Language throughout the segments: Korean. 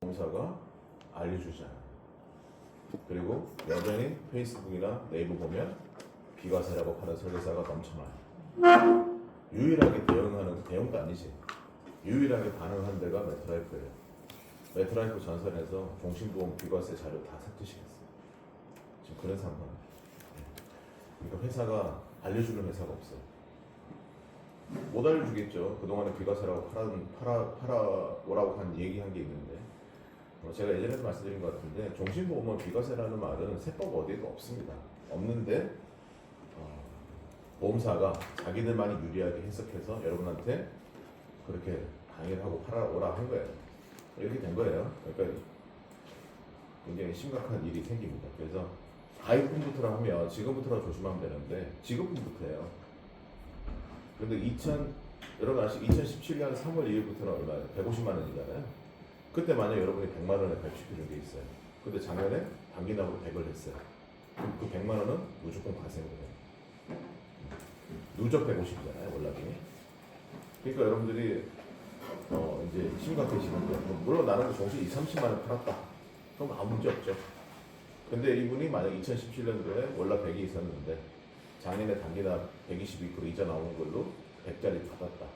보험사가 알려주지 않아요. 그리고 여전히 페이스북이나 네이버 보면 비과세라고 하는 설계사가 넘쳐나요. 유일하게 대응하는, 대응도 아니지, 유일하게 반응한 데가 메트라이프예요. 메트라이프 전선에서 종신보험 비과세 자료 다 삭제시켰어요. 지금 그런 상황이에요. 그러니까 회사가 알려주는 회사가 없어요. 못 알려주겠죠. 그동안에 비과세라고 팔아오라고 한 얘기한 게 있는데, 제가 예전에도 말씀드린 것 같은데, 종신보험은 비과세라는 말은 세법 어디에도 없습니다. 없는데 보험사가 자기들만이 유리하게 해석해서 여러분한테 그렇게 강의를 하고 팔아오라 한 거예요. 이렇게 된 거예요. 그러니까 굉장히 심각한 일이 생깁니다. 그래서 가입금부터라 하면 지금부터라 조심하면 되는데, 지급금부터예요. 근데 여러분 아시 2017년 3월 2일부터는 얼마예요? 150만 원이잖아요. 그때 만약 여러분이 100만 원에 가입시켜준 게 있어요. 근데 작년에 단기납으로 100을 했어요. 그럼 그 100만 원은 무조건 과세거든요. 누적 150이잖아요, 월납이. 그러니까 여러분들이 이제 심각해지는 거예요. 물론 나는 종시 30만 원 팔았다. 그럼 아무 문제 없죠. 근데 이분이 만약 2017년도에 월납 100이 있었는데 작년에 단기납 122% 이자 나오는 걸로 100짜리 받았다.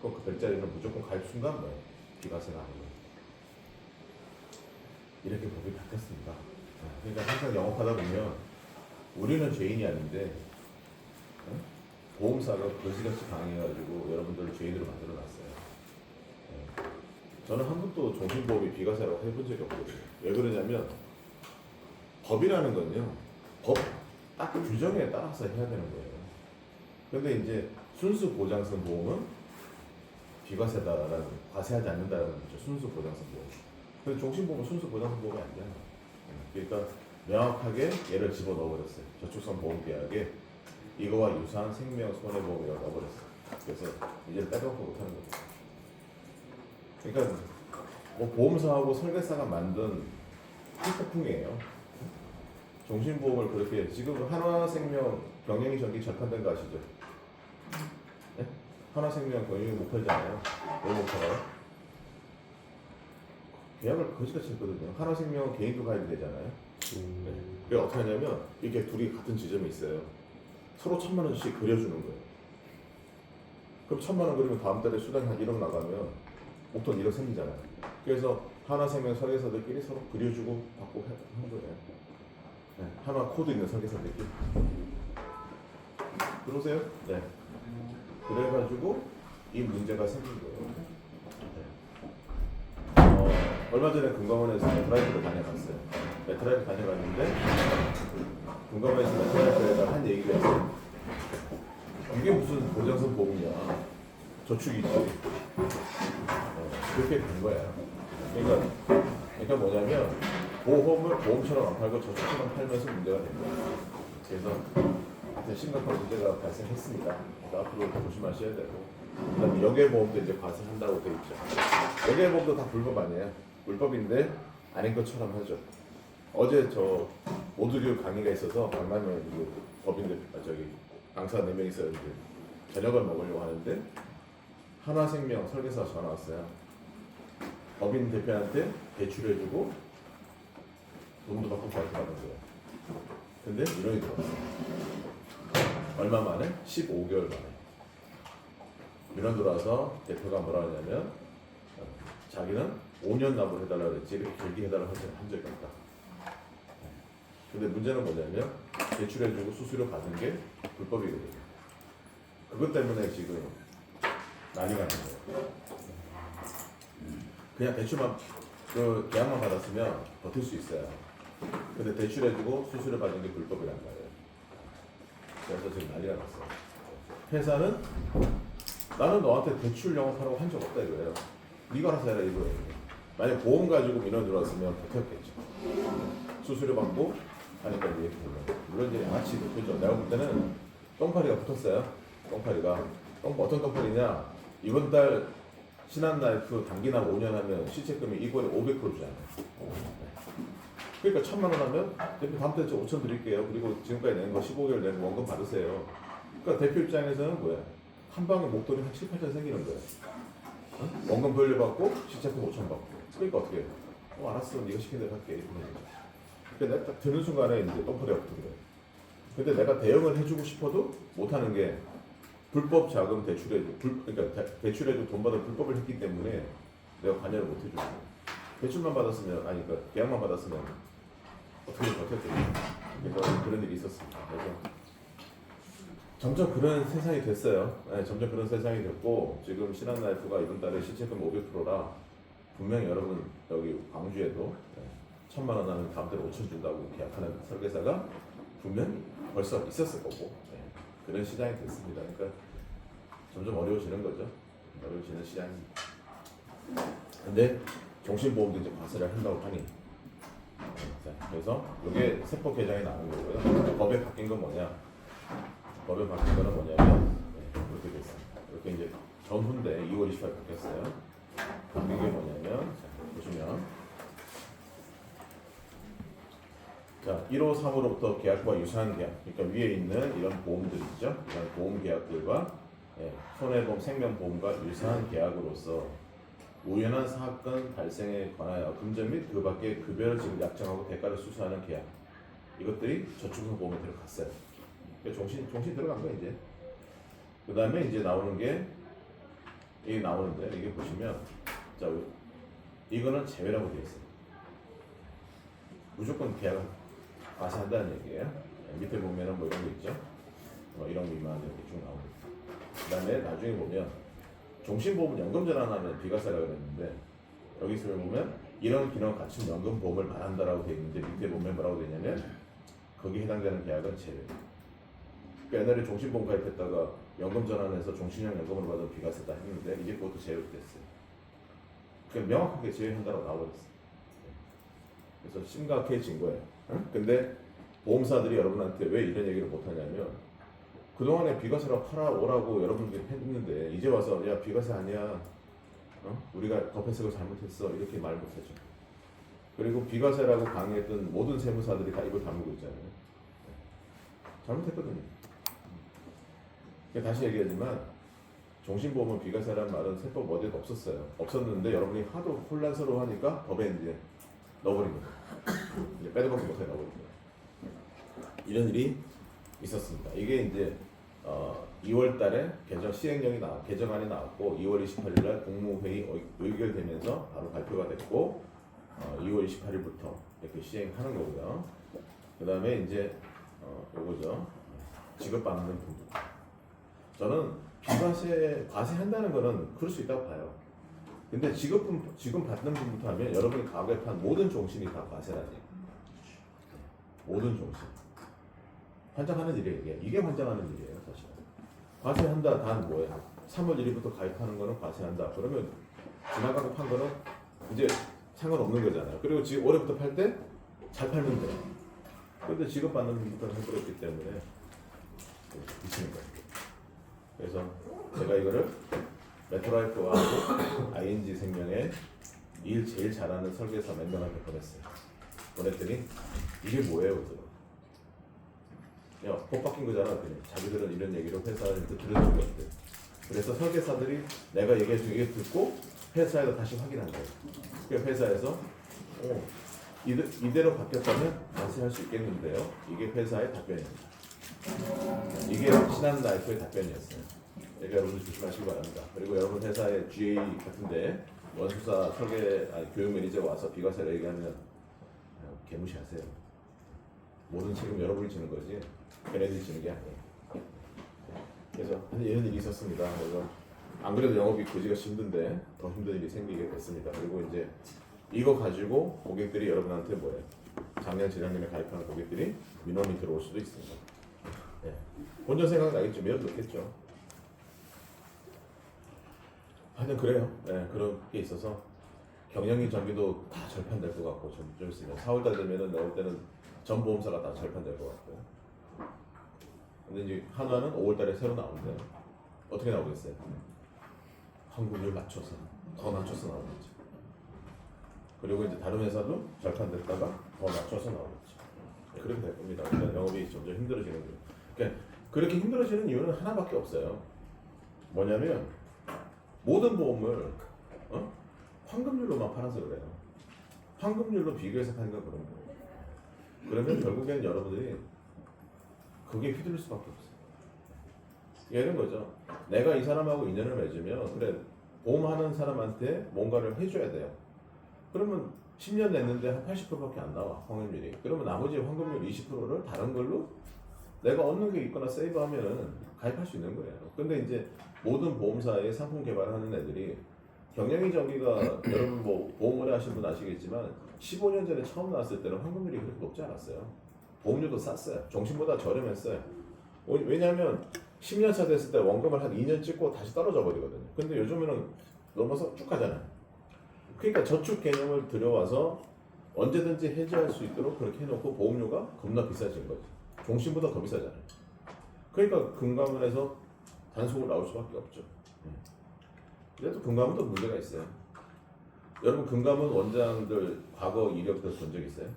그럼 그 100짜리는 무조건 가입 순간 뭐예요? 비과세가 아니에요. 이렇게 법이 바뀌었습니다. 그러니까 항상 영업하다 보면 우리는 죄인이 아닌데 보험사가 거지같이 강해가지고 여러분들을 죄인으로 만들어놨어요. 저는 한 번도 종신보험이 비과세라고 해본 적이 없거든요. 왜 그러냐면 법이라는 건요, 법 딱 규정에 따라서 해야 되는 거예요. 근데 이제 순수 보장성 보험은 비과세다라는, 과세하지 않는다라는 거죠. 순수 보장성 보험. 근데 종신보험은 순수 보장성 보험이 아니잖아요. 그러니까 명확하게 얘를 집어 넣어버렸어요. 저축성 보험계약에 이거와 유사한 생명 손해보험이라고 넣어버렸어요. 그래서 이제 빼먹고 못하는 거죠. 그러니까 뭐 보험사하고 설계사가 만든 필폭풍이에요. 종신보험을 그렇게, 지금 하나생명 경영이 전기 절판된 거 아시죠? 네? 하나생명 경영이 못 팔잖아요. 왜 못 팔아요? 계약을 거지같이 했거든요. 하나생명 개인도 가입이 되잖아요. 네. 그게 어떻게 하냐면 이렇게 둘이 같은 지점에 있어요. 서로 1,000만 원씩 그려주는 거예요. 그럼 1,000만 원 그리면 다음 달에 수당이 한 1억 나가면 목돈 1억 생기잖아요. 그래서 하나생명 설계사들끼리 서로 그려주고 받고 한 거예요. 네. 하나 코드 있는 설계사들끼리. 들어오세요? 네. 그래가지고 이 문제가 생긴 거예요. 네. 얼마 전에 금감원에서 메트라이프를 다녀갔어요. 메트라이프 다녀갔는데 금감원에서 메트라이프에다 한 얘기가 있어요. 이게 무슨 보장성 보험이야. 저축이지. 그렇게 된 거야. 그러니까 뭐냐면 보험을 보험처럼 안 팔고 저축처럼 팔면서 문제가 된 거야. 그래서 심각한 문제가 발생했습니다. 앞으로 조심하셔야 되고, 그다음에 연계보험도 이제 과세한다고 돼 있죠. 연계보험도 다 불법 아니에요. 불법인데 아닌 것처럼 하죠. 어제 저 오디오 강의가 있어서 강남에 법인들 강사 4명이서 이제 저녁을 먹으려고 하는데 하나생명 설계사 전화 왔어요. 법인 대표한테 대출해주고 돈도 받고 과세받은 거예요. 근데 민원이 들어왔어요. 얼마 만에? 15개월 만에. 민원 들어와서 대표가 뭐라 하냐면 자기는 5년 납을 해달라고 그랬지 이렇게 결기해달라고 한 적이 없다. 근데 문제는 뭐냐면 대출해주고 수수료 받은 게 불법이거든요. 그것 때문에 지금 난리가 난 거예요. 그냥 대출만, 그 계약만 받았으면 버틸 수 있어요. 근데 대출해주고 수수료 받은 게 불법이란 말이에요. 그래서 지금 난리가 났어요. 회사는 나는 너한테 대출 영업하라고 한 적 없다 이거예요. 네가 알아서 해라 이거예요. 만약 보험 가지고 민원 들어왔으면 버텼겠죠. 수수료 받고 하니까 이제 물론 이제 양아치 대표죠. 내가 볼 때는 똥파리가 붙었어요. 똥파리가. 어떤 똥파리냐? 이번 달 신한라이프 단기납 5년 하면 시책금이 이번에 500% 주잖아요. 그러니까 1,000만 원 하면 대표 다음 달에 5,000 드릴게요. 그리고 지금까지 낸 거 15개월 낸 거 원금 받으세요. 그러니까 대표 입장에서는 뭐야? 한 방에 목돈이 한 7, 8천 생기는 거예요. 원금 돌려받고 시책금 5,000 받고. 그러니까 어떻게 해요? 알았어, 네가 시킨 대로 할게. 근데 내가 딱 드는 순간에 이제 똥파리가 붙은 거예요. 근데 내가 대응을 해주고 싶어도 못하는 게 불법 자금 대출에도 그러니까 대출에도 돈 받아 불법을 했기 때문에 내가 관여를 못 해주고 대출만 받았으면 아니 그러니까 계약만 받았으면 어떻게 버텼겠냐. 그래서 그런 일이 있었습니다. 그래서 점점 그런 세상이 됐어요. 네, 점점 그런 세상이 됐고 지금 신한라이프가 이번 달에 시채금 500%라 분명히 여러분 여기 광주에도 1,000만 원 하면 다음 달에 5천 준다고 계약하는 설계사가 분명히 벌써 있었을 거고 그런 시장이 됐습니다. 그러니까 점점 어려워지는 거죠. 어려워지는 시장입니다. 근데 종신보험도 이제 과세를 한다고 하니 자, 그래서 이게 세법 개정이 나온 거고요. 법에 바뀐 건 뭐냐? 법에 바뀐 거는 뭐냐면 이렇게 됐습니다. 이렇게 이제 전후인데 2월 28일 바뀌었어요. 바뀐 게 뭐냐면 자, 보시면 자 1호 3호로부터 계약과 유사한 계약, 그러니까 위에 있는 이런 보험들 있죠. 이런 보험 계약들과 손해보험, 생명보험과 유사한 계약으로서 우연한 사건 발생에 관하여 금전 및 그 밖의 급여를 지급 약정하고 대가를 수수하는 계약, 이것들이 저축성 보험에 들어갔어요. 그러니까 종신 들어간 거예요 이제. 그 다음에 이제 나오는 게 이게 나오는데 이게 보시면 자 이거는 제외라고 되어 있어요. 무조건 계약을 과세한다는 얘기예요. 밑에 보면은 뭐 이런 거 있죠. 이런 거 이만 이렇게 쭉 나옵니다. 그 다음에 나중에 보면 종신보험은 연금전환하면 비과세라고 그랬는데 여기서 보면 이런 기능 갖춘 연금보험을 말한다라고 되어 있는데 밑에 보면 뭐라고 되냐면 거기에 해당되는 계약은 제외. 그러니까 옛날에 종신보험 가입했다가 연금전환해서 종신형 연금으로 받은 비과세다 했는데 이제 그것도 제외됐어요. 그냥 명확하게 제외한다라고 나와버렸어요. 그래서 심각해진 거예요. 근데 보험사들이 여러분한테 왜 이런 얘기를 못하냐면 그동안에 비과세로 팔아오라고 여러분들이 했는데 이제 와서 야 비과세 아니야, 우리가 법해석을 잘못했어 이렇게 말 못하죠. 그리고 비과세라고 강의했던 모든 세무사들이 다 입을 다물고 있잖아요. 잘못했거든요. 다시 얘기하지만 종신보험은 비과세라는 말은 세법 어디에도 없었어요. 없었는데 여러분이 하도 혼란스러워하니까 법에 이제 넣어버린 거예요. 이제 빼도 박도 못해 넣어버린 거예요. 이런 일이 있었습니다. 이게 이제 2월 달에 개정안이 나왔고 2월 28일 날 국무회의 의결되면서 바로 발표가 됐고 2월 28일부터 이렇게 시행하는 거고요. 그 다음에 이제 요거죠. 지급받는 부분. 저는 비과세 과세한다는 거는 그럴 수 있다고 봐요. 근데 지금 받는 분부터 하면 여러분이 과거에 판 모든 종신이 다 과세라니. 모든 종신. 환장하는 일이에요. 이게 환장하는 일이에요, 사실. 과세한다, 단 뭐예요? 3월 1일부터 가입하는 거는 과세한다. 그러면 지나가고 판 거는 이제 상관없는 거잖아요. 그리고 지금 올해부터 팔 때 잘 팔면 돼요. 그런데 지급받는 분부터 해버렸기 때문에 미치는 거예요. 그래서 제가 이거를 메트로라이프와 ING 생명에 일 제일 잘하는 설계사 몇 명한테 보냈더니 이게 뭐예요? 그래서 야, 법 바뀐 거잖아. 그냥 자기들은 이런 얘기를 회사한테 들은 적이 없대. 그래서 설계사들이 내가 얘기해준 얘기 듣고 회사에서 다시 확인한 거예요. 그래서 회사에서 이대로 바뀌었다면 과세할 수 있겠는데요. 이게 회사의 답변입니다. 이게 신한라이프의 답변이었어요. 그러니까 여러분들 조심하시기 바랍니다. 그리고 여러분 회사의 GA 같은데 원수사 교육 매니저가 와서 비과세를 얘기하면 개무시하세요. 모든 책임 여러분이 지는 거지 걔네들이 지는 게 아니에요. 그래서 이런 일이 있었습니다. 그래서 안 그래도 영업이 그지같이 힘든데 더 힘든 일이 생기게 됐습니다. 그리고 이제 이거 가지고 고객들이 여러분한테 뭐예요? 작년 재작년에 가입하는 고객들이 민원이 들어올 수도 있습니다. 본전 생각나겠죠. 민원 넣겠죠. 하여튼 그래요. 그런 게 있어서 경영인 전기도 다 절판될 것 같고 좀 있으면 4월달 되면은 나올 때는 전 보험사가 다 절판될 것 같고요. 근데 이제 한화는 5월달에 새로 나오는데 어떻게 나오겠어요? 환급률 낮춰서 더 낮춰서 나오겠죠. 그리고 이제 다른 회사도 절판됐다가 더 낮춰서 나오겠죠. 그렇게 될 겁니다. 그러니까 영업이 점점 힘들어지는 거예요. 그러니까 그렇게 힘들어지는 이유는 하나밖에 없어요. 뭐냐면 모든 보험을 환급률로만 팔아서 그래요. 황금률로 비교해서 파니까 그런 거예요. 그러면 결국엔 여러분들이 그게 휘둘릴 수밖에 없어요. 이런 거죠. 내가 이 사람하고 인연을 맺으면 그래 보험하는 사람한테 뭔가를 해줘야 돼요. 그러면 10년 냈는데 한 80%밖에 안 나와 확률이. 그러면 나머지 환급률 20%를 다른 걸로 내가 얻는 게 있거나 세이브하면은 가입할 수 있는 거예요. 근데 이제 모든 보험사의 상품 개발하는 애들이 경영이 정기가 여러분 뭐 보험 오래 하신 분 아시겠지만 15년 전에 처음 나왔을 때는 환급률이 그렇게 높지 않았어요. 보험료도 쌌어요. 정신보다 저렴했어요. 왜냐하면 10년 차 됐을 때 원금을 한 2년 찍고 다시 떨어져 버리거든요. 근데 요즘에는 넘어서 쭉 가잖아요. 그러니까 저축 개념을 들여와서 언제든지 해지할 수 있도록 그렇게 해놓고 보험료가 겁나 비싸진 거지. 종신보다 더 비싸잖아요. 그러니까 금감원에서 단속을 나올 수밖에 없죠. 그래도 금감원도 문제가 있어요. 여러분 금감원 원장들 과거 이력들 본 적 있어요?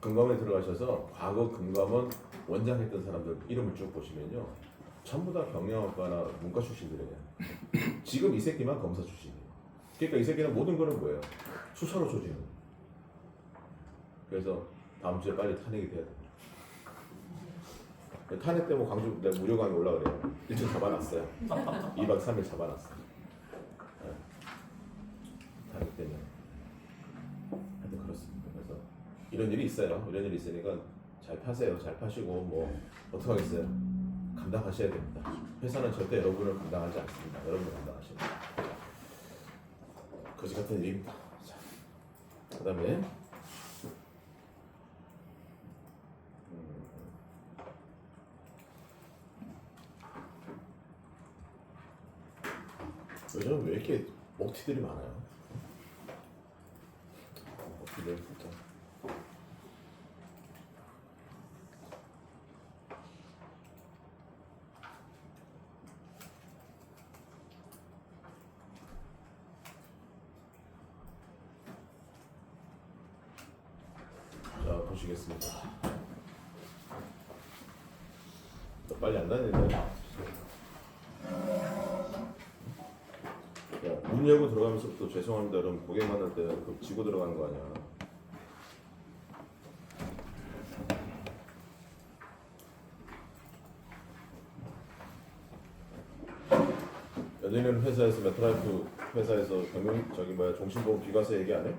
금감원에 들어가셔서 과거 금감원 원장 했던 사람들 이름을 쭉 보시면요, 전부 다 경영학과나 문과 출신들이에요. 지금 이 새끼만 검사 출신이에요. 그러니까 이 새끼는 모든 거는 뭐예요? 수사로 조지는 거예요. 그래서 다음 주에 빨리 탄핵이 돼야 돼요. 탄핵 때문에 광주 내가 무료 강의 올라가래요. 1층 잡아놨어요. 2박 3일 잡아놨어요. 네. 탄핵 때문에. 하여튼 그렇습니다. 그래서 이런 일이 있어요. 이런 일이 있으니까 잘 파세요. 잘 파시고 뭐 어떡하겠어요. 감당하셔야 됩니다. 회사는 절대 여러분을 감당하지 않습니다. 여러분을 감당하셔야 됩니다. 거지 같은 일입니다. 자, 그 다음에 요즘 왜 이렇게 먹튀들이 많아요? 먹튀들 진짜. 자, 보시겠습니다. 또 빨리 안 다니는데. 문 열고 들어가면서부터 죄송합니다. 여러분 고객 만날 때 그 지고 들어가는 거 아니야. 연예인 회사에서 메트라이프 회사에서 경영 종신보험 비과세 얘기 안 해?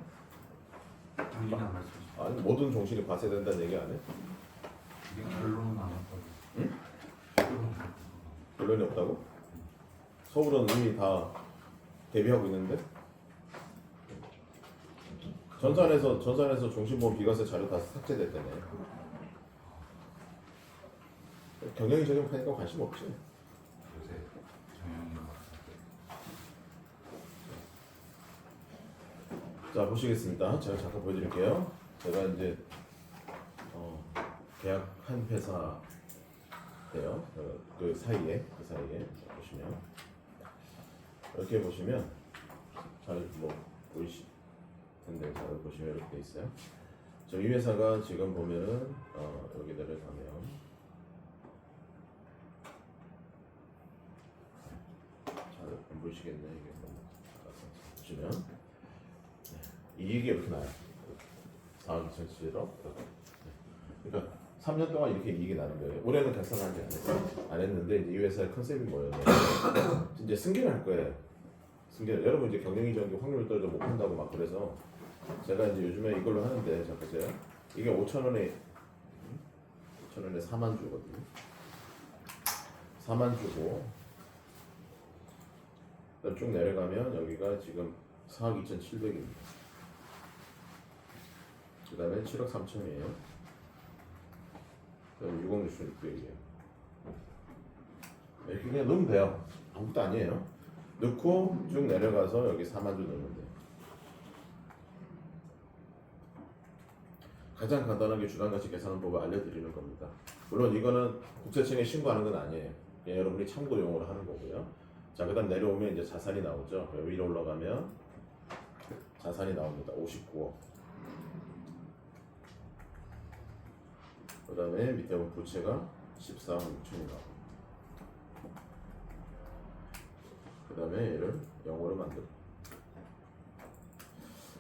아니 모든 종신이 과세된다는 얘기 안 해? 이게 결론은 안 왔다고. 응? 결론이 없다고? 서울은 이미 다 대비하고 있는데? 전산에서 종신보험 비과세 자료 다 삭제됐다네. 경영적인 파니까 관심 없지. 요새 경영이 자, 보시겠습니다. 제가 잠깐 보여드릴게요. 제가 이제 계약한 회사예요. 그 사이에 보시면 이렇게 보시면 잘 뭐 보이실 텐데 잘 보시면 이렇게 돼 있어요. 저 이 회사가 지금 보면은 여기 내려가면 잘 안 보이시겠네 이게 보시면. 이익이 이렇게 나요. 4억 2,700억. 그러니까 3년 동안 이렇게 이익이 나는 거예요. 올해는 달성하지 안 했는데 이제 이 회사의 컨셉이 뭐였냐면 이제 승계를 할 거예요. 승계. 여러분 이제 경영이 전기 확률 떨어져 못 한다고 막 그래서 제가 이제 요즘에 이걸로 하는데 자 보세요. 이게 5,000원에 4만 주거든요. 4만 주고 쭉 내려가면 여기가 지금 4억 2,700입니다. 그 다음에 7억 3천이에요. 그 다음에 6억 6,600이에요. 이렇게 그냥 넣으면 돼요. 아무것도 아니에요. 넣고 쭉 내려가서 여기 4만 주 넣으면 돼요. 가장 간단하게 주간가치 계산법을 알려드리는 겁니다. 물론 이거는 국세청에 신고하는 건 아니에요. 그냥 여러분이 참고용으로 하는 거고요. 자, 그 다음 내려오면 이제 자산이 나오죠. 위로 올라가면 자산이 나옵니다. 59억. 그 다음에 밑에 보면 부채가 14억 6천이 나옵니다. 그 다음에 얘를 0으로 만들어.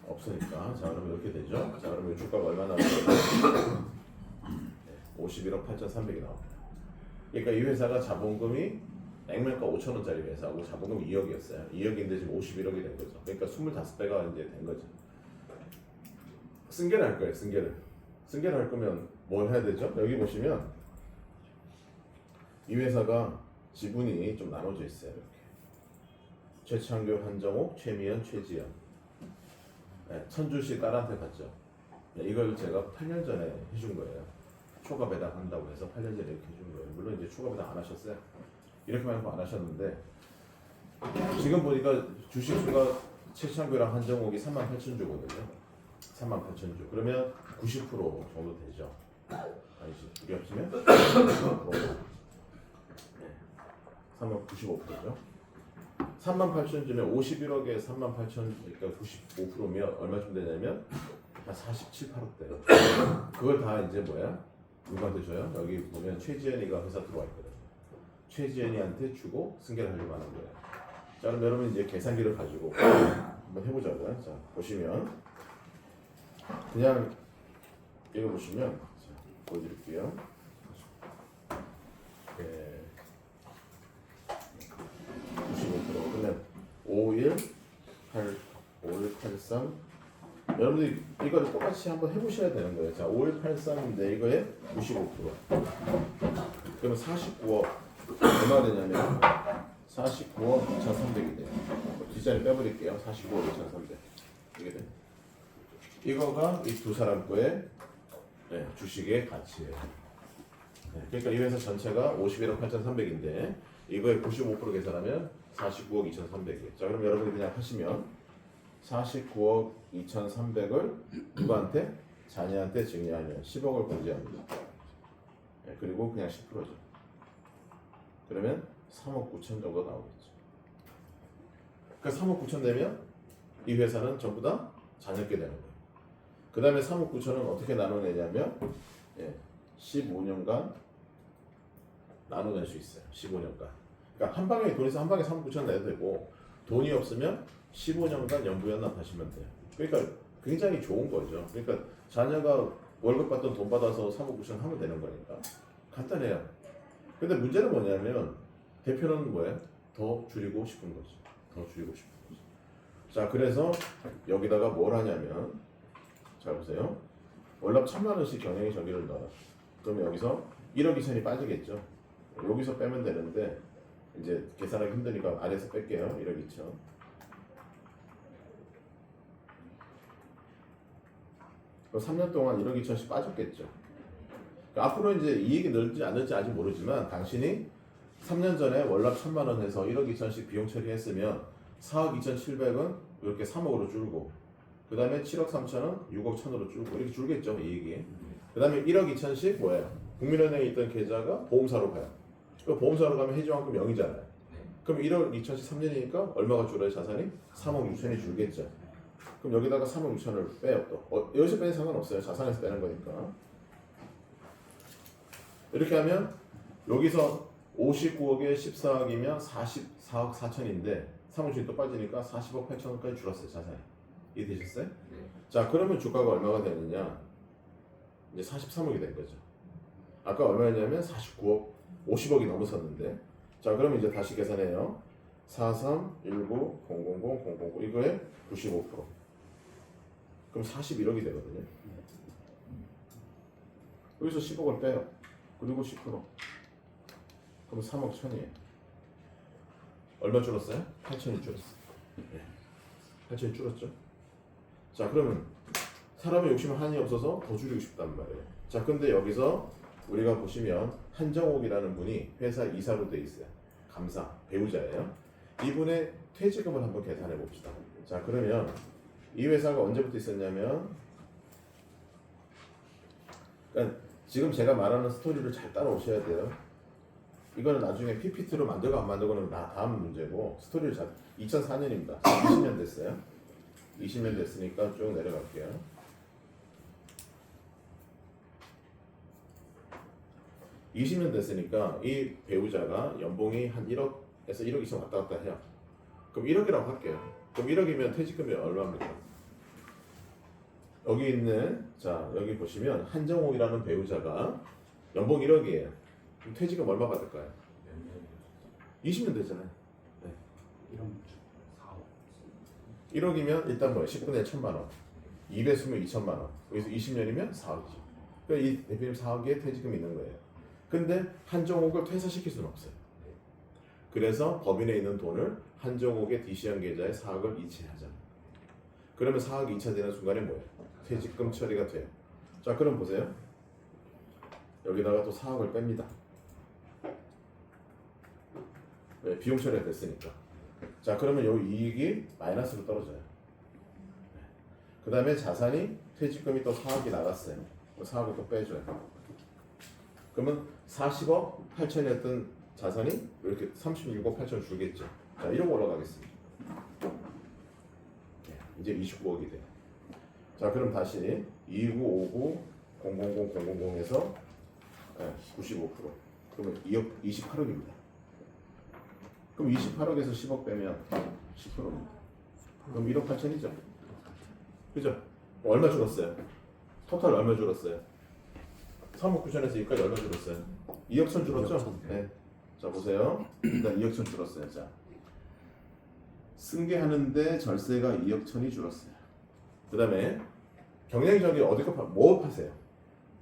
없으니까. 자, 그러면 이렇게 되죠. 자, 그러면 주가가 얼마 나오죠? 51억 8,300이 나옵니다. 그러니까 이 회사가 자본금이 액면가 5천원짜리 회사고 자본금 2억이었어요. 2억인데 지금 51억이 된 거죠. 그러니까 25배가 이제 된 거죠. 승계를 할 거예요. 승계를 할 거면 뭘 해야 되죠? 여기 보시면 이 회사가 지분이 좀 나눠져 있어요. 이렇게 최창규, 한정옥, 최미연, 최지연. 네, 천주시 딸한테 갔죠. 네, 이걸 제가 8년 전에 해준 거예요. 초과 배당한다고 해서 8년 전에 이렇게 해준 거예요. 물론 이제 초과 배당 안 하셨어요. 이렇게만 해도 안 하셨는데 지금 보니까 주식수가 최창규랑 한정옥이 38,000주거든요. 38,000주. 그러면 90% 정도 되죠. 아니지, 우리 합치면 95%죠. 38,000주면 51억에 38,000, 그러니까 95%면 얼마쯤 되냐면 한 47, 8억 대. 그걸 다 이제 뭐야? 누구한테 줘요? 여기 보면 최지연이가 회사 들어와 있거든. 최지연이한테 주고 승계를 하려고 하는 거예요. 자, 그럼 여러분 이제 계산기를 가지고 한번 해보자고요. 자, 보시면 그냥 이거 보시면 자, 보여드릴게요. 네. 95% 그러면 51, 8, 5183 여러분들이 이거를 똑같이 한번 해보셔야 되는 거예요. 자, 5183인데 이거에 95% 그러면 49억 얼마 되냐면 49억 2,300이 돼요. 뒷자리 빼버릴게요. 45억 2,300 이게 돼요. 이거가 이 두 사람 거의 네, 주식의 가치예요. 네, 그러니까 이 회사 전체가 51억 8,300인데 이거에 95% 계산하면 49억 2,300이에요. 자, 그럼 여러분이 그냥 하시면 49억 2,300을 누구한테? 자녀한테 증여하면 10억을 공제합니다. 네, 그리고 그냥 10%죠. 그러면 3억 9천 정도 나오겠죠. 그러니까 3억 9천 되면 이 회사는 전부 다 자녀께 되는 거예요. 그 다음에 3억 9천은 어떻게 나눠내냐면 15년간 나눠낼 수 있어요. 15년간. 그러니까 한 방에 돈 있어 한 방에 3억 9천 내도 되고 돈이 없으면 15년간 연부연납하시면 돼요. 그러니까 굉장히 좋은 거죠. 그러니까 자녀가 월급 받던 돈 받아서 3억 9천 하면 되는 거니까 간단해요. 근데 문제는 뭐냐면 대표는 뭐예요? 더 줄이고 싶은 거죠. 더 줄이고 싶은 거죠. 자, 그래서 여기다가 뭘 하냐면 잘 보세요. 월납 1,000만 원씩 경영의 저기를 넣어요. 그러면 여기서 1억 2천이 빠지겠죠. 여기서 빼면 되는데 이제 계산하기 힘드니까 아래에서 뺄게요. 1억 2천. 그럼 3년 동안 1억 2천씩 빠졌겠죠. 그러니까 앞으로 이제 이익이 늘지 안 늘지 아직 모르지만 당신이 3년 전에 월납 1,000만 원 해서 1억 2천씩 비용 처리했으면 4억 2,700은 이렇게 3억으로 줄고 그 다음에 7억 3천은 6억 1천으로 줄고 이렇게 줄겠죠 이익이. 그 다음에 1억 2천씩 뭐예요? 국민은행에 있던 계좌가 보험사로 가요. 그 보험사로 가면 해지환금 0이잖아요. 그럼 1억 2천씩 3년이니까 얼마가 줄어요 자산이? 3억 6천이 줄겠죠. 그럼 여기다가 3억 6천을 빼요 또. 여기서 빼는 상관없어요. 자산에서 빼는 거니까. 이렇게 하면 여기서 59억에 14억이면 44억 4천인데 3억 6천이 또 빠지니까 40억 8천원까지 줄었어요 자산이. 이해되셨어요? 네. 자, 그러면 주가가 얼마가 되느냐? 이제 43억이 된 거죠. 아까 얼마였냐면 49억, 50억이 넘어섰는데. 자, 그러면 이제 다시 계산해요. 43, 19, 000, 000 이거에 95%. 그럼 41억이 되거든요. 여기서 10억을 빼요. 그리고 10%. 그럼 3억 1천이에요. 얼마 줄었어요? 8천이 줄었어요. 네. 8천이 줄었죠. 자, 그러면 사람의 욕심은 한이 없어서 더 줄이고 싶단 말이에요. 자, 근데 여기서 우리가 보시면 한정옥이라는 분이 회사 이사로 돼 있어요. 감사, 배우자예요. 이분의 퇴직금을 한번 계산해 봅시다. 자, 그러면 이 회사가 언제부터 있었냐면 그러니까 지금 제가 말하는 스토리를 잘 따라오셔야 돼요. 이거는 나중에 PPT로 만들고 안 만들고는 다음 문제고 스토리를 잘 2004년입니다. 20년 됐어요. 20년 됐으니까 쭉 내려갈게요. (20년) 됐으니까 이 배우자가 연봉이 한 1억에서 1억 2천 왔다 갔다 해요. 그럼 1억이라고 할게요. 그럼 1억이면 퇴직금이 얼마입니까? 여기 있는 자 여기 보시면 한정옥이라는 배우자가 연봉 1억이에요. 그럼 퇴직금 얼마 받을까요? 20년 됐잖아요. 네. 이런 4억 1억이면 일단 뭐예요? 10분의 1,000만 원. 2배수면 2천만 원. 여기서 20년이면 4억이죠. 그러니까 이 대표님 4억에 퇴직금이 있는 거예요. 근데 한정옥을 퇴사시킬 수는 없어요. 그래서 법인에 있는 돈을 한정옥의 DC형 계좌에 4억을 이체하자. 그러면 4억이 이체되는 순간에 뭐예요? 퇴직금 처리가 돼요. 자, 그럼 보세요. 여기다가 또 4억을 뺍니다. 왜? 비용 처리가 됐으니까. 자, 그러면 요 이익이 마이너스로 떨어져요. 그 다음에 자산이 퇴직금이 또 4억이 나갔어요. 4억을 또 빼줘요. 그러면 40억 8천이었던 자산이 이렇게 36억 8천 줄겠죠. 자, 1억 올라가겠습니다. 이제 29억이 돼요. 자, 그럼 다시 2959 000 000에서 95%. 그러면 2억 28억입니다. 그럼 28억에서 10억 빼면 10%입니다. 그럼 1억 8천이죠. 그죠? 얼마 줄었어요? 토탈 얼마 줄었어요? 3억 9천에서 여기까지 얼마 줄었어요? 2억 천 줄었죠? 네. 자, 보세요. 일단 2억 천 줄었어요. 자, 승계하는데 절세가 2억 천이 줄었어요. 그 다음에 경영정리 어디 거 뭐 파세요?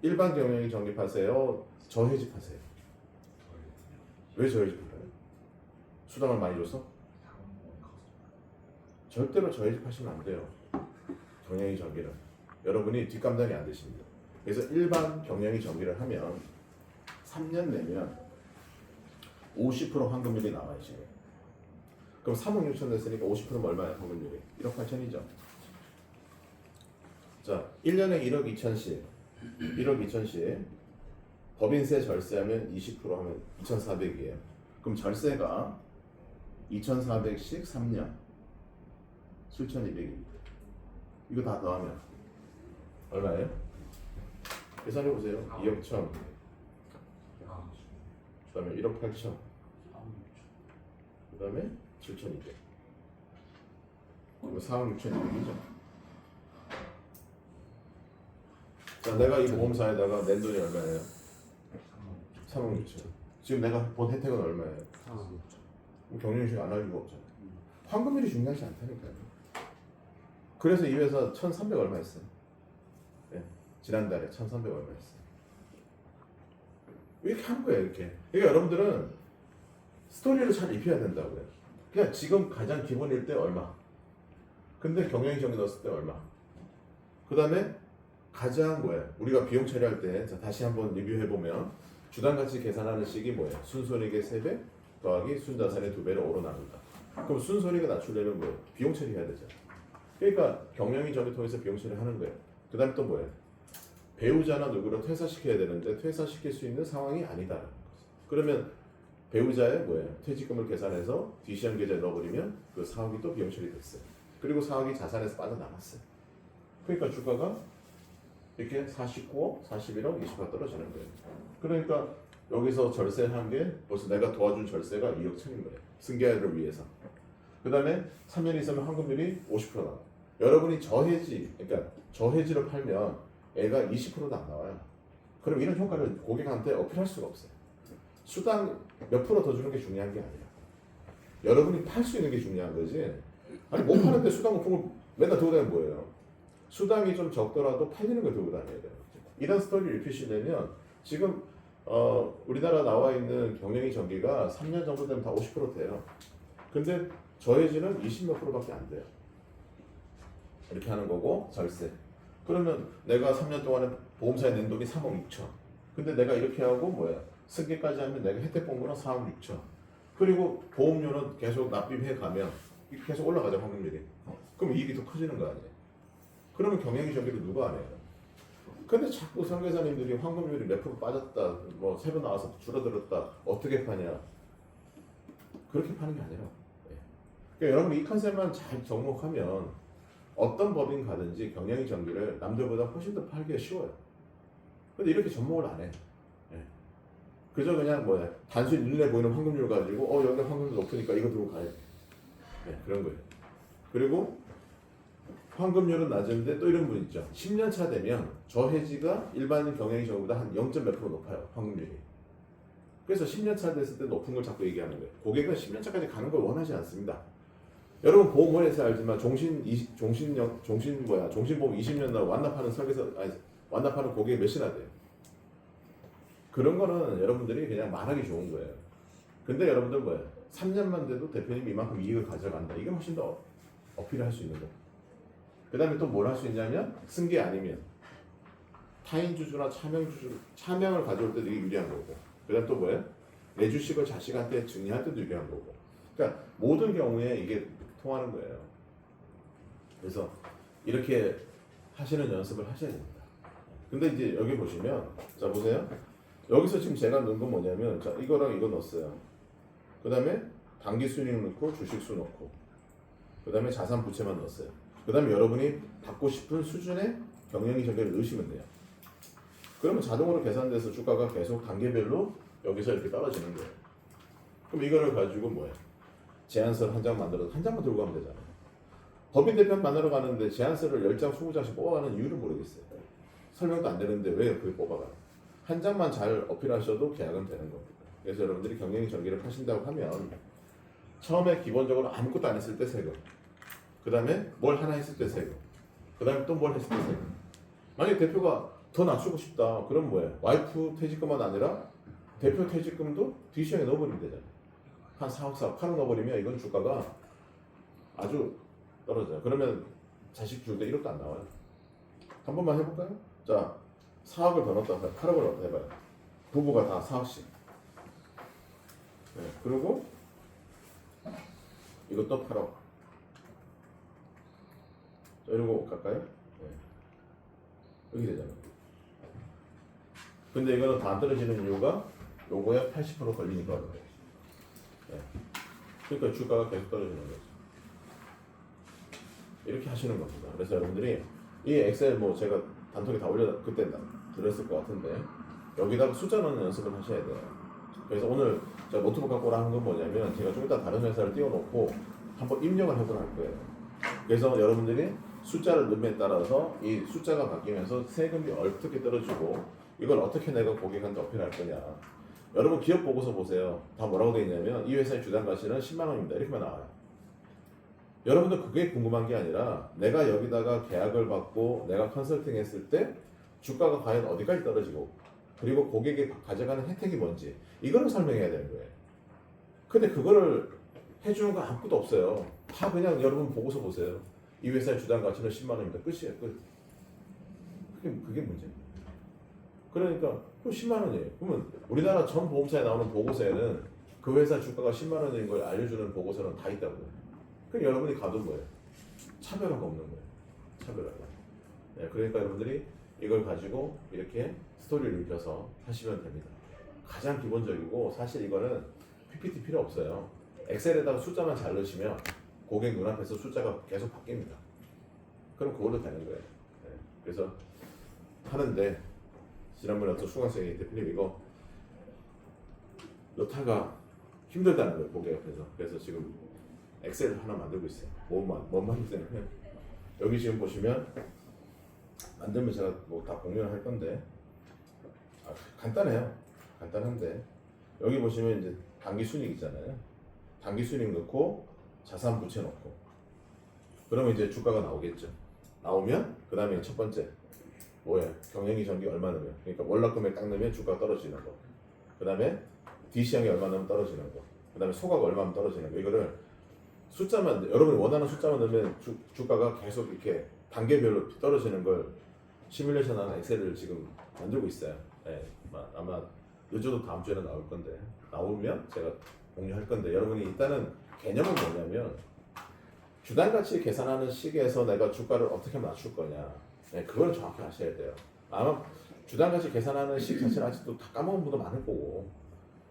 일반 경영정리 파세요? 저해지 파세요? 왜 저해지 팔아요? 수당을 많이 줘서? 절대로 저해지 파시면 안 돼요. 경영이 전기를 여러분이 뒷감당이 안 되십니다. 그래서 일반 경영이 전기를 하면 3년 내면 50% 환급률이 나와요 지금. 그럼 3억 6천 냈으니까 50%면 얼마야 환급률이? 1억 8천이죠. 자, 1년에 1억 2천씩 1억 2천씩 법인세 절세하면 20% 하면 2,400이에요. 그럼 절세가 2,400씩 3년 7,200입니다. 이거 다 더하면 얼마예요? 계산해 보세요. 2억 1천 그 다음에 1억 8천 그 다음에 7,200 그리고 4억 6,200이죠. 자, 내가 이 보험사에다가 낸 돈이 얼마예요? 3억 6천. 지금 내가 본 혜택은 얼마예요? 4억 6천. 경영식 안 할 이유가 없잖아요. 환급률이 중요하지 않다니까요. 그래서 이 회사 1,300 얼마 했어요? 네, 지난달에 1,300 얼마 했어요. 이렇게 하는 거예요, 이렇게. 그러니까 여러분들은 스토리를 잘 입혀야 된다고요. 그냥 지금 가장 기본일 때 얼마. 근데 경영이 정리 넣었을 때 얼마. 그 다음에 가장 뭐예요? 우리가 비용 처리할 때 자, 다시 한번 리뷰해보면 주당가치 계산하는 식이 뭐예요? 순손익의 3배 더하기 순자산의 2배를 5로 나눈다. 그럼 순손익을 낮추려면 뭐예요? 비용 처리해야 되죠. 그러니까 경영이 전을 통해서 비용 처리를 하는 거예요. 그 다음에 또 뭐예요? 배우자나 누구를 퇴사시켜야 되는데 퇴사시킬 수 있는 상황이 아니다라는 거죠. 그러면 배우자의 뭐예요? 퇴직금을 계산해서 DC형 계좌에 넣어버리면 그 4억이 또 비용 처리됐어요. 그리고 4억이 자산에서 빠져나갔어요. 그러니까 주가가 이렇게 49억, 41억, 20억 떨어지는 거예요. 그러니까 여기서 절세한 게 벌써 내가 도와준 절세가 2억 천인 거예요. 승계를 위해서. 그 다음에 3년 있으면 환급률이 50% 나와요. 여러분이 저해지, 그러니까 저해지를 팔면 애가 20%도 안 나와요. 그럼 이런 효과를 고객한테 어필할 수가 없어요. 수당 몇 프로 더 주는 게 중요한 게 아니라 여러분이 팔 수 있는 게 중요한 거지. 아니 못 파는데 수당 높은 걸 맨날 들고 다니면 뭐예요? 수당이 좀 적더라도 팔리는 걸 들고 다녀야 돼요. 이런 스토리를 입히시려면 지금 우리나라 나와 있는 경영이 전기가 3년 정도 되면 다 50% 돼요. 근데 저해지는 20몇 프로밖에 안 돼요. 이렇게 하는 거고 절세. 그러면 내가 3년 동안에 보험사에 낸 돈이 3억 6천. 근데 내가 이렇게 하고 뭐야? 승계까지 하면 내가 혜택 본 거는 4억 6천. 그리고 보험료는 계속 납입해 가면 계속 올라가죠 환급률이. 그럼 이익이 더 커지는 거 아니에요? 그러면 경영이 전기를 누가 안 해요? 근데 자꾸 설계사님들이 환급률이 몇 프로 빠졌다, 뭐 새로 나와서 줄어들었다, 어떻게 파냐? 그렇게 파는 게 아니라. 그러니까 여러분이 이 컨셉만 잘 접목하면 어떤 법인 가든지 경영이 전기를 남들보다 훨씬 더 팔기가 쉬워요. 근데 이렇게 접목을 안 해. 그저 그냥 뭐야 단순히 눈에 보이는 환급률 가지고 여기 환급률 높으니까 이거 들고 가야 돼. 그런 거예요. 그리고 환급률은 낮은데 또 이런 분 있죠. 10년 차 되면 저해지가 일반 경영이 적보다 한 0. 몇 프로 높아요. 환급률이. 그래서 10년 차 됐을 때 높은 걸 자꾸 얘기하는 거예요. 고객은 10년 차까지 가는 걸 원하지 않습니다. 여러분 보험회사 알지만 종신보험 20년 날 완납하는 설계사 아니 완납하는 고객이 몇이나 돼요. 그런 거는 여러분들이 그냥 말하기 좋은 거예요. 근데 여러분들 뭐예요? 3년만 돼도 대표님이 이만큼 이익을 가져간다. 이게 훨씬 더 어필을 할 수 있는 거. 그 다음에 또 뭘 할 수 있냐면 승계 아니면 타인 주주나 차명을 가져올 때도 이게 유리한 거고. 그 다음 또 뭐예요? 내 주식을 자식한테 증여할 때도 유리한 거고. 그러니까 모든 경우에 이게 통하는 거예요. 그래서 이렇게 하시는 연습을 하셔야 됩니다. 근데 이제 여기 보시면 자 보세요. 여기서 지금 제가 넣은 건 뭐냐면 자 이거랑 이거 넣었어요. 그 다음에 단기 수익 넣고 주식 수 넣고 그 다음에 자산 부채만 넣었어요. 그 다음에 여러분이 받고 싶은 수준의 경영이 전개를 넣으시면 돼요. 그러면 자동으로 계산돼서 주가가 계속 단계별로 여기서 이렇게 떨어지는 거예요. 그럼 이거를 가지고 뭐예요? 제안서를 한 장 만들어서 한 장만 들고 가면 되잖아요. 법인 대표 만나러 가는데 제안서를 10장, 20장씩 뽑아가는 이유를 모르겠어요. 설명도 안 되는데 왜 그걸 뽑아가요? 한 장만 잘 어필하셔도 계약은 되는 겁니다. 그래서 여러분들이 경영이 전개를 하신다고 하면 처음에 기본적으로 아무것도 안 했을 때 세금, 그 다음에 뭘 하나 했을 때 세금, 그 다음에 또 뭘 했을 때 세금. 만약 대표가 더 낮추고 싶다. 그럼 뭐예요? 와이프 퇴직금만 아니라 대표 퇴직금도 DC형에 넣어버리면 되잖아요. 한 4억, 4억, 8억 넣어버리면 이건 주가가 아주 떨어져요. 그러면 자식 줄 때 1억도 안 나와요. 한 번만 해볼까요? 자, 4억을 더 넣었다. 8억을 넣었다 해봐요. 부부가 다 4억씩. 네, 그리고 이것도 8억. 자, 이러고 갈까요? 네. 여기 되잖아요. 근데 이거는 다 안 떨어지는 이유가 요거에 80% 걸리니까 그래요. 네. 그러니까 주가가 계속 떨어지는 거죠. 이렇게 하시는 겁니다. 그래서 여러분들이 이 엑셀 뭐 제가 단톡에 다 그때 드렸을 것 같은데 여기다가 숫자 넣는 연습을 하셔야 돼요. 그래서 오늘 제가 노트북 갖고 오라 한 건 뭐냐면 제가 좀 이따 다른 회사를 띄워놓고 한번 입력을 해보라 할 거예요. 그래서 여러분들이 숫자를 넣음에 따라서 이 숫자가 바뀌면서 세금이 어떻게 떨어지고 이걸 어떻게 내가 고객한테 어필할 거냐. 여러분 기업 보고서 보세요. 다 뭐라고 되어 있냐면 이 회사의 주당 가치는 10만 원입니다. 이렇게만 나와요. 여러분들 그게 궁금한 게 아니라 내가 여기다가 계약을 받고 내가 컨설팅 했을 때 주가가 과연 어디까지 떨어지고 그리고 고객이 가져가는 혜택이 뭔지 이거를 설명해야 되는 거예요. 근데 그거를 해주는 거 아무것도 없어요. 다 그냥 여러분 보고서 보세요. 이 회사의 주당 가치는 10만 원입니다. 끝이에요. 끝. 그게 문제예요. 그러니까 그럼 10만 원이에요. 그러면 우리나라 전 보험사에 나오는 보고서에는 그 회사 주가가 10만 원인 걸 알려주는 보고서는 다 있다고요. 그럼 여러분이 가도 뭐예요? 차별화가 없는 거예요. 차별화가. 네, 그러니까 여러분들이 이걸 가지고 이렇게 스토리를 입혀서 하시면 됩니다. 가장 기본적이고 사실 이거는 PPT 필요 없어요. 엑셀에다가 숫자만 잘 넣으시면 고객 눈앞에서 숫자가 계속 바뀝니다. 그럼 그걸로 되는 거예요. 네, 그래서 하는데 지난번에 어떤 수강생이 대표님 이거 넣다가 힘들다는 거예요. 고객 옆에서. 그래서 지금 엑셀 하나 만들고 있어요. 뭔 만드냐면 여기 지금 보시면 만들면 제가 뭐 다 공유를 할 건데 간단해요. 간단한데 여기 보시면 이제 단기 순이익 있잖아요. 단기 순이익 넣고 자산 부채 넣고 그러면 이제 주가가 나오겠죠. 나오면 그 다음에 첫 번째 뭐예요? 경영이 전기 얼마 넣으면 그러니까 월납금액 딱 넣으면 주가 떨어지는 거. 그 다음에 DC형이 얼마 넣으면 떨어지는 거. 그 다음에 소각 얼마면 떨어지는 거. 이거를 숫자만 여러분이 원하는 숫자만 넣으면 주가가 계속 이렇게 단계별로 떨어지는 걸 시뮬레이션하는 엑셀을 지금 만들고 있어요. 네, 아마 늦어도 다음 주에는 나올 건데 나오면 제가 공유할 건데 여러분이 일단은 개념은 뭐냐면 주당 가치 계산하는 시기에서 내가 주가를 어떻게 맞출 거냐. 네, 그걸 정확히 아셔야 돼요. 아마 주당 가치 계산하는 시 자체는 아직도 다 까먹은 분도 많을 거고.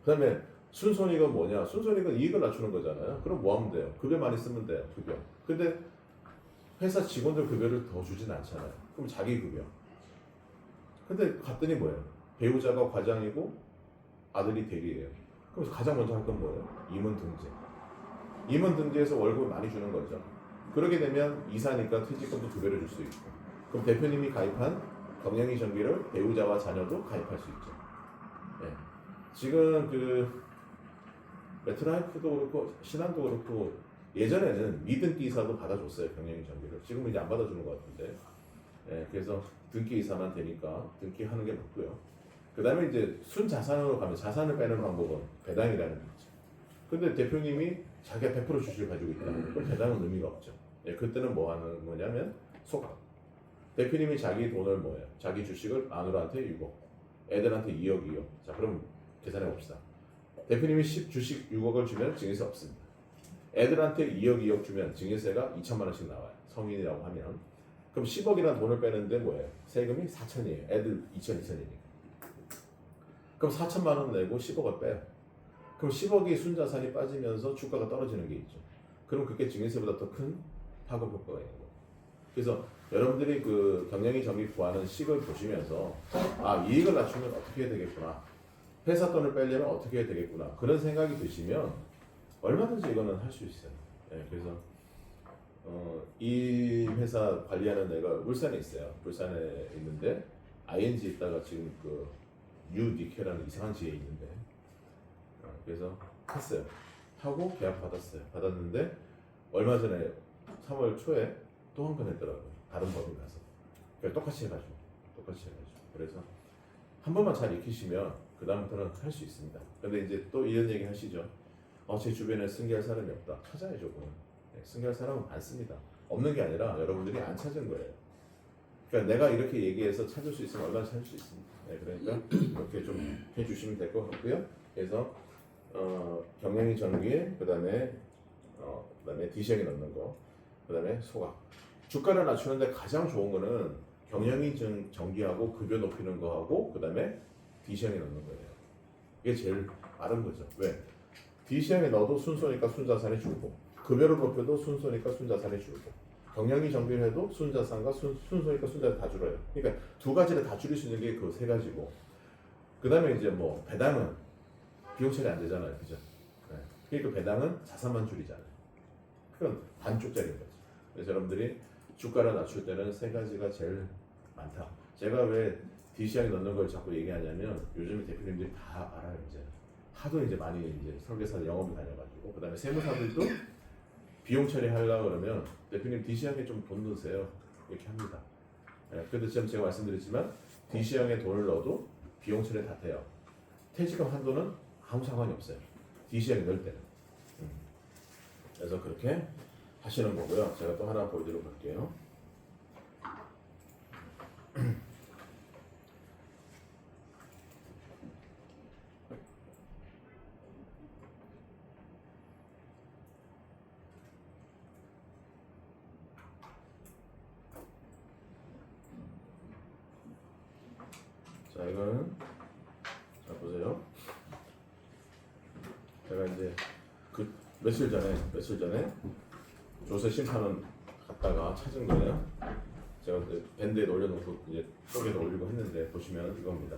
그다음에 순손익은 뭐냐? 순손익은 이익을 낮추는 거잖아요. 그럼 뭐 하면 돼요? 급여 많이 쓰면 돼요. 급여. 근데 회사 직원들 급여를 더 주진 않잖아요. 그럼 자기 급여. 근데 갔더니 뭐예요? 배우자가 과장이고 아들이 대리예요. 그럼 가장 먼저 할 건 뭐예요? 임원 등재. 임원 등재해서 월급을 많이 주는 거죠. 그렇게 되면 이사니까 퇴직금도 2배로 줄 수 있고, 그럼 대표님이 가입한 경영이 정기를 배우자와 자녀도 가입할 수 있죠. 네. 지금 그 메트라이프도 그렇고 신한도 그렇고 예전에는 미등기 이사도 받아줬어요, 경영이 정기를. 지금은 이제 안 받아주는 것 같은데. 네, 그래서 등기 이사만 되니까 등기하는 게 맞고요. 그 다음에 이제 순자산으로 가면 자산을 빼는 방법은 배당이라는 게 있죠. 근데 대표님이 자기가 100% 주식을 가지고 있다. 그럼 배당은 의미가 없죠. 예, 그때는 뭐 하는 거냐면 소각. 대표님이 자기 돈을 뭐예요? 자기 주식을 마누라한테 6억, 애들한테 2억, 2억. 자, 그럼 계산해 봅시다. 대표님이 주식 6억을 주면 증여세 없습니다. 애들한테 2억, 2억 주면 증여세가 2천만 원씩 나와요. 성인이라고 하면. 그럼 10억이라는 돈을 빼는데 뭐예요? 세금이 4천이에요. 애들 2천, 2천이니까. 그럼 4천만 원 내고 10억을 빼요. 그럼 10억이 순자산이 빠지면서 주가가 떨어지는 게 있죠. 그럼 그게 증여세보다 더 큰 파급 효과가 있는 거예요. 그래서 여러분들이 그 경영이 정기 구하는 식을 보시면서 아, 이익을 낮추면 어떻게 해야 되겠구나. 회사 돈을 빼려면 어떻게 해야 되겠구나. 그런 생각이 드시면 얼마든지 이거는 할 수 있어요. 네, 그래서 이 회사 관리하는 애가 울산에 있어요. 울산에 있는데 ING 있다가 지금 그 뉴니케라는 이상한 지에 있는데 그래서 했어요. 하고 계약 받았어요. 받았는데 얼마 전에 3월 초에 또 한 건 했더라고요. 다른 법인 가서. 그러니까 똑같이 해가지고. 그래서 한 번만 잘 익히시면 그 다음부터는 할 수 있습니다. 근데 이제 또 이런 얘기 하시죠. 제 주변에 승계할 사람이 없다. 찾아야죠. 네, 승계할 사람은 많습니다. 없는 게 아니라 여러분들이 안 찾은 거예요. 그러니까 내가 이렇게 얘기해서 찾을 수 있으면 얼마나 찾을 수 있습니다. 네, 그러니까 이렇게 좀 해주시면 될 것 같고요. 그래서 경영이 정기, 그다음에 디시형이 넣는 거, 그다음에 소각. 주가를 낮추는데 가장 좋은 거는 경영이 정기하고 급여 높이는 거하고 그다음에 디시형이 넣는 거예요. 이게 제일 빠른 거죠. 왜? 디시형에 넣어도 순소니까 순자산이 줄고 급여를 높여도 순소니까 순자산이 줄고 경영이 정비를 해도 순자산과 순소니까 순자산이 다 줄어요. 그러니까 두 가지를 다 줄일 수 있는 게 그 세 가지고 그 다음에 이제 뭐 배당은 비용 처리 안 되잖아요. 그죠? 네. 그러니까 배당은 자산만 줄이잖아요. 그건 반쪽짜리인 거죠. 그래서 여러분들이 주가를 낮출 때는 세 가지가 제일 많다. 제가 왜 DC형에 넣는 걸 자꾸 얘기하냐면 요즘에 대표님들이 다 알아요. 이제 하도 이제 많이 이제 설계사 영업을 다녀가지고 그다음에 세무사들도 비용 처리하려고 그러면 대표님 DC형에 좀 돈 넣으세요. 이렇게 합니다. 네, 그래도 지금 제가 말씀드렸지만 DC형에 돈을 넣어도 비용 처리 다 돼요. 퇴직금 한도는 아무 상관이 없어요. DC형에 넣을 때는. 그래서 그렇게 하시는 거고요. 제가 또 하나 보여드리도록 할게요. 자, 이거는 자 보세요. 제가 이제 그 며칠 전에 조세 심판원 갔다가 찾은 거예요. 제가 밴드에 올려놓고 이제 쪽에도 올리고 했는데 보시면 이겁니다.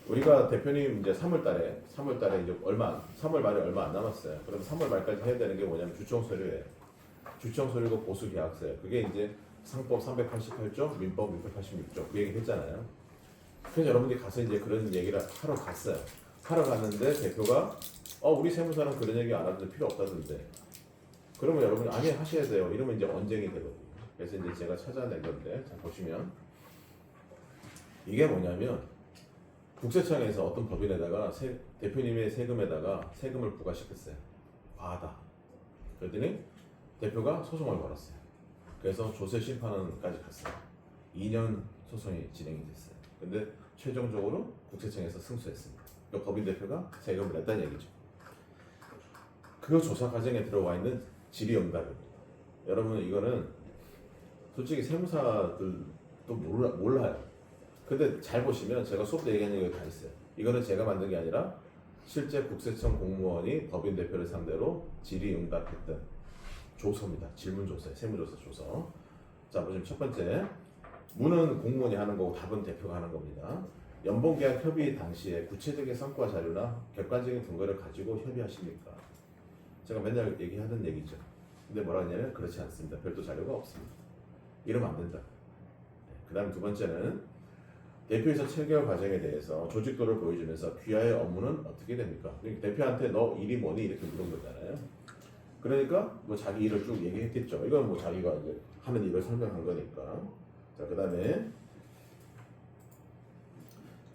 우리가 대표님 이제 3월달에 이제 3월 말에 얼마 안 남았어요. 그럼 3월 말까지 해야 되는 게 뭐냐면 주총 서류예요. 주총 서류고 보수 계약서예요. 그게 이제 상법 388조, 민법 686조 그 얘기 했잖아요. 그래서 여러분들이 가서 이제 그런 얘기를 하러 갔어요. 하러 갔는데 대표가 우리 세무사는 그런 얘기 안 하던데 필요 없다던데. 그러면 여러분이 아니 하셔야 돼요. 이러면 이제 언쟁이 되거든요. 그래서 이제 제가 찾아낸 건데 자 보시면 이게 뭐냐면 국세청에서 어떤 법인에다가 대표님의 세금에다가 세금을 부과시켰어요. 과하다. 그랬더니 대표가 소송을 걸었어요. 그래서 조세 심판원까지 갔어요. 2년 소송이 진행이 됐어요. 근데 최종적으로 국세청에서 승소했습니다. 그 법인 대표가 세금을 냈다는 얘기죠. 그 조사 과정에 들어와 있는 질의응답입니다. 여러분 이거는 솔직히 세무사들도 몰라요. 근데 잘 보시면 제가 수업 때 얘기한 얘기가 다 있어요. 이거는 제가 만든 게 아니라 실제 국세청 공무원이 법인 대표를 상대로 질의응답했던 조서입니다. 질문조서, 세무조사 조서. 자 보시면 첫 번째 문은 공무원이 하는 거고 답은 대표가 하는 겁니다. 연봉계약 협의 당시에 구체적인 성과 자료나 객관적인 근거를 가지고 협의하십니까? 제가 맨날 얘기하던 얘기죠. 근데 뭐라 하냐면 그렇지 않습니다. 별도 자료가 없습니다. 이러면 안 된다. 그 다음 두 번째는 대표이사 체결 과정에 대해서 조직도를 보여주면서 귀하의 업무는 어떻게 됩니까? 그러니까 대표한테 너 일이 뭐니? 이렇게 물은 거잖아요. 그러니까 뭐 자기 일을 쭉 얘기했겠죠. 이건 뭐 자기가 이제 하는 일을 설명한 거니까. 자, 그 다음에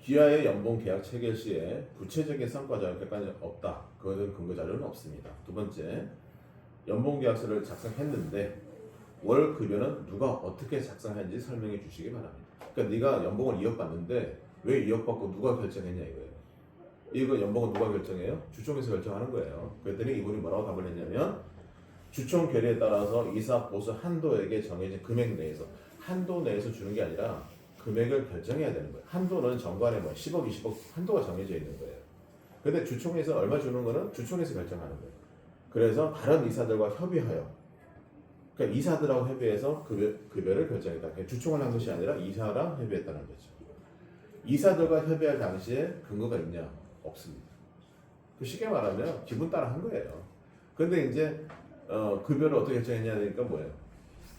귀하의 연봉 계약 체결 시에 구체적인 성과 자료까지 없다. 그거는 근거 자료는 없습니다. 두 번째, 연봉 계약서를 작성했는데 월 급여는 누가 어떻게 작성했는지 설명해 주시기 바랍니다. 그러니까 네가 연봉을 2억 받는데 왜 2억 받고 누가 결정했냐 이거예요. 이거 연봉은 누가 결정해요? 주총에서 결정하는 거예요. 그랬더니 이분이 뭐라고 답을 했냐면 주총 결의에 따라서 이사 보수 한도에게 정해진 금액 내에서 한도 내에서 주는 게 아니라 금액을 결정해야 되는 거예요. 한도는 정관에 뭐 10억, 20억 한도가 정해져 있는 거예요. 근데 주총에서 얼마 주는 거는 주총에서 결정하는 거예요. 그래서 다른 이사들과 협의하여 그러니까 이사들하고 협의해서 급여를 결정했다. 그러니까 주총을 한 것이 아니라 이사랑 협의했다는 거죠. 이사들과 협의할 당시에 근거가 있냐? 없습니다. 그 쉽게 말하면 기분 따라 한 거예요. 근데 이제 급여를 어떻게 결정했냐니까 뭐예요?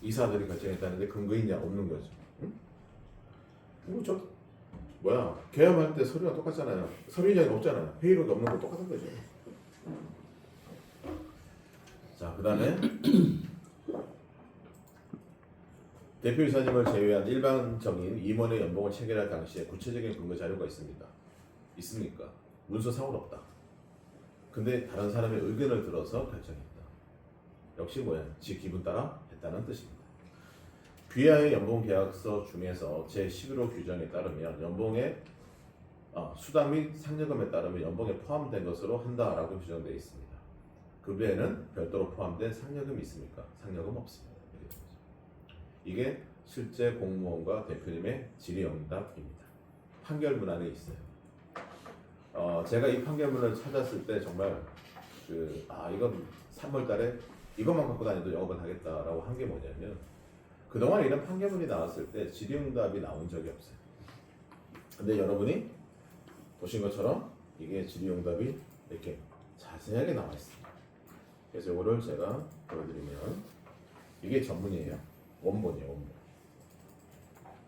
이사들이 결정했다는데 근거 있냐? 없는 거죠. 응? 저 뭐야? 계엄할 때 서류가 똑같잖아요. 서류인장이 없잖아요. 회의록이 없는 거 똑같은 거죠. 자, 그 다음에 대표이사님을 제외한 일반적인 임원의 연봉을 체결할 당시에 구체적인 근거 자료가 있습니다. 있습니까? 문서상으로 없다. 근데 다른 사람의 의견을 들어서 결정했다. 역시 뭐야? 지 기분 따라 했다는 뜻입니다. 귀하의 연봉 계약서 중에서 제11호 규정에 따르면 연봉의 수당 및 상여금에 따르면 연봉에 포함된 것으로 한다라고 규정되어 있습니다. 급여에는 별도로 포함된 상여금이 있습니까? 상여금 없습니다. 이게 실제 공무원과 대표님의 질의응답입니다. 판결문 안에 있어요. 제가 이 판결문을 찾았을 때 정말 이건 3월달에 이것만 갖고 다녀도 영업을 하겠다라고 한 게 뭐냐면 그동안 이런 판결문이 나왔을 때 질의응답이 나온 적이 없어요. 근데 여러분이 보신 것처럼 이게 질의응답이 이렇게 자세하게 나와 있습니다. 그래서 이거를 제가 보여드리면 이게 전문이에요. 원본이에요. 원본.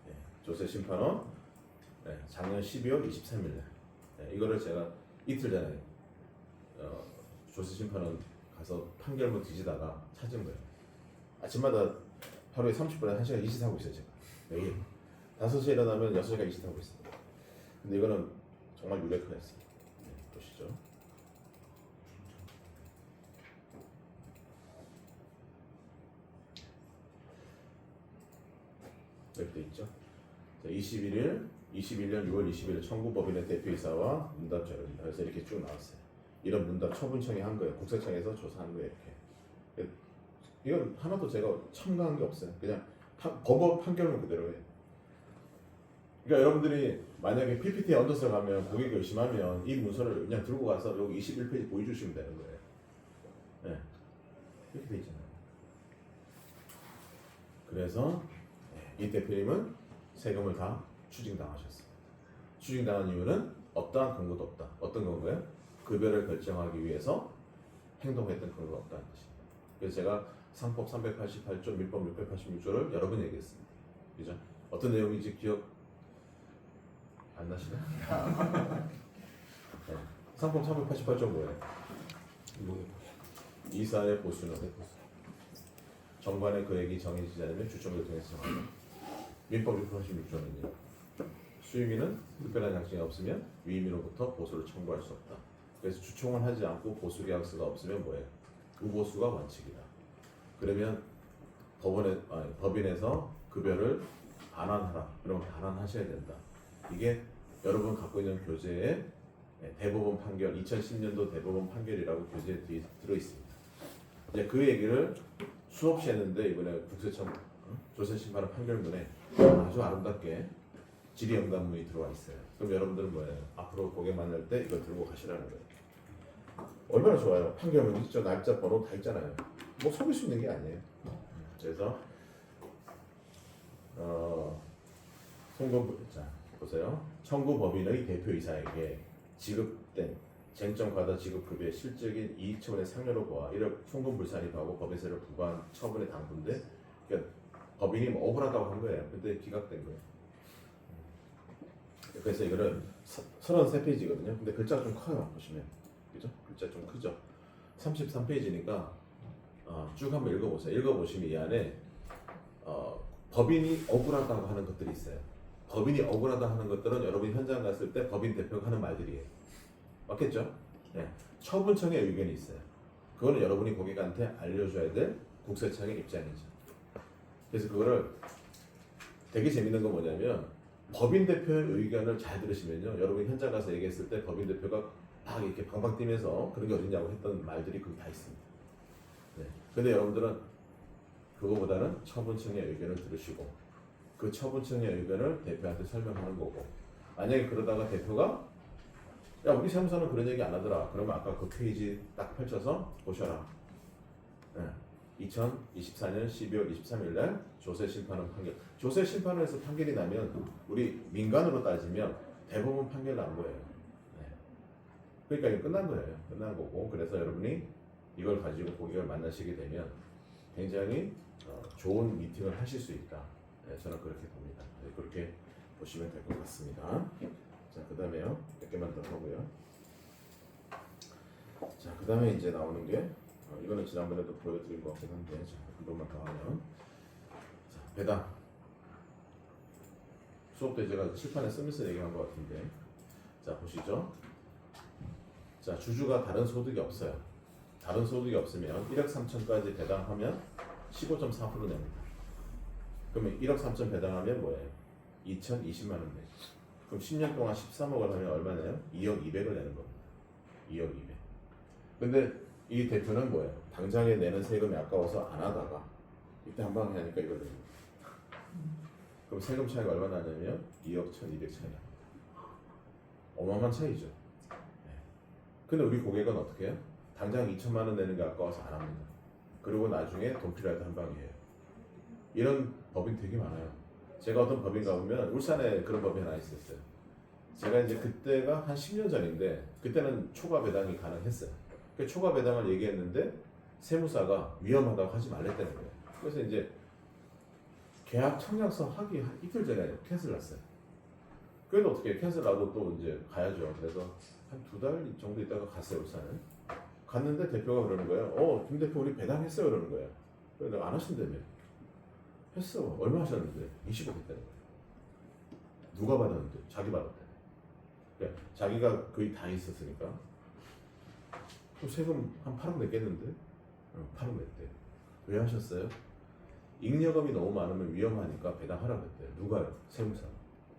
네, 조세 심판원 작년 12월 23일 날 이거를 제가 이틀 전에 조세 심판원 가서 판결문 뒤지다가 찾은 거예요. 아침마다 하루에 30분에 1시간 이짓 하고 있어요. 제가 매일 5시에 일어나면 6시간 이짓 하고 있습니다. 근데 이거는 정말 유레카였어요. 보시죠. 이렇게 돼 있죠. 자, 21년 6월 20일 청구법인의 대표이사와 문답 자료입니다. 그래서 이렇게 쭉 나왔어요. 이런 문답 처분청이 한 거예요. 국세청에서 조사한 거예요. 이렇게. 이건 하나도 제가 첨가한 게 없어요. 그냥 법원 판결문 그대로예요. 그러니까 여러분들이 만약에 PPT에 얹어서 가면 고객이 의심하면 이 문서를 그냥 들고 가서 여기 21페이지 보여주시면 되는 거예요. 네. 이렇게 돼 있잖아요. 그래서 이 대표님은 세금을 다 추징당하셨습니다. 추징당한 이유는 어떠한 근거도 없다. 어떤 근거예요? 급여를 결정하기 위해서 행동했던 근거가 없다는 것입니다. 그래서 제가 상법 388조, 민법 686조를 여러 번 얘기했습니다. 그죠? 어떤 내용인지 기억 안 나시나요? 네. 상법 388조 뭐예요? 이사의 보수는 정관의 금액이 정해지지 않으면 주총을 통해서 정한다. 민법 686조는요. 수임인은 특별한 장치가 없으면 위임인으로부터 보수를 청구할 수 없다. 그래서 주총을 하지 않고 보수 계약서가 없으면 뭐예요? 우보수가 원칙이다. 그러면 법인에서 급여를 반환하라. 그러면 반환하셔야 된다. 이게 여러분 갖고 있는 교재에 대법원 판결 2010년도 대법원 판결이라고 교재에 뒤에 들어 있습니다. 이제 그 얘기를 수없이 했는데 이번에 국세청 조세심판원 판결문에 아주 아름답게 질의응답문이 들어와 있어요. 그럼 여러분들은 뭐예요? 앞으로 고객 만날 때 이거 들고 가시라는 거예요. 얼마나 좋아요. 판결문 있죠. 날짜 번호 다 있잖아요. 뭐 속일 수 있는 게 아니에요. 그래서 자 보세요. 청구법인의 대표이사에게 지급된 쟁점 과다 지급급여의 실적인 이익 처분의 상여로 보아 이를 송금불산입하고 법인세를 부과한 처분의 당분데 그러니까 법인이 뭐 억울하다고 한 거예요. 근데 기각된 거예요. 그래서 이거는 33페이지거든요. 근데 글자가 좀 커요. 보시면 그죠? 글자 좀 크죠? 33페이지니까 쭉 한번 읽어보세요. 읽어보시면 이 안에 법인이 억울하다고 하는 것들이 있어요. 법인이 억울하다 하는 것들은 여러분이 현장 갔을 때 법인 대표가 하는 말들이에요. 맞겠죠? 네. 처분청의 의견이 있어요. 그거는 여러분이 고객한테 알려줘야 될 국세청의 입장이죠. 그래서 그거를 되게 재밌는 건 뭐냐면 법인 대표의 의견을 잘 들으시면요. 여러분이 현장 가서 얘기했을 때 법인 대표가 막 이렇게 방방 뛰면서 그런 게 어딨냐고 했던 말들이 거기 다 있습니다. 네. 근데 여러분들은 그거보다는 처분청의 의견을 들으시고 그 처분청의 의견을 대표한테 설명하는 거고 만약에 그러다가 대표가 야 우리 사무소는 그런 얘기 안 하더라 그러면 아까 그 페이지 딱 펼쳐서 보셔라. 네. 2024년 12월 23일 날 조세 심판원 판결 조세 심판원에서 판결이 나면 우리 민간으로 따지면 대법원 판결 난 거예요. 네. 그러니까 이거 끝난 거예요. 끝난 거고 그래서 여러분이 이걸 가지고 고객을 만나시게 되면 굉장히 좋은 미팅을 하실 수 있다. 네, 저는 그렇게 봅니다. 네, 그렇게 보시면 될 것 같습니다. 자, 그 다음에요. 몇 개만 더 하고요. 자, 그 다음에 이제 나오는 게 이거는 지난번에도 보여드린 것 같긴 한데 자, 한 번만 더 하면 자, 배당 수업 때 제가 칠판에 쓰면서 얘기한 것 같은데 자, 보시죠. 자, 주주가 다른 소득이 없어요. 다른 소득이 없으면 1억 3천까지 배당하면 15.4% 냅니다. 그러면 1억 3천 배당하면 뭐예요? 2,020만 원 내요. 그럼 10년 동안 13억을 하면 얼마 내요? 2억 200을 내는 겁니다. 2억 200. 근데 이 대표는 뭐예요? 당장에 내는 세금이 아까워서 안 하다가 이때 한 방에 하니까 이걸 냅니다. 그럼 세금 차이가 얼마 나냐면 2억 1,200 차이 납니다. 어마어마한 차이죠. 네. 근데 우리 고객은 어떻게 해요? 당장 2천만 원 내는 게 아까워서 안 합니다. 그리고 나중에 돈 필요할 때 한 방이에요. 이런 법인 되게 많아요. 제가 어떤 법인 가보면 울산에 그런 법이 하나 있었어요. 제가 이제 그때가 한 10년 전인데 그때는 초과 배당이 가능했어요. 그 초과 배당을 얘기했는데 세무사가 위험하다고 하지 말랬다는 거예요. 그래서 이제 계약 청약서 하기 이틀 전에 캔슬 났어요. 그래도 어떻게 캔슬 나도 또 이제 가야죠. 그래서 한 2달 정도 있다가 갔어요, 울산에. 갔는데 대표가 그러는 거예요. 김 대표 우리 배당했어요 그러는 거예요. 그래서 내가 안 하신다며. 했어. 얼마 하셨는데? 20억 했다는 거예요. 누가 받았는데? 자기 받았대. 그러니까 자기가 거의 다 있었으니까. 그럼 세금 한 8억 냈겠는데? 8억 냈대. 왜 하셨어요? 잉여금이 너무 많으면 위험하니까 배당하라고 했대요. 누가요? 세무사.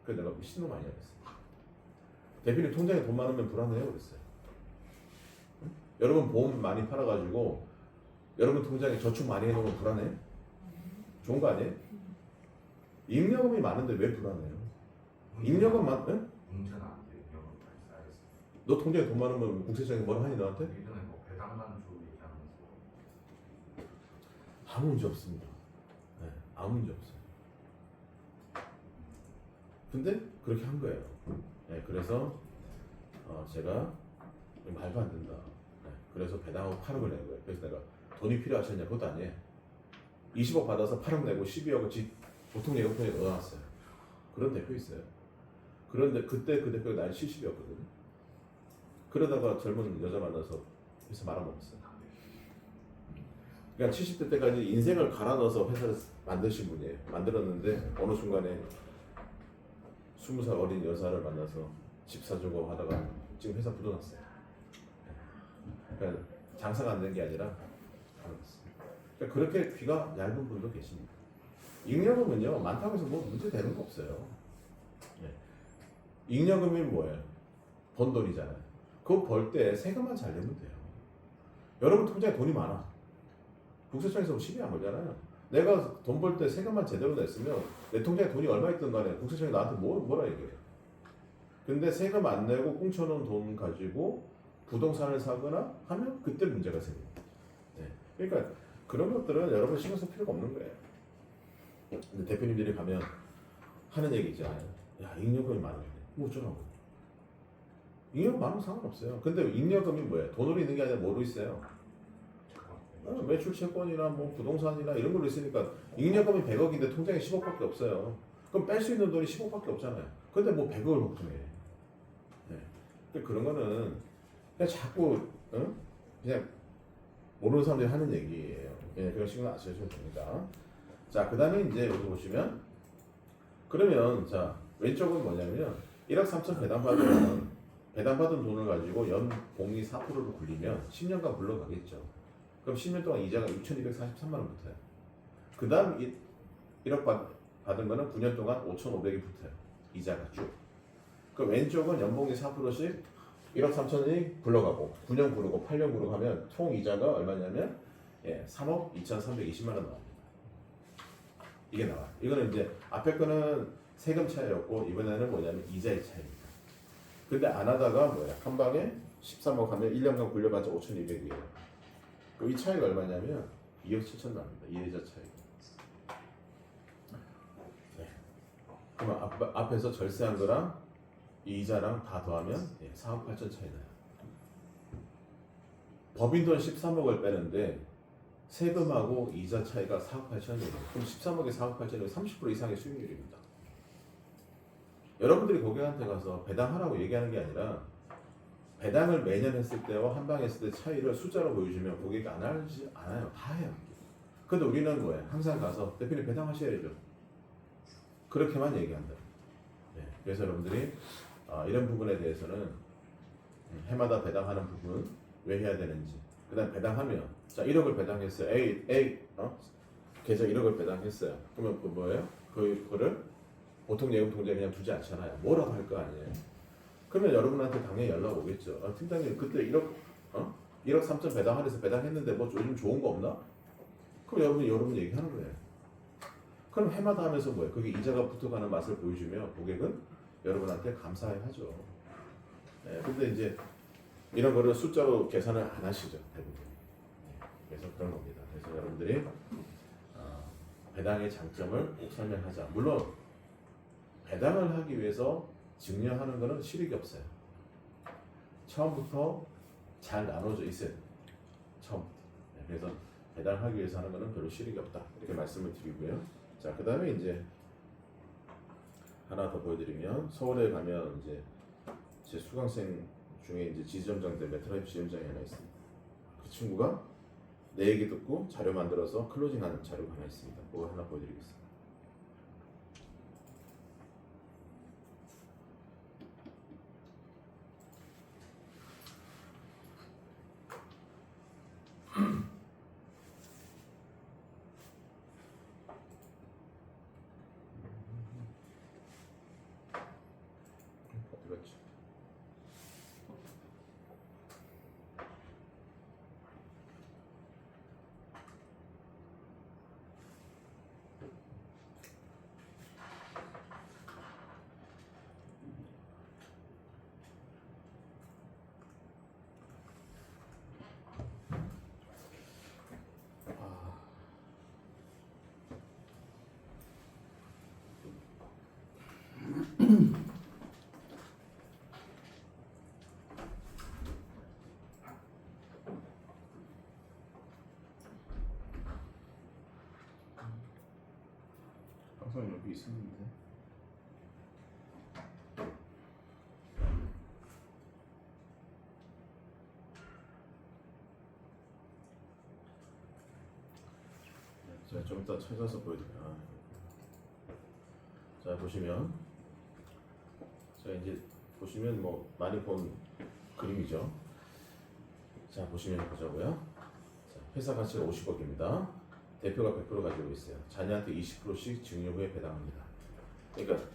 그래서 내가 미친놈 아니야 그랬어. 대표님 통장에 돈 많으면 불안해요 그랬어요. 응? 여러분 보험 많이 팔아가지고 여러분 통장에 저축 많이 해놓으면 불안해? 좋은 거 아니에요? 잉여금이 많은데 왜 불안해요? 잉여금 응? 문제는 안 돼요. 이런 거 알겠어요. 너 통장에 돈 많으면 국세청이 뭐라 하니 너한테? 예전에 뭐 배당만 주 얘기하면서 아무 문제 없습니다. 네, 아무 문제 없어요. 근데 그렇게 한 거예요. 네, 그래서 제가 말도 안 된다. 네, 그래서 배당하고 8억을 낸 거예요. 그래서 내가 돈이 필요하셨냐? 그것도 아니에요. 20억 받아서 8억 내고 12억을 보통 예금통에 넣어놨어요. 그런 대표 있어요. 그런데 그때 그 대표가 나이 70이었거든요. 그러다가 젊은 여자 만나서 회사 말아먹었어요. 그러니까 70대 때까지 인생을 갈아 넣어서 회사를 만드신 분이에요. 만들었는데 어느 순간에 20살 어린 여자를 만나서 집 사주고 하다가 지금 회사 부도났어요. 그러니까 장사가 안 된 게 아니라 그러니까 그렇게 귀가 얇은 분도 계십니다. 잉여금은요 많다고 해서 뭐 문제 되는 거 없어요. 네. 잉여금이 뭐예요? 번 돈이잖아요. 그거 벌 때 세금만 잘 내면 돼요. 여러분 통장에 돈이 많아. 국세청에서 시비 안 걸잖아요. 내가 돈 벌 때 세금만 제대로 냈으면 내 통장에 돈이 얼마 있든 간에 국세청이 나한테 뭐라 얘기해요. 근데 세금 안 내고 꽁쳐놓은 돈 가지고 부동산을 사거나 하면 그때 문제가 생깁니다. 네. 그러니까 그런 것들은 여러분 신경 쓸 필요가 없는 거예요. 근데 대표님들이 가면 하는 얘기 있잖아요. 야, 잉여금이 많은데 뭐 어쩌라고. 잉여금 많으면 상관없어요. 근데 잉여금이 뭐예요? 돈으로 있는 게 아니라 뭐로 있어요? 매출 채권이나 뭐 부동산이나 이런 걸로 있으니까 잉여금이 100억인데 통장에 10억밖에 없어요. 그럼 뺄 수 있는 돈이 10억밖에 없잖아요. 근데 뭐 100억을 걱정해. 네. 근데 그런 거는 그냥 자꾸 그냥 모르는 사람들이 하는 얘기예요. 그냥 그런 식으로 아시면 됩니다. 자, 그 다음에 이제 여기 보시면 그러면 자 왼쪽은 뭐냐면 1억 3천 배당받은 돈을 가지고 연복리 4%를 굴리면 10년간 굴러가겠죠. 그럼 10년 동안 이자가 6,243만 원 붙어요. 그 다음 1억 받은 거는 9년 동안 5,500이 붙어요. 이자가 쭉. 그 왼쪽은 연봉이 4%씩 1억 3천이 굴러가고 9년 구르고 8년 구르고 하면 총 이자가 얼마냐면 3억 2,320만 원 나옵니다. 이게 나와요. 이거는 이제 앞에 거는 세금 차이였고 이번에는 뭐냐면 이자의 차이입니다. 근데 안 하다가 뭐야 한 방에 13억 하면 1년간 굴려봤자 5,200이에요. 이 차이가 얼마냐면 2억 7천 나옵니다. 이자 차이. 네. 그러면 앞에서 절세한 거랑 이 이자랑 다 더하면 4억 8천 차이 나요. 법인 돈 13억을 빼는데 세금하고 이자 차이가 4억 8천이에요. 그럼 13억에 4억 8천이면 30% 이상의 수익률입니다. 여러분들이 고객한테 가서 배당하라고 얘기하는 게 아니라 배당을 매년 했을 때와 한 방 했을 때 차이를 숫자로 보여주면 고객이 안 하지 않아요. 다 해요. 근데 우리는 뭐예요? 항상 가서 대표님 배당하셔야죠. 그렇게만 얘기한다. 네. 그래서 여러분들이 이런 부분에 대해서는 해마다 배당하는 부분 왜 해야 되는지 그 다음 배당하면 자 1억을 배당했어요. A 계좌 1억을 배당했어요. 그러면 그 뭐예요? 그거를 보통 예금 통장에 그냥 두지 않잖아요. 뭐라도 할 거 아니에요. 그러면 여러분한테 당연히 연락 오겠죠. 팀장님 그때 1억 3천 배당하래서 배당했는데 뭐 요즘 좋은 거 없나? 그럼 여러분 얘기하는 거예요. 그럼 해마다 하면서 뭐예요? 그게 이자가 붙어가는 맛을 보여주면 고객은 여러분한테 감사해하죠. 네, 근데 이제 이런 거를 숫자로 계산을 안 하시죠 대부분. 네, 그래서 그런 겁니다. 그래서 여러분들이 배당의 장점을 꼭 설명하자. 물론 배당을 하기 위해서 증여하는 거는 실익이 없어요. 처음부터 잘 나눠져 있어요. 처음부터. 네, 그래서 배당하기 위해서 하는 거는 별로 실익이 없다. 이렇게 말씀을 드리고요. 자, 그 다음에 이제 하나 더 보여드리면 서울에 가면 이제 제 수강생 중에 이제 지점장들 메트라이프 지점장이 하나 있습니다. 그 친구가 내 얘기 듣고 자료 만들어서 클로징하는 자료가 하나 있습니다. 그거 하나 보여드리겠습니다. 그렇죠. 항상 여기 있었는데. 제가 좀 이따 찾아서 보여드릴게요. 자 보시면 자 이제 보시면 뭐 많이 본 그림이죠. 자 보시면 보자고요. 자, 회사 가치가 50억입니다. 대표가 100% 가지고 있어요. 자녀한테 20%씩 증여 후에 배당합니다. 그러니까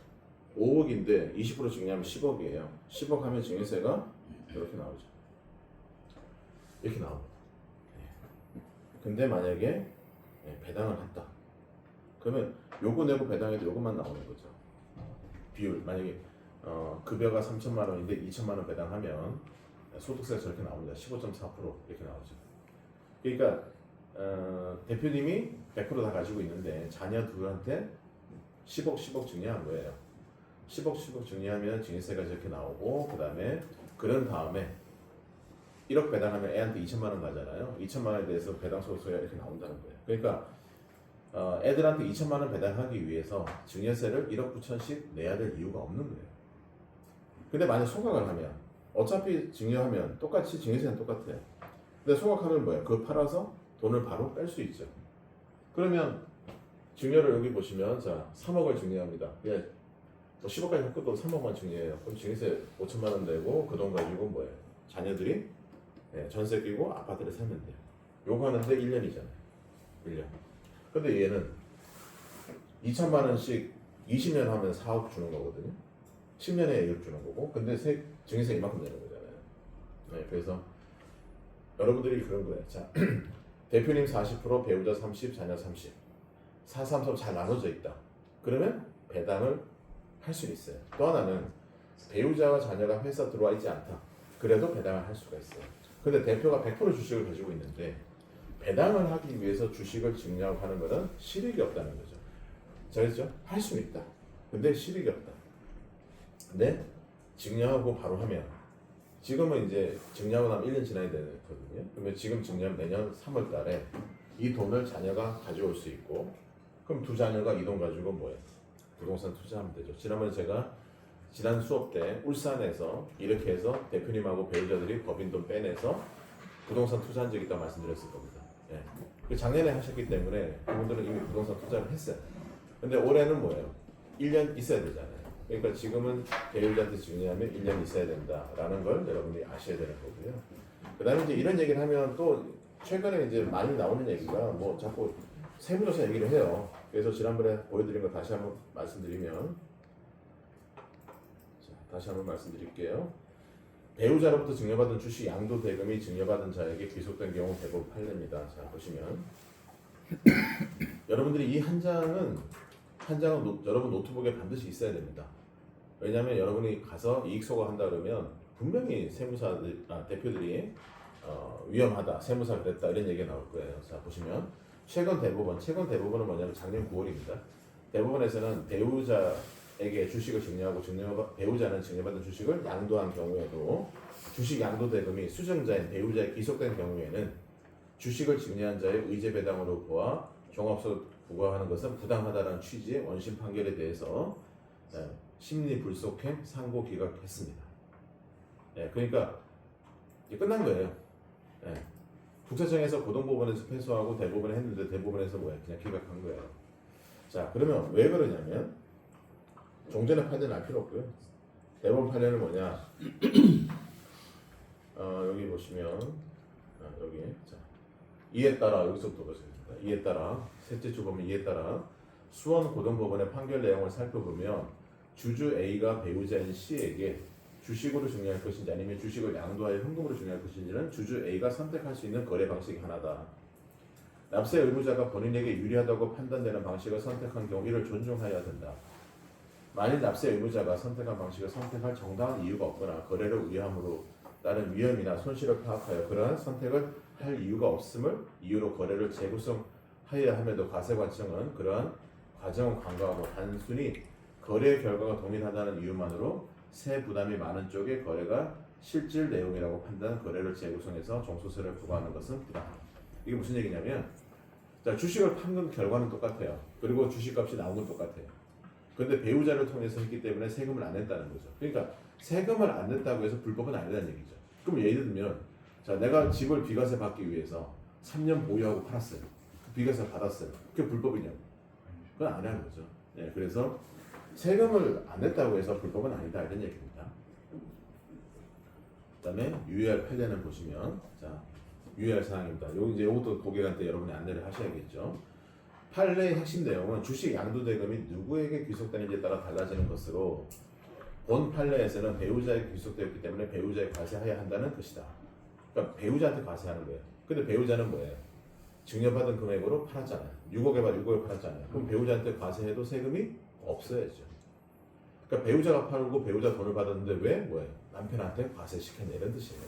5억인데 20% 증여하면 10억이에요. 10억 하면 증여세가 이렇게 나오죠. 이렇게 나옵니다. 근데 만약에 배당을 한다. 그러면 요거 내고 배당해도 요것만 나오는 거죠. 비율 만약에 급여가 3천만 원인데 2천만 원 배당하면 소득세가 저렇게 나옵니다. 15.4% 이렇게 나오죠. 그러니까 대표님이 100% 다 가지고 있는데 자녀 둘한테 10억 증여한 거예요. 10억 증여하면 증여세가 저렇게 나오고 그런 다음에 1억 배당하면 애한테 2천만 원 가잖아요. 2천만 원에 대해서 배당 소득세가 이렇게 나온다는 거예요. 그러니까 애들한테 2천만 원 배당하기 위해서 증여세를 1억 9천씩 내야 될 이유가 없는 거예요. 근데 만약 소각을 하면 어차피 증여하면 똑같이 증여세는 똑같아요. 근데 소각하면 뭐예요? 그거 팔아서 돈을 바로 뺄 수 있죠. 그러면 증여를 여기 보시면 자 3억을 증여합니다. 그냥 뭐 10억까지 할 것도 3억만 증여해요. 그럼 증여세 5천만 원 내고 그 돈 가지고 뭐예요? 자녀들이 전세 끼고 아파트를 사면 돼요. 요거 하는데 1년이잖아요. 1년. 근데 얘는 2천만 원씩 20년 하면 4억 주는 거거든요. 10년에 1억 주는 거고. 근데 증여세 이만큼 내는 거잖아요. 네, 그래서 여러분들이 그런 거예요. 자, 대표님 40%, 배우자 30, 자녀 30. 4, 3, 3 잘 나눠져 있다. 그러면 배당을 할 수 있어요. 또 하나는 배우자와 자녀가 회사 들어와 있지 않다. 그래도 배당을 할 수가 있어요. 근데 대표가 100% 주식을 가지고 있는데 배당을 하기 위해서 주식을 증여하고 하는 것은 실익이 없다는 거죠. 잘했죠? 할 수는 있다. 근데 실익이 없다. 근데 증여하고 바로 하면 지금은 이제 증여하고 나면 1년 지나야 되거든요. 그러면 지금 증여하면 내년 3월 달에 이 돈을 자녀가 가져올 수 있고 그럼 두 자녀가 이 돈 가지고 뭐예요? 부동산 투자하면 되죠. 지난번에 제가 지난 수업 때 울산에서 이렇게 해서 대표님하고 배우자들이 법인 돈 빼내서 부동산 투자한 적이 있다고 말씀드렸을 겁니다. 예. 그 작년에 하셨기 때문에 그분들은 이미 부동산 투자를 했어요. 근데 올해는 뭐예요? 1년 있어야 되잖아요. 그러니까 지금은 배우자한테 증여하면 1년 있어야 된다라는 걸 여러분이 아셔야 되는 거고요. 그 다음에 이제 이런 얘기를 하면 또 최근에 이제 많이 나오는 얘기가 뭐 자꾸 세무조사 얘기를 해요. 그래서 지난번에 보여드린 거 다시 한번 말씀드리면 다시 한번 말씀드릴게요. 배우자로부터 증여받은 주식 양도 대금이 증여받은 자에게 귀속된 경우 대부분 판례입니다. 자 보시면 여러분들이 이 한 장은 여러분 노트북에 반드시 있어야 됩니다. 왜냐하면 여러분이 가서 이익 소각한다 그러면 분명히 대표들이 위험하다, 세무사 그랬다 이런 얘기가 나올 거예요. 자 보시면 최근 대부분은 뭐냐면 작년 9월입니다. 대부분에서는 배우자에게 주식을 증여하고 배우자는 증여받은 주식을 양도한 경우에도 주식 양도 대금이 수증자인 배우자에 귀속된 경우에는 주식을 증여한 자의 의제 배당으로 보아 종합소득 부과하는 것은 부당하다는 취지의 원심 판결에 대해서 심리 불속행 상고 기각했습니다. 그러니까 이제 끝난 거예요. 국세청에서 고등법원에서 패소하고 대법원에 했는데 대법원에서 뭐야? 그냥 기각한 거예요. 자 그러면 왜 그러냐면 종전의 판례는 알 필요 없고요. 대법원 판례는 뭐냐? 여기 보시면 여기 자 이에 따라 여기서부터 보겠습니다. 이에 따라 셋째 주 보면 이에 따라 수원 고등법원의 판결 내용을 살펴보면 주주 A가 배우자인 C에게 주식으로 증여할 것인지 아니면 주식을 양도하여 현금으로 증여할 것인지는 주주 A가 선택할 수 있는 거래 방식이 하나다. 납세 의무자가 본인에게 유리하다고 판단되는 방식을 선택한 경우 이를 존중해야 된다. 만일 납세 의무자가 선택한 방식을 선택할 정당한 이유가 없거나 거래를 우려함으로 따른 위험이나 손실을 파악하여 그러한 선택을 할 이유가 없음을 이유로 거래를 재구성하여야 함에도 과세관청은 그러한 과정을 간과하고 단순히 거래 결과가 동일하다는 이유만으로 세 부담이 많은 쪽의 거래가 실질 내용이라고 판단 거래를 재구성해서 종소세를 부과하는 것은 부당하다. 이게 무슨 얘기냐면 자 주식을 판 결과는 똑같아요. 그리고 주식값이 나온 건 똑같아요. 그런데 배우자를 통해서 했기 때문에 세금을 안 냈다는 거죠. 그러니까 세금을 안 냈다고 해서 불법은 아니라는 얘기죠. 그럼 예를 들면 자 내가 집을 비과세 받기 위해서 3년 보유하고 팔았어요. 그 비과세 받았어요. 그게 불법이냐고? 그건 아니라는 거죠. 그래서 세금을 안 냈다고 해서 불법은 아니다 이런 얘기입니다. 그다음에 유의할 판례는 보시면 자 유의할 사항입니다. 이것도 고객한테 여러분이 안내를 하셔야겠죠. 판례의 핵심 내용은 주식 양도 대금이 누구에게 귀속되는지에 따라 달라지는 것으로 본 판례에서는 배우자에게 귀속되었기 때문에 배우자에 과세해야 한다는 것이다. 그러니까 배우자한테 과세하는 거예요. 근데 배우자는 뭐예요? 증여받은 금액으로 팔았잖아요. 6억에 팔았잖아요. 그럼 배우자한테 과세해도 세금이 없어야죠. 그러니까 배우자가 팔고 배우자 돈을 받았는데 왜? 뭐예요? 남편한테 과세시켰네 이런 뜻이에요.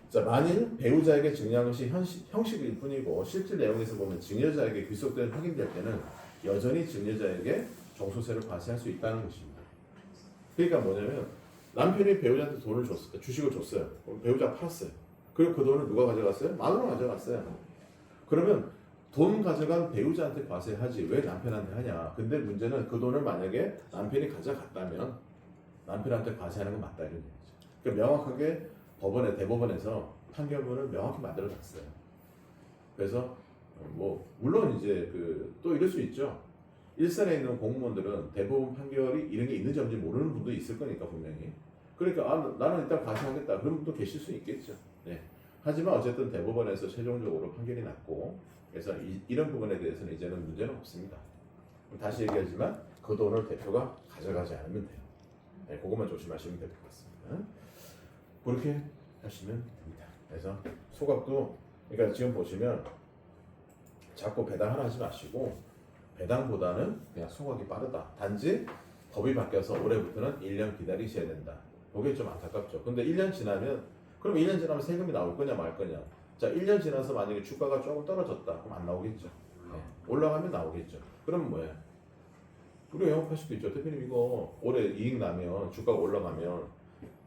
자, 만일 배우자에게 증여한 것이 형식일 뿐이고 실질 내용에서 보면 증여자에게 귀속된 확인될 때는 여전히 증여자에게 종소세를 과세할 수 있다는 것입니다. 그러니까 뭐냐면 남편이 배우자한테 돈을 줬어요. 주식을 줬어요. 그럼 배우자가 팔았어요. 그리고 그 돈을 누가 가져갔어요? 마누라가 가져갔어요. 그러면 돈 가져간 배우자한테 과세하지 왜 남편한테 하냐. 근데 문제는 그 돈을 만약에 남편이 가져갔다면 남편한테 과세하는 건 맞다 이런 얘기죠. 그러니까 명확하게 대법원에서 판결문을 명확히 만들어놨어요. 그래서 뭐 물론 이제 또 이럴 수 있죠. 일선에 있는 공무원들은 대법원 판결이 이런 게 있는지 없는지 모르는 분도 있을 거니까 분명히. 그러니까 나는 일단 과세하겠다 그런 분도 계실 수 있겠죠. 네. 하지만 어쨌든 대법원에서 최종적으로 판결이 났고 그래서 이런 부분에 대해서는 이제는 문제는 없습니다. 다시 얘기하지만 그 돈을 대표가 가져가지 않으면 돼요. 네, 그것만 조심하시면 될 것 같습니다. 그렇게 하시면 됩니다. 그래서 소각도 그러니까 지금 보시면 자꾸 배당을 하지 마시고 배당보다는 그냥 소각이 빠르다. 단지 법이 바뀌어서 올해부터는 1년 기다리셔야 된다. 그게 좀 안타깝죠. 근데 1년 지나면 그럼 1년 지나면 세금이 나올 거냐 말 거냐. 자 1년 지나서 만약에 주가가 조금 떨어졌다. 그럼 안 나오겠죠. 네. 올라가면 나오겠죠. 그럼 뭐야? 우리가 영업할 수도 있죠. 대표님 이거 올해 이익 나면 주가가 올라가면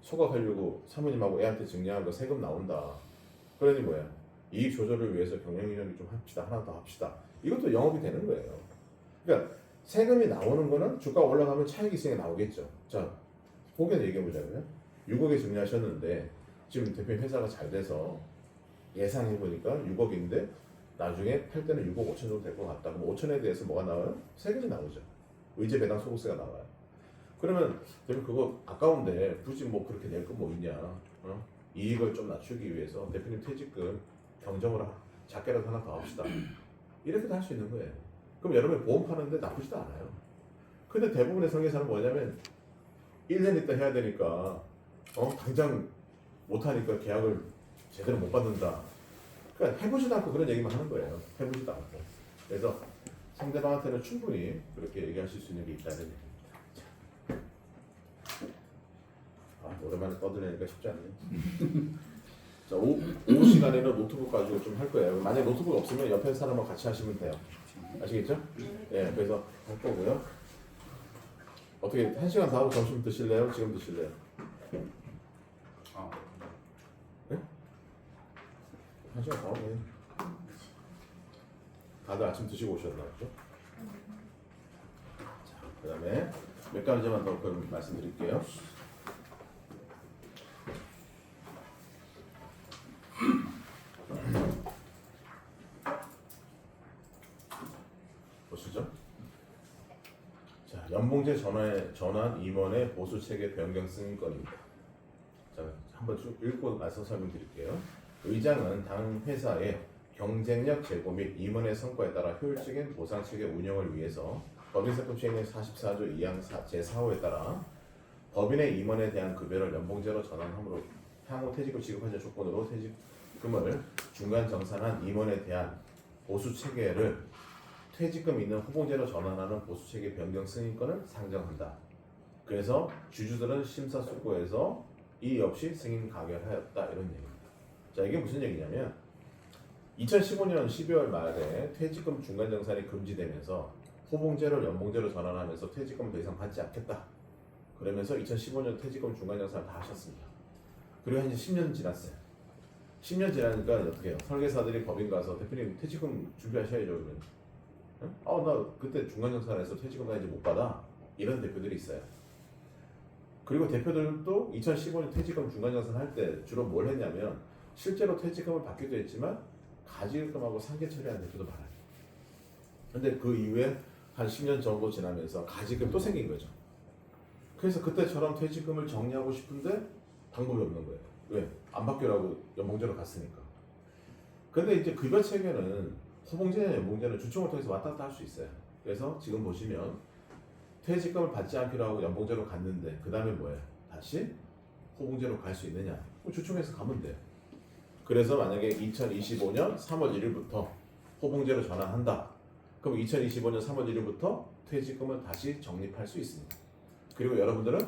소각하려고 사모님하고 애한테 증여한 거 세금 나온다. 그러니 뭐야? 이익 조절을 위해서 경영위원회 좀 합시다. 하나 더 합시다. 이것도 영업이 되는 거예요. 그러니까 세금이 나오는 거는 주가 올라가면 차익 있으니까 나오겠죠. 자, 보게 얘기해 보자면 6억에 증여하셨는데 지금 대표님 회사가 잘 돼서 예상해 보니까 6억인데 나중에 팔 때는 6억 5천 정도 될 것 같다. 그럼 5천에 대해서 뭐가 나와요? 세금이 나오죠. 의제 배당 소득세가 나와요. 그러면 대표님 그거 아까운데 굳이 뭐 그렇게 낼 거 뭐 있냐? 이익을 좀 낮추기 위해서 대표님 퇴직금 경정을 작게라도 하나 더 합시다. 이렇게도 할 수 있는 거예요. 그럼 여러분 보험 파는데 나쁘지도 않아요. 근데 대부분의 설계사는 뭐냐면 1년 있다 해야 되니까 당장 못하니까 계약을 제대로 못 받는다. 그러니까 해보지도 않고 그런 얘기만 하는 거예요. 해보지도 않고. 그래서 상대방한테는 충분히 그렇게 얘기하실 수 있는 게 있다는 얘기입니다. 오랜만에 떠들으니까 쉽지 않네요. 자, 오후 시간에는 노트북 가지고 좀 할 거예요. 만약에 노트북 없으면 옆에 사람하고 같이 하시면 돼요. 아시겠죠? 네, 그래서 할 거고요. 어떻게 1시간 더 하고 점심 드실래요? 지금 드실래요? 네? 1시간 더 하고 다들 아침 드시고 오셨나 보죠? 자, 그 다음에 몇 가지만 더 말씀드릴게요. 보시죠. 자, 연봉제 전환 임원의 보수 체계 변경 승인권입니다. 자, 한번 쭉 읽고 나서 설명드릴게요. 의장은 당 회사의 경쟁력 제고 및 임원의 성과에 따라 효율적인 보상 체계 운영을 위해서 법인세법 시행령 44조 2항 제4호에 따라 법인의 임원에 대한 급여를 연봉제로 전환함으로 향후 퇴직금 지급하자 조건으로 퇴직금을 중간 정산한 임원에 대한 보수 체계를 퇴직금 있는 후봉제로 전환하는 보수 체계 변경 승인권을 상정한다. 그래서 주주들은 심사숙고해서 이의 없이 승인 가결하였다 이런 얘기입니다. 자, 이게 무슨 얘기냐면 2015년 12월 말에 퇴직금 중간 정산이 금지되면서 후봉제를 연봉제로 전환하면서 퇴직금을 더 이상 받지 않겠다. 그러면서 2015년 퇴직금 중간 정산을 다 하셨습니다. 그리고 한 10년 지났어요. 10년 지나니까 어떻게 해요? 설계사들이 법인 가서 대표님 퇴직금 준비하셔야죠. 그러면 나 그때 중간 정산해서 퇴직금 나 이제 못 받아. 이런 대표들이 있어요. 그리고 대표들도 2015년 퇴직금 중간 정산 할 때 주로 뭘 했냐면 실제로 퇴직금을 받기도 했지만 가지금하고 상계 처리하는 대표도 많아요. 근데 그 이후에 한 10년 정도 지나면서 가지금 또 생긴 거죠. 그래서 그때처럼 퇴직금을 정리하고 싶은데 방법이 없는 거예요. 왜? 안 받기라고 연봉제로 갔으니까. 근데 이제 급여 체계는 후봉제나 연봉제는 주총을 통해서 왔다 갔다 할 수 있어요. 그래서 지금 보시면 퇴직금을 받지 않기로 하고 연봉제로 갔는데 그 다음에 뭐예요? 다시 후봉제로 갈 수 있느냐? 주총에서 가면 돼요. 그래서 만약에 2025년 3월 1일부터 후봉제로 전환한다. 그럼 2025년 3월 1일부터 퇴직금을 다시 적립할 수 있습니다. 그리고 여러분들은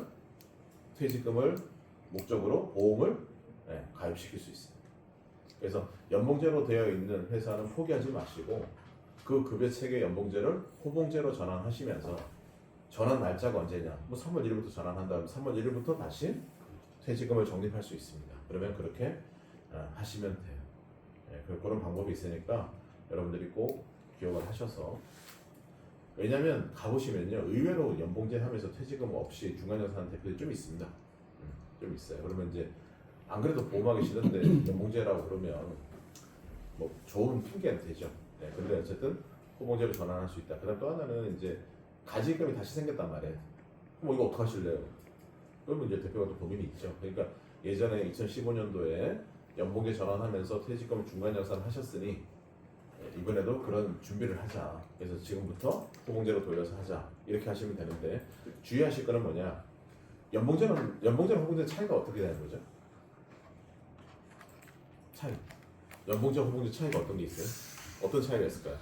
퇴직금을 목적으로 보험을 가입시킬 수 있습니다. 그래서 연봉제로 되어 있는 회사는 포기하지 마시고 그 급여 체계 연봉제를 후봉제로 전환하시면서 전환 날짜가 언제냐? 뭐 3월 1일부터 전환한다면 3월 1일부터 다시 퇴직금을 적립할 수 있습니다. 그러면 그렇게 하시면 돼요. 그런 방법이 있으니까 여러분들이 꼭 기억을 하셔서, 왜냐하면 가보시면요 의외로 연봉제 하면서 퇴직금 없이 중간연사하는 대표들이 좀 있습니다. 좀 있어요. 그러면 이제 안 그래도 보험하기 싫은데 연봉제라고 그러면 뭐 좋은 핑계는 되죠. 근데 어쨌든 호봉제로 전환할 수 있다. 그다음 또 하나는 이제 가지금이 다시 생겼단 말이에요. 그럼 이거 어떻게 하실래요? 그러면 이제 대표가 또 고민이 있죠. 그러니까 예전에 2015년도에 연봉제 전환하면서 퇴직금 중간연사를 하셨으니 이번에도 그런 준비를 하자. 그래서 지금부터 호봉제로 돌려서 하자. 이렇게 하시면 되는데, 주의하실 거는 뭐냐? 연봉제랑 호봉제 차이가 어떻게 되는 거죠? 차이. 연봉제, 호봉제 차이가 어떤 게 있어요? 어떤 차이가 있을까요?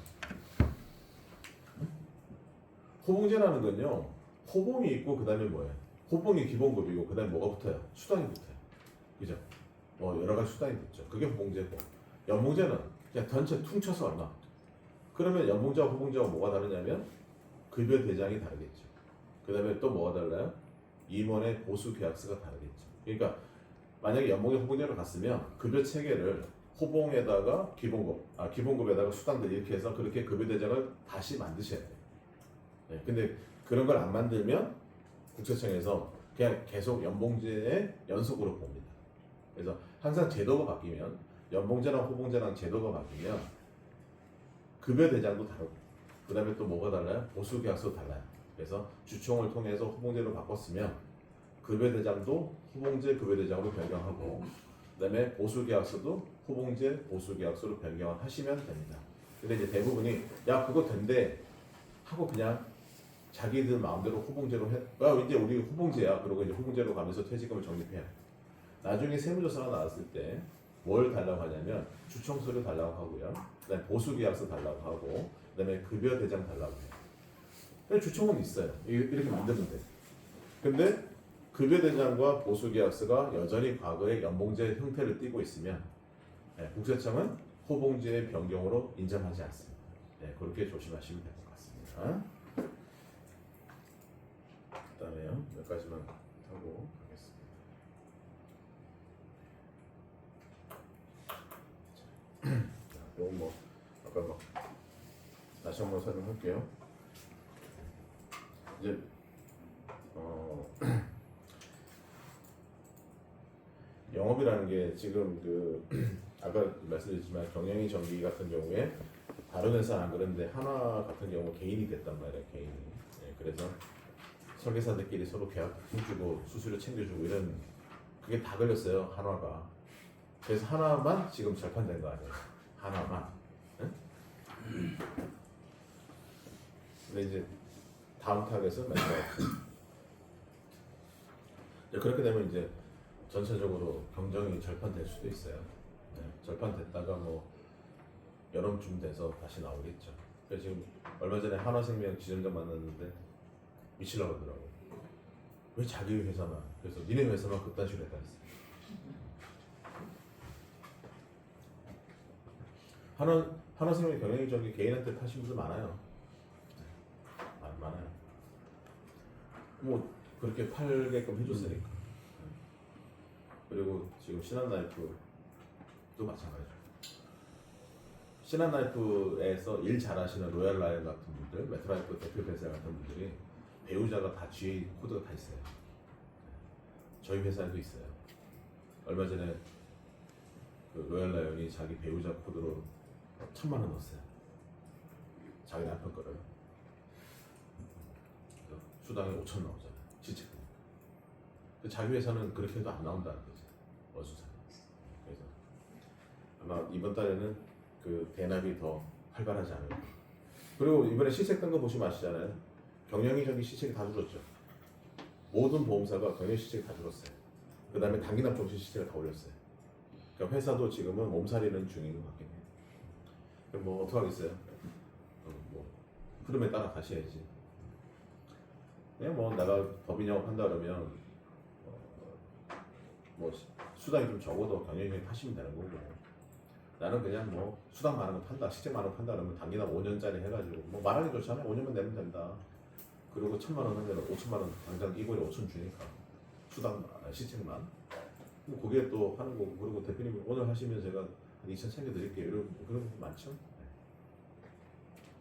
호봉제라는 건요, 호봉이 있고 그다음에 뭐예요? 호봉이 기본급이고 그다음에 뭐가 붙어요? 수당이 붙어요. 그죠? 뭐 여러 가지 수당이 붙죠. 그게 호봉제고, 연봉제는 그냥 전체 퉁쳐서 얼마. 그러면 연봉제와 호봉제와 뭐가 다르냐면 급여 대장이 다르겠죠. 그다음에 또 뭐가 달라요? 임원의 보수 계약서가 다르겠죠. 그러니까 만약에 연봉제 호봉제로 갔으면 급여 체계를 호봉에다가 기본급에다가 수당들 이렇게 해서 그렇게 급여 대장을 다시 만드셔야 돼요. 근데 그런 걸 안 만들면 국세청에서 그냥 계속 연봉제의 연속으로 봅니다. 그래서 항상 제도가 바뀌면, 연봉제랑 호봉제랑 제도가 바뀌면 급여 대장도 다르고 그 다음에 또 뭐가 달라요? 보수 계약서도 달라요. 그래서 주총을 통해서 호봉제로 바꿨으면 급여 대장도 호봉제 급여 대장으로 변경하고, 그 다음에 보수 계약서도 호봉제 보수 계약서로 변경을 하시면 됩니다. 근데 이제 대부분이 야 그거 된대 하고 그냥 자기들 마음대로 호봉제로 해. 이제 우리 호봉제야. 그러고 이제 호봉제로 가면서 퇴직금을 적립해요. 나중에 세무조사가 나왔을 때 뭘 달라고 하냐면 주총서류 달라고 하고요. 그다음에 보수계약서 달라고 하고, 그다음에 급여 대장 달라고 해요. 주총은 있어요. 이렇게 만들면 돼. 근데 급여 대장과 보수계약서가 여전히 과거의 연봉제 형태를 띠고 있으면 국세청은 호봉제의 변경으로 인정하지 않습니다. 그렇게 조심하시면 될 것 같습니다. 그다음에요 몇 가지만 하고 가겠습니다. 뭐 아까 다시 한번 설명할게요. 이제 영업이라는 게 지금 아까 말씀드렸지만 경영이 전기 같은 경우에 다른 회사는 안 그런데 하나 같은 경우 개인이 됐단 말이에요. 개인이. 그래서 설계사들끼리 서로 계약 해주고 수수료 챙겨주고 이런, 그게 다 걸렸어요. 한화가. 그래서 하나만 지금 절판된 거 아니에요. 하나만. 응? 근데 이제 다음 타겟은 맨날 그렇게 되면 이제 전체적으로 경정이 절판될 수도 있어요. 절판됐다가 뭐 여름쯤 돼서 다시 나오겠죠. 그래서 지금 얼마 전에 한화생명 지점장 만났는데 미치려고 하더라고. 왜 자기 회사만? 그래서 니네 회사만 그딴 식으로 했다 했어. 한화생명 경영이 개인한테 파신 분들 많아요. 많아요. 뭐 그렇게 팔게끔 해줬으니까. 그리고 지금 신한라이프도 마찬가지죠. 신한라이프에서 일 잘하시는 로얄라이언 같은 분들, 메트라이프 대표 회사 같은 분들이 배우자가 다 GA 코드가 다 있어요. 저희 회사에도 있어요. 얼마 전에 그 로얄라이언이 자기 배우자 코드로 1,000만 원 넣었어요. 자기 남편 거를. 수당이 5천 나오잖아요. 지책. 자기 회사는 그렇게 해도 안 나온다는 거지. 어수선. 그래서 아마 이번 달에는 그 대납이 더 활발하지 않을까. 그리고 이번에 시책 뜬 거 보시면 아시잖아요. 경영이 저기 시책이 다 줄었죠. 모든 보험사가 경영 시책이 다 줄었어요. 그 다음에 단기납 종신 시책을 다 올렸어요. 그러니까 회사도 지금은 몸살이는 중인 것 같긴 해요. 그럼 뭐 어떡하겠어요? 뭐 흐름에 따라 가셔야지. 그냥 뭐 내가 법인 영업한다 그러면 뭐 수당이 좀 적어도 경영이 하시면 되는 거고, 나는 그냥 뭐 수당 많은 거 판다, 시책 많은 거 판다 그러면 단기납 5년짜리 해가지고 뭐 말하기 좋잖아요. 5년만 내면 된다. 그리고 1,000만 원 하면 5천만 원 당장 이번에 5천 주니까 수당 시책만. 뭐 그게 또 하는 거고 그리고 대표님 오늘 하시면 제가 한 2천 챙겨드릴게요. 이런 그런 거 많죠.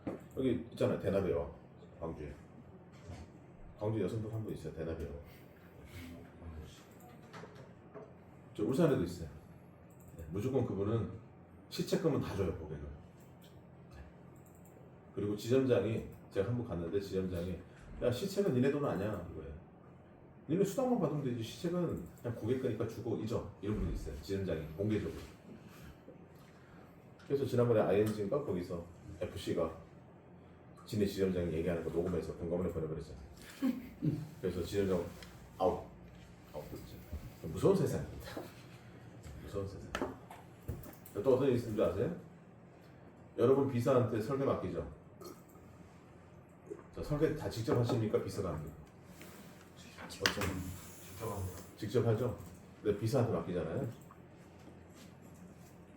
네. 여기 있잖아요 대나배와 광주에. 광주 여성분 한 분 있어요 대나배와. 저 울산에도 있어요. 네, 무조건 그분은 시책금은 다 줘요 고객을. 네. 그리고 지점장이 제가 한 번 갔는데 지점장이 야 시책은 니네 돈 아니야 이거예요. 니네 수당만 받으면 되지 시책은 그냥 고객 거니까 주고 잊어 이런 분이 있어요 지점장이 공개적으로. 그래서 지난번에 ING인가 거기서 FC가 지네 지점장이 얘기하는 거 녹음해서 공감을 보내버렸잖아요. 그래서 지점장 아웃 됐죠. 무서운 세상입니다. 무서운 세상. 또 어떤 일이 있는 줄 아세요? 여러분 비서한테 설계 맡기죠. 저 설계 다 직접 하십니까? 비서가 합니까? 직접 합니다. 직접 하죠. 근데 비서한테 맡기잖아요.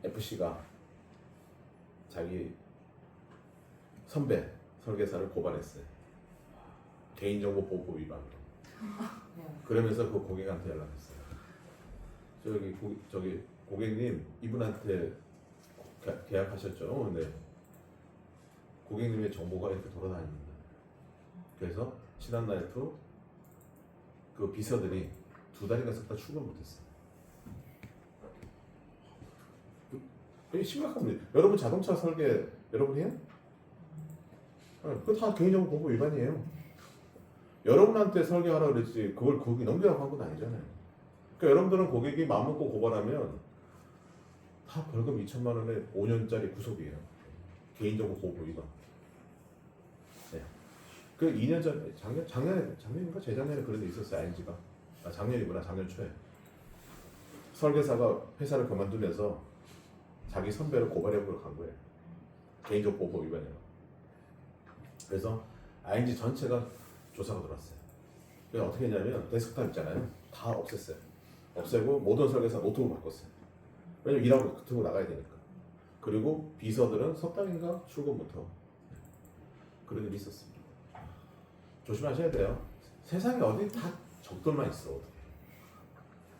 FC가 자기 선배 설계사를 고발했어요. 개인정보 보호 위반으로. 그러면서 그 고객한테 연락했어요. 저기 고객님 이분한테 계약하셨죠? 근데 고객님의 정보가 이렇게 돌아다닙니다. 그래서 지난날부터 그 비서들이 2달인가 섞다 출근 못했어요. 이게 심각한 문제. 여러분 자동차 설계 여러분 해요? 그거 다 개인정보 보호 위반이에요. 여러분한테 설계하라고 그랬지 그걸 거기 넘기라고 한 건 아니잖아요. 그러니까 여러분들은 고객이 마음먹고 고발하면 다 벌금 2천만 원에 5년짜리 구속이에요. 개인정보 보호 위반. 네. 그 2년 전에 작년인가 재작년에 그런 데 있었어요. ING가. 작년이구나. 작년 초에 설계사가 회사를 그만두면서 자기 선배를 고발해보러 간 거예요. 개인정보 보호 위반이에요. 그래서 ING 전체가 조사가 들어왔어요. 그래서 어떻게 했냐면 데스크탑 있잖아요. 다 없앴어요. 없애고 모든 설계사 노트북 바꿨어요. 왜냐면 일하고 들고 나가야 되니까. 그리고 비서들은 석 달인가 출근 못하고 그런 일이 있었습니다. 조심하셔야 돼요. 세상에 어디 다 적들만 있어. 어떻게.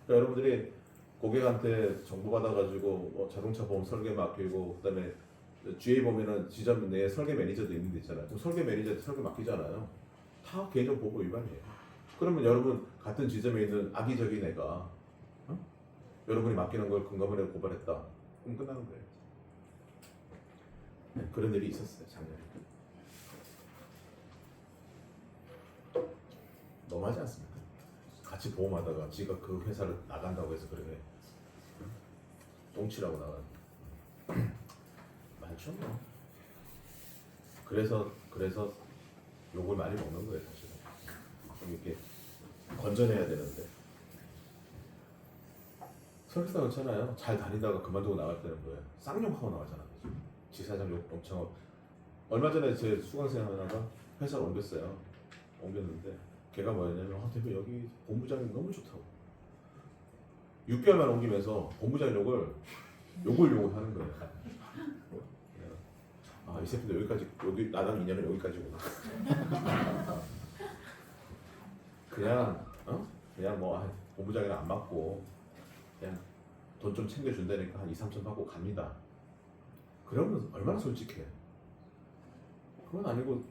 그러니까 여러분들이 고객한테 정보 받아가지고 뭐 자동차 보험 설계 맡기고 그다음에 GA 보면은 지점 내에 설계 매니저도 있는 데 있잖아요. 그럼 설계 매니저한테 설계 맡기잖아요. 다 개인정보 보호 위반이에요. 그러면 여러분 같은 지점에 있는 악의적인 애가 여러분이 맡기는 걸 금감원에 고발했다. 그럼 끝나는 거예요. 네, 그런 일이 있었어요 작년에. 너무하지 않습니까? 같이 보험하다가 지가 그 회사를 나간다고 해서 그렇게 똥치라고 나간 많죠 뭐. 그래서 욕을 많이 먹는 거예요 사실은. 좀 이렇게 건전해야 되는데 설계사 그렇잖아요. 잘 다니다가 그만두고 나갔다는 거예요. 쌍욕하고 나가잖아. 지사장 욕 엄청 하고. 얼마 전에 제 수강생 하나가 회사를 옮겼어요. 옮겼는데 걔가 뭐였냐면 대표 여기 본부장님 너무 좋다고 6개월만 옮기면서 본부장 욕을 하는 거예요. 이 새끼도 여기 나랑 인연은 여기까지구나. 그냥 뭐 본부장이랑 안 맞고 그냥 돈 좀 챙겨준다니까 한 2, 3천 받고 갑니다. 그러면 얼마나 솔직해. 그건 아니고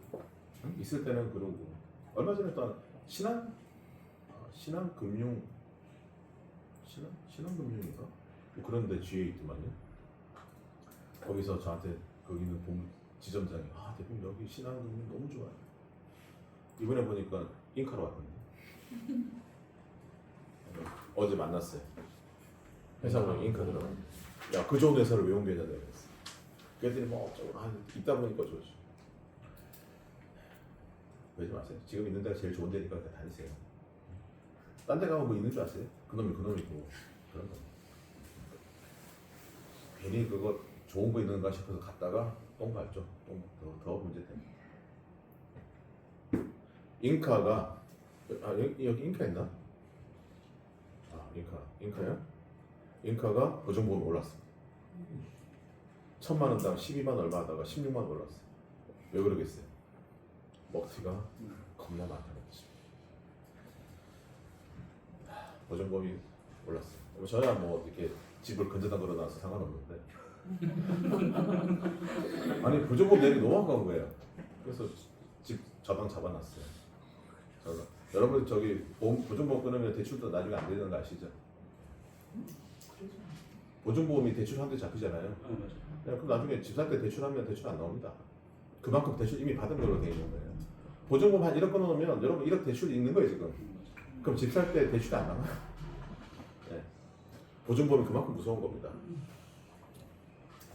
있을 때는 그러고. 얼마 전에 또 신한금융인가? 뭐 그런데 뒤에 있더만요. 거기서 저한테 거기는 지점장이 대표님 여기 신한금융 너무 좋아요. 이번에 보니까 인카로 왔던데. 어제 만났어요. 회사로 인카 들어가. 야, 그 좋은 회사를 왜 옮겨야 되냐 그랬어. 그랬더니 뭐 어쩌고 있다 보니까 좋지. 그러지 마세요. 지금 있는 데가 제일 좋은 데니까 그냥 다니세요. 딴 데 가면 뭐 있는 줄 아세요? 그놈이고 그런 거. 괜히 그거 좋은 거 있는가 싶어서 갔다가 똥 밟죠. 더 문제 때문에. 인카가 여기 인카 있나? 인카요? 인카가 보증보험이 올랐습니다. 1,000만 원당 12만 얼마 하다가 16만 원 올랐어요. 왜 그러겠어요? 먹튀가 겁나 많다는 거지. 보증금이 올랐어. 저야 뭐 이렇게 집을 근저당 걸어놔서 상관없는데. 아니 보증금 내기 너무 아까운 거예요. 그래서 집 저당 잡아놨어요. 여러분 저기 보증보험 끊으면 대출도 나중에 안 되는 거 아시죠? 보증보험이 대출 한대 잡히잖아요. 그럼 나중에 집 살 때 대출하면 대출 안 나옵니다. 그만큼 대출 이미 받은 걸로 되어 있는 거예요. 보증보험 한 1억 끊어놓으면 여러분 1억 대출이 있는 거예요 지금. 그럼 집 살 때 대출이 안 나와요. 네. 보증보험이 그만큼 무서운 겁니다.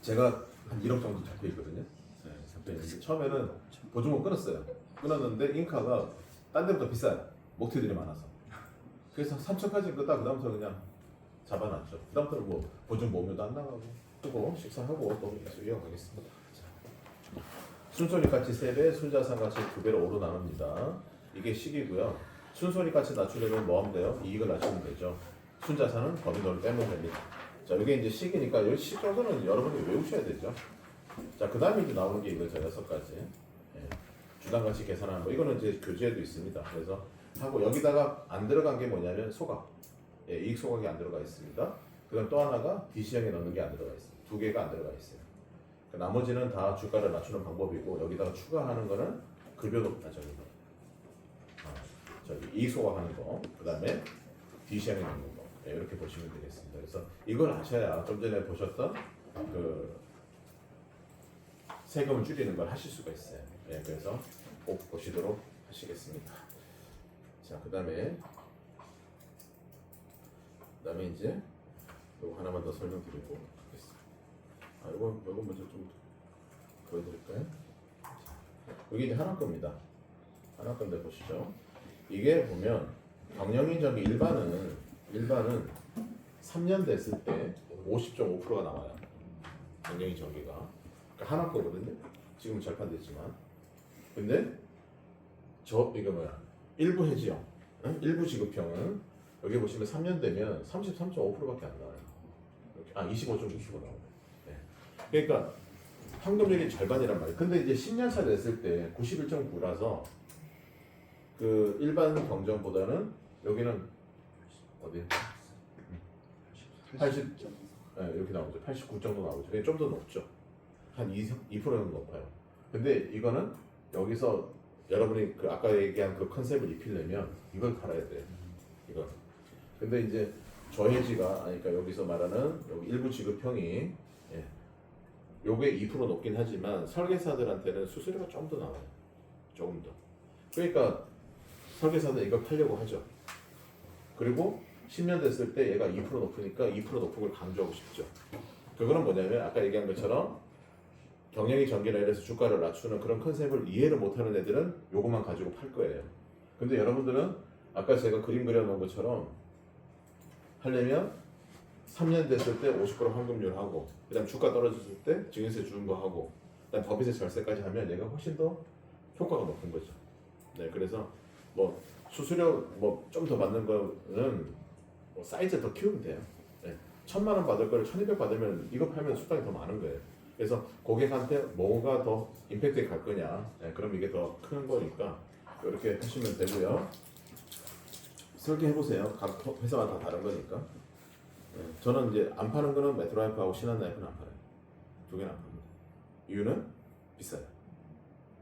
제가 한 1억 정도 잡혀 있거든요. 네, 잡혀 있는데 처음에는 보증보험 끊었어요. 끊었는데 인카가 딴 데보다 비싸요. 목태들이 많아서. 그래서 3천까지 끊다 그다음부터 그냥 잡아놨죠. 그다음부터는 뭐 보증보험료도 안 나가고 쓰고 식사하고 또 계속 이어가겠습니다. 순손익가치 3배, 순자산가치 2배로 오로 나눕니다. 이게 식이고요. 순손익가치 낮추려면 뭐 하면 돼요? 이익을 낮추면 되죠. 순자산은 범위도를 빼면 됩니다. 자, 이게 이제 식이니까 이 식 정도는 여러분이 외우셔야 되죠. 자, 그 다음에 이제 나오는 게 이거죠. 6가지. 예. 주당가치 계산하는 거. 이거는 이제 교재에도 있습니다. 그래서 하고 여기다가 안 들어간 게 뭐냐면 소각. 예, 이익 소각이 안 들어가 있습니다. 그다음 또 하나가 DC형에 넣는 게 안 들어가 있어요. 2개가 안 들어가 있어요. 나머지는 다 주가를 낮추는 방법이고 여기다가 추가하는 거는 급여도 저기 이익 소각하는 거. 그다음에 DC형에 넣는 거. 예, 이렇게 보시면 되겠습니다. 그래서 이걸 아셔야 좀 전에 보셨던 그 세금을 줄이는 걸 하실 수가 있어요. 예, 그래서 꼭 보시도록 하시겠습니다. 자, 그다음에 이제 이거 하나만 더 설명드리고 하겠습니다. 이거 먼저 좀 보여드릴까요? 여기 이제 하나 겁니다. 하나 건데 보시죠. 이게 보면 경영인 전기 일반은 3년 됐을 때 50.5%가 나와요. 경영인 전기가. 그러니까 하나 거거든요. 지금 절판됐지만. 근데 이거 뭐야? 일부 해지형, 일부 지급형은 여기 보시면 3년 되면 33.5%밖에 안 나와요. 25.6% 나와요. 네. 그러니까 황금률이 절반이란 말이에요. 근데 이제 10년 차 됐을 때 91.9라서 그 일반 경정보다는 여기는 어디? 80, 네, 이렇게 나오죠. 89 정도 나오죠. 그게 좀 더 높죠. 한 2%는 높아요. 근데 이거는 여기서 여러분이 그 아까 얘기한 그 컨셉을 입히려면 이걸 팔아야 돼요. 이거. 근데 이제 저해지가 그러니까 여기서 말하는 여기 일부 지급형이 요게 2% 높긴 하지만 설계사들한테는 수수료가 좀 더 나와요. 조금 더. 그러니까 설계사들 이걸 팔려고 하죠. 그리고 10년 됐을 때 얘가 2% 높으니까 2% 높은 걸 강조하고 싶죠. 그거는 뭐냐면 아까 얘기한 것처럼 경영이 전개라 이래서 주가를 낮추는 그런 컨셉을 이해를 못하는 애들은 요것만 가지고 팔 거예요. 근데 여러분들은 아까 제가 그림 그려놓은 것처럼 하려면 3년 됐을 때 50% 환급률 하고 그 다음 주가 떨어졌을 때 증여세 주는 거 하고 그 다음 법인세 절세까지 하면 얘가 훨씬 더 효과가 높은 거죠. 네, 그래서 뭐 수수료 뭐 좀 더 받는 거는 뭐 사이즈 더 키우면 돼요. 네, 1,000만 원 받을 거를 1,200 받으면 이거 팔면 수당이 더 많은 거예요. 그래서 고객한테 뭐가 더 임팩트가 갈 거냐, 네, 그럼 이게 더 큰 거니까 이렇게 하시면 되고요. 설계해보세요. 각 회사마다 다 다른 거니까. 네, 저는 이제 안 파는 거는 메트로라이프하고 신한라이프는 안 팔아요. 두 개는 안 팝니다. 이유는 비싸요.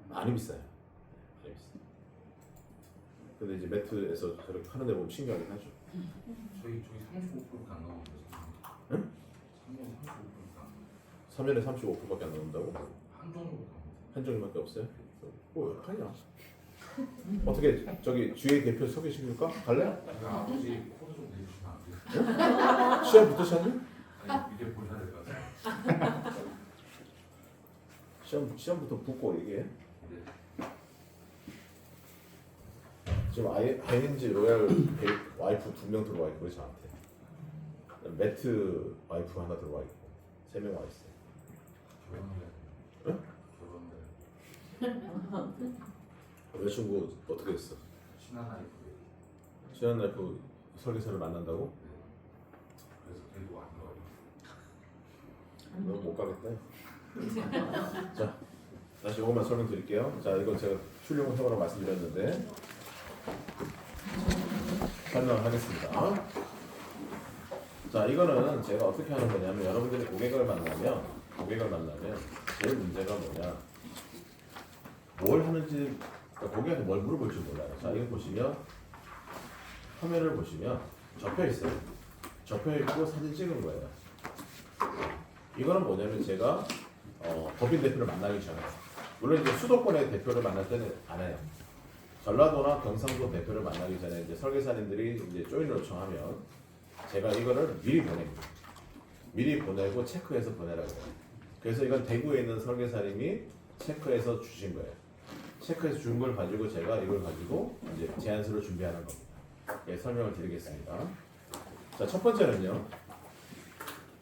많이 비싸요. 많이 비싸요. 근데 이제 매트에서 저렇게 하는 데 보면 신기하긴 하죠. 저희 35%가 안 나오는데. 응? 3년에 35%밖에 안 나온다고? 한 종류밖에 한 종류밖에 없어요? 뭐 어떡하냐? 어떻게 저기 주의 대표 소개시킬까? 갈래? 아버지 코드 좀 내주시면 안 돼요? 시험 붙으셨니? 아니 이제 보셔야 될 것 같아요. 시험부터 붙고 얘기해. 네. 지금 ING 로얄 와이프 2명 들어와 있고 저한테 매트 와이프 하나 들어와 있고 3명 와 있어요. 결혼을. 응? 결혼을. 여자친구 어떻게 됐어? 신한라이프에. 신한라이프 설계사를 만난다고? 그래서 데리고 안 가요. 너 못 가겠다. 자, 다시 이것만 설명드릴게요. 자, 이건 제가 출력형으로 말씀드렸는데 설명을 하겠습니다. 자, 이거는 제가 어떻게 하는 거냐면 여러분들이 고객을 만나면 제일 문제가 뭐냐, 뭘 하는지, 그러니까 고객한테 뭘 물어볼지 몰라요. 자, 이거 보시면 화면을 보시면 접혀 있어요. 접혀 있고 사진 찍은 거예요. 이거는 뭐냐면 제가 법인 대표를 만나기 전에, 물론 이제 수도권의 대표를 만날 때는 안 해요. 전라도나 경상도 대표를 만나기 전에 이제 설계사님들이 이제 조인 요청하면 제가 이거를 미리 보냅니다. 미리 보내고 체크해서 보내라고 해요. 그래서 이건 대구에 있는 설계사님이 체크해서 주신 거예요. 체크해서 준 걸 가지고 제가 이걸 가지고 이제 제안서를 준비하는 겁니다. 예, 설명을 드리겠습니다. 자, 첫 번째는요.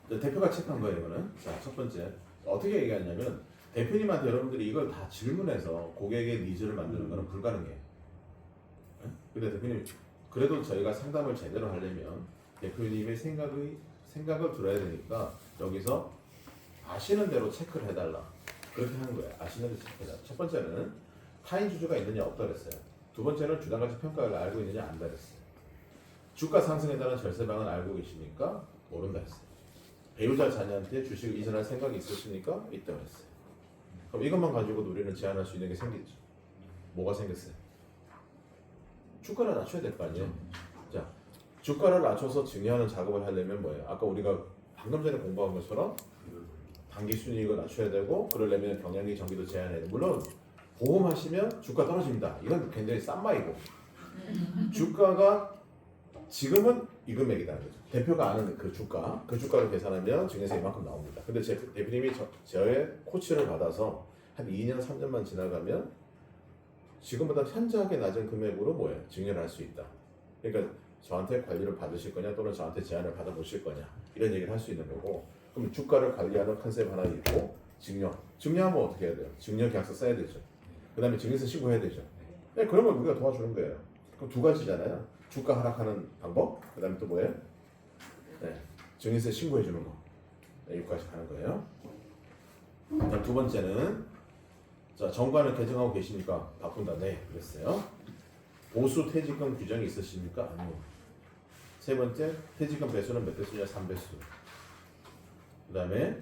대표가 체크한 거예요, 이거는. 자, 첫 번째. 어떻게 얘기하냐면 대표님한테 여러분들이 이걸 다 질문해서 고객의 니즈를 만드는 거는 불가능해요. 예? 근데 대표님, 그래도 저희가 상담을 제대로 하려면 대표님의 생각을 들어야 되니까 여기서 아시는 대로 체크를 해달라. 그렇게 하는 거예요. 아시는 대로 체크해달라. 첫 번째는 타인 주주가 있느냐 없다 그랬어요. 두 번째는 주당가치 평가를 알고 있느냐 안다 그랬어요. 주가 상승에 따른 절세방은 알고 계십니까? 모른다 했어요. 배우자 자녀한테 주식을 이전할 생각이 있으십니까? 있다고 했어요. 그럼 이것만 가지고도 우리는 제한할 수 있는 게 생겼죠. 뭐가 생겼어요? 주가를 낮춰야 될 거 아니에요. 자, 주가를 낮춰서 증여하는 작업을 하려면 뭐예요? 아까 우리가 방금 전에 공부한 것처럼 단기 순이익을 낮춰야 되고, 그러려면 경영기 정기도 제한해야 돼요. 물론 보험하시면 주가 떨어집니다. 이건 굉장히 싼 말이고, 주가가 지금은 이 금액이다는 거죠. 대표가 아는 그 주가를 계산하면 증여세 이만큼 나옵니다. 근데 제 대표님이 저의 코치를 받아서 한 2년, 3년만 지나가면 지금보다 현저하게 낮은 금액으로 뭐예요? 증여를 할 수 있다. 그러니까 저한테 관리를 받으실 거냐, 또는 저한테 제안을 받아보실 거냐, 이런 얘기를 할 수 있는 거고, 그럼 주가를 관리하는 컨셉 하나 있고, 증여하면 어떻게 해야 돼요? 증여 계약서 써야 되죠. 그 다음에 증여세 신고해야 되죠. 네, 그런 걸 우리가 도와주는 거예요. 그럼 두 가지잖아요. 주가 하락하는 방법, 그 다음에 또 뭐예요? 네, 증여세 신고해 주는 거. 네, 여기까지 가는 거예요. 그다음 두 번째는, 자, 정관을 개정하고 계십니까? 바꾼다. 네, 그랬어요. 보수 퇴직금 규정이 있으십니까? 아니요. 세 번째, 퇴직금 배수는 몇 배수냐? 3배수. 그 다음에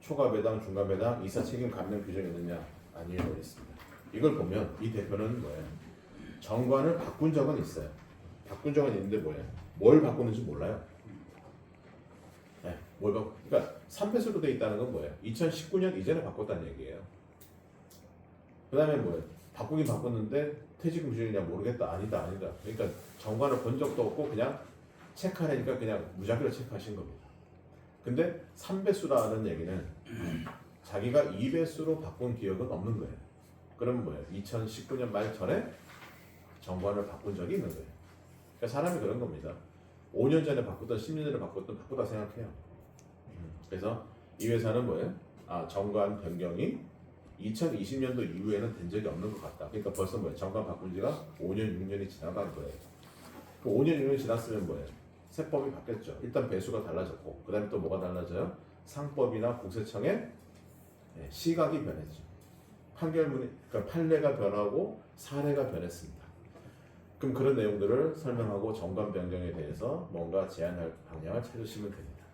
초과 배당, 중간 배당, 이사 책임 감면 규정이 있느냐? 아니요, 그랬습니다. 이걸 보면 이 대표는 뭐예요? 정관을 바꾼 적은 있어요. 바꾼 적은 있는데 뭐예요? 뭘 바꾸는지 몰라요. 네, 그러니까 3배수로 돼 있다는 건 뭐예요? 2019년 이전에 바꿨다는 얘기예요. 그 다음에 뭐예요? 바꾸긴 바꿨는데 퇴직금 규정이냐 모르겠다. 아니다. 그러니까 정관을 본 적도 없고 그냥 체크하니까 그냥 무작위로 체크하신 겁니다. 근데 3배수라는 얘기는 자기가 2배수로 바꾼 기억은 없는 거예요. 그럼 뭐예요? 2019년 말 전에 정관을 바꾼 적이 있는 거예요. 그러니까 사람이 그런 겁니다. 5년 전에 바꿨던 10년 전에 바꿨던 바꾸다 생각해요. 그래서 이 회사는 뭐예요? 정관 변경이 2020년도 이후에는 된 적이 없는 것 같다. 그러니까 벌써 뭐예요? 정관 바꾼 지가 5년, 6년이 지나간 거예요. 그 5년, 6년이 지났으면 뭐예요? 세법이 바뀌었죠. 일단 배수가 달라졌고, 그 다음에 또 뭐가 달라져요? 상법이나 국세청의 시각이 변했죠. 판결문이, 그러니까 판례가 변하고 사례가 변했습니다. 그럼 그런 내용들을 설명하고 정관 변경에 대해서 뭔가 제안할 방향을 찾으시면 됩니다.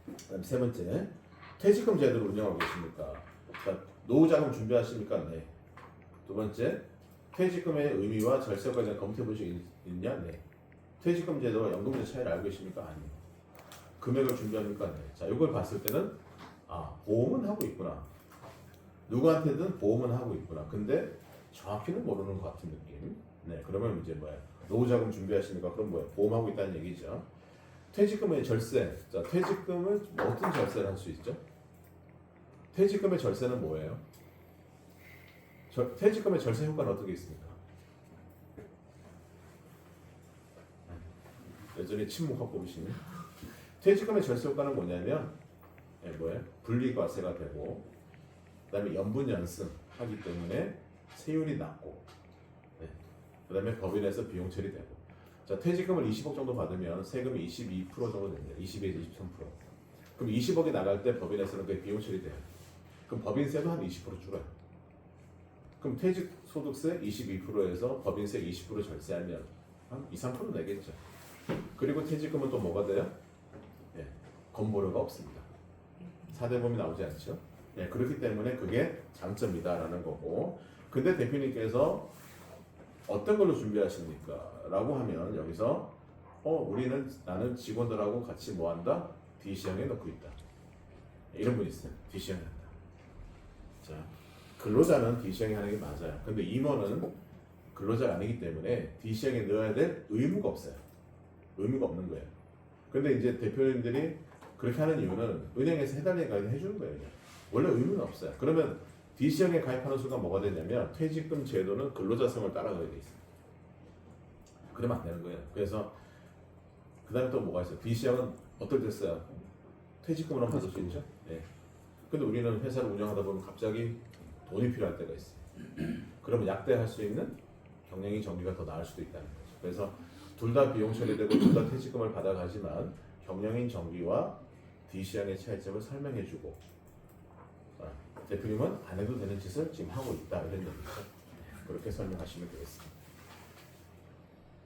그다음 세 번째, 퇴직금 제도를 운영하고 계십니까? 그러니까 노후자금 준비하십니까? 네. 두 번째, 퇴직금의 의미와 절세까지 검토해 보신 적 있냐? 네. 퇴직금 제도와 연금제 차이를 알고 계십니까? 아니요. 금액을 준비합니까? 네. 자, 이걸 봤을 때는 보험은 하고 있구나. 누구한테든 보험은 하고 있구나. 근데 정확히는 모르는 것 같은 느낌. 네, 그러면 이제 뭐야? 노후자금 준비하시니까 그럼 뭐야? 보험하고 있다는 얘기죠. 퇴직금의 절세. 자, 퇴직금은 어떤 절세를 할 수 있죠? 퇴직금의 절세는 뭐예요? 퇴직금의 절세 효과는 어떻게 있습니까? 여전히 침묵하고 계시네. 퇴직금의 절세 효과는 뭐냐면, 뭐예요? 분리과세가 되고, 그다음에 연분연승 하기 때문에 세율이 낮고, 그다음에 법인에서 비용 처리되고. 자, 퇴직금을 20억 정도 받으면 세금이 22% 정도 됩니다. 22에서 23%. 그럼 20억이 나갈 때 법인에서는 그게 비용 처리돼요. 그럼 그럼 법인세도 한 20% 줄어요. 그럼 퇴직소득세 22%에서 법인세 20% 절세하면 한 2, 3% 내겠죠. 그리고 퇴직금은 또 뭐가 돼요? 예, 건보료가 없습니다. 4대 보험이 나오지 않죠. 예, 그렇기 때문에 그게 장점이다라는 거고. 근데 대표님께서 어떤 걸로 준비하십니까? 라고 하면 여기서 나는 직원들하고 같이 뭐 한다? DC형에 넣고 있다. 이런 분 있어요. DC형에 한다. 자, 근로자는 DC형에 하는 게 맞아요. 근데 임원은 근로자가 아니기 때문에 DC형에 넣어야 될 의무가 없어요. 의무가 없는 거예요. 근데 이제 대표님들이 그렇게 하는 이유는 은행에서 해달라니까 해주는 거예요. 그냥. 원래 의무는 없어요. 그러면 DC형에 가입하는 순간 뭐가 되냐면 퇴직금 제도는 근로자성을 따라가게 돼 있어요. 그러면 안 되는 거예요. 그래서 그 다음에 또 뭐가 있어요? DC형은 어떨 때 써요? 퇴직금으로 받을 수 있죠. 네. 근데 우리는 회사를 운영하다 보면 갑자기 돈이 필요할 때가 있어요. 그러면 약대할 수 있는 경영인 정비가 더 나을 수도 있다는 거죠. 그래서 둘 다 비용 처리되고 둘 다 퇴직금을 받아가지만 경영인 정비와 DC형의 차이점을 설명해주고 대표님은 안 해도 되는 짓을 지금 하고 있다 이런 얘기죠. 그렇게 설명하시면 되겠습니다.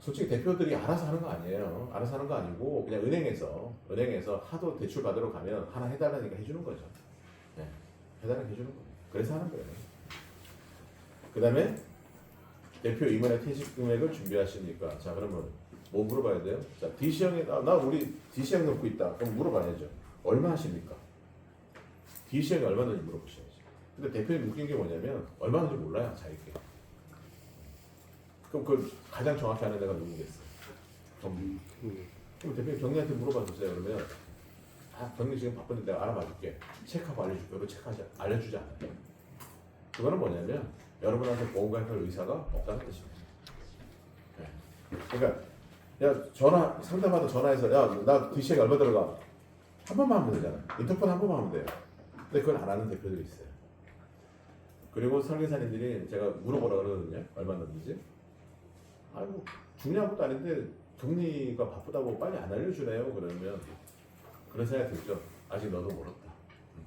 솔직히 대표들이 알아서 하는 거 아니에요. 알아서 하는 거 아니고 그냥 은행에서 하도 대출 받으러 가면 하나 해달라니까 해주는 거죠. 네, 해달라니까 해주는 거예요. 그래서 하는 거예요. 그 다음에 대표 임원의 퇴직 금액을 준비하시니까 자 그러면 뭐 물어봐야 돼요? 자 DC형에 나 우리 DC형 넣고 있다. 그럼 물어봐야죠. 얼마 하십니까? DC형이 얼마 넣는지 물어보셔야죠. 근데 대표님 웃긴 게 뭐냐면 얼마 넣는지 몰라요. 자기게. 그럼 그걸 가장 정확히 아는 데가 누구겠어요? 경리. 그럼 대표님 경리한테 물어봐 주세요. 그러면 경리 지금 바쁜데 내가 알아봐 줄게. 체크하고 알려줄게. 그리고 알려주지 않아요. 그거는 뭐냐면 여러분한테 보험 가입할 의사가 없다는 뜻입니다. 네. 그러니까 야 상담하다 전화해서 야 나 DC에 얼마 들어가? 한 번만 하면 되잖아. 인터폰 한 번만 하면 돼요. 근데 그걸 안 하는 대표들이 있어요. 그리고 설계사님들이 제가 물어보라 그러거든요. 얼마 넣는지. 아이고 중요한 것도 아닌데 경리가 바쁘다고 빨리 안 알려주네요. 그러면 그런 생각이 들죠. 아직 너도 멀었다.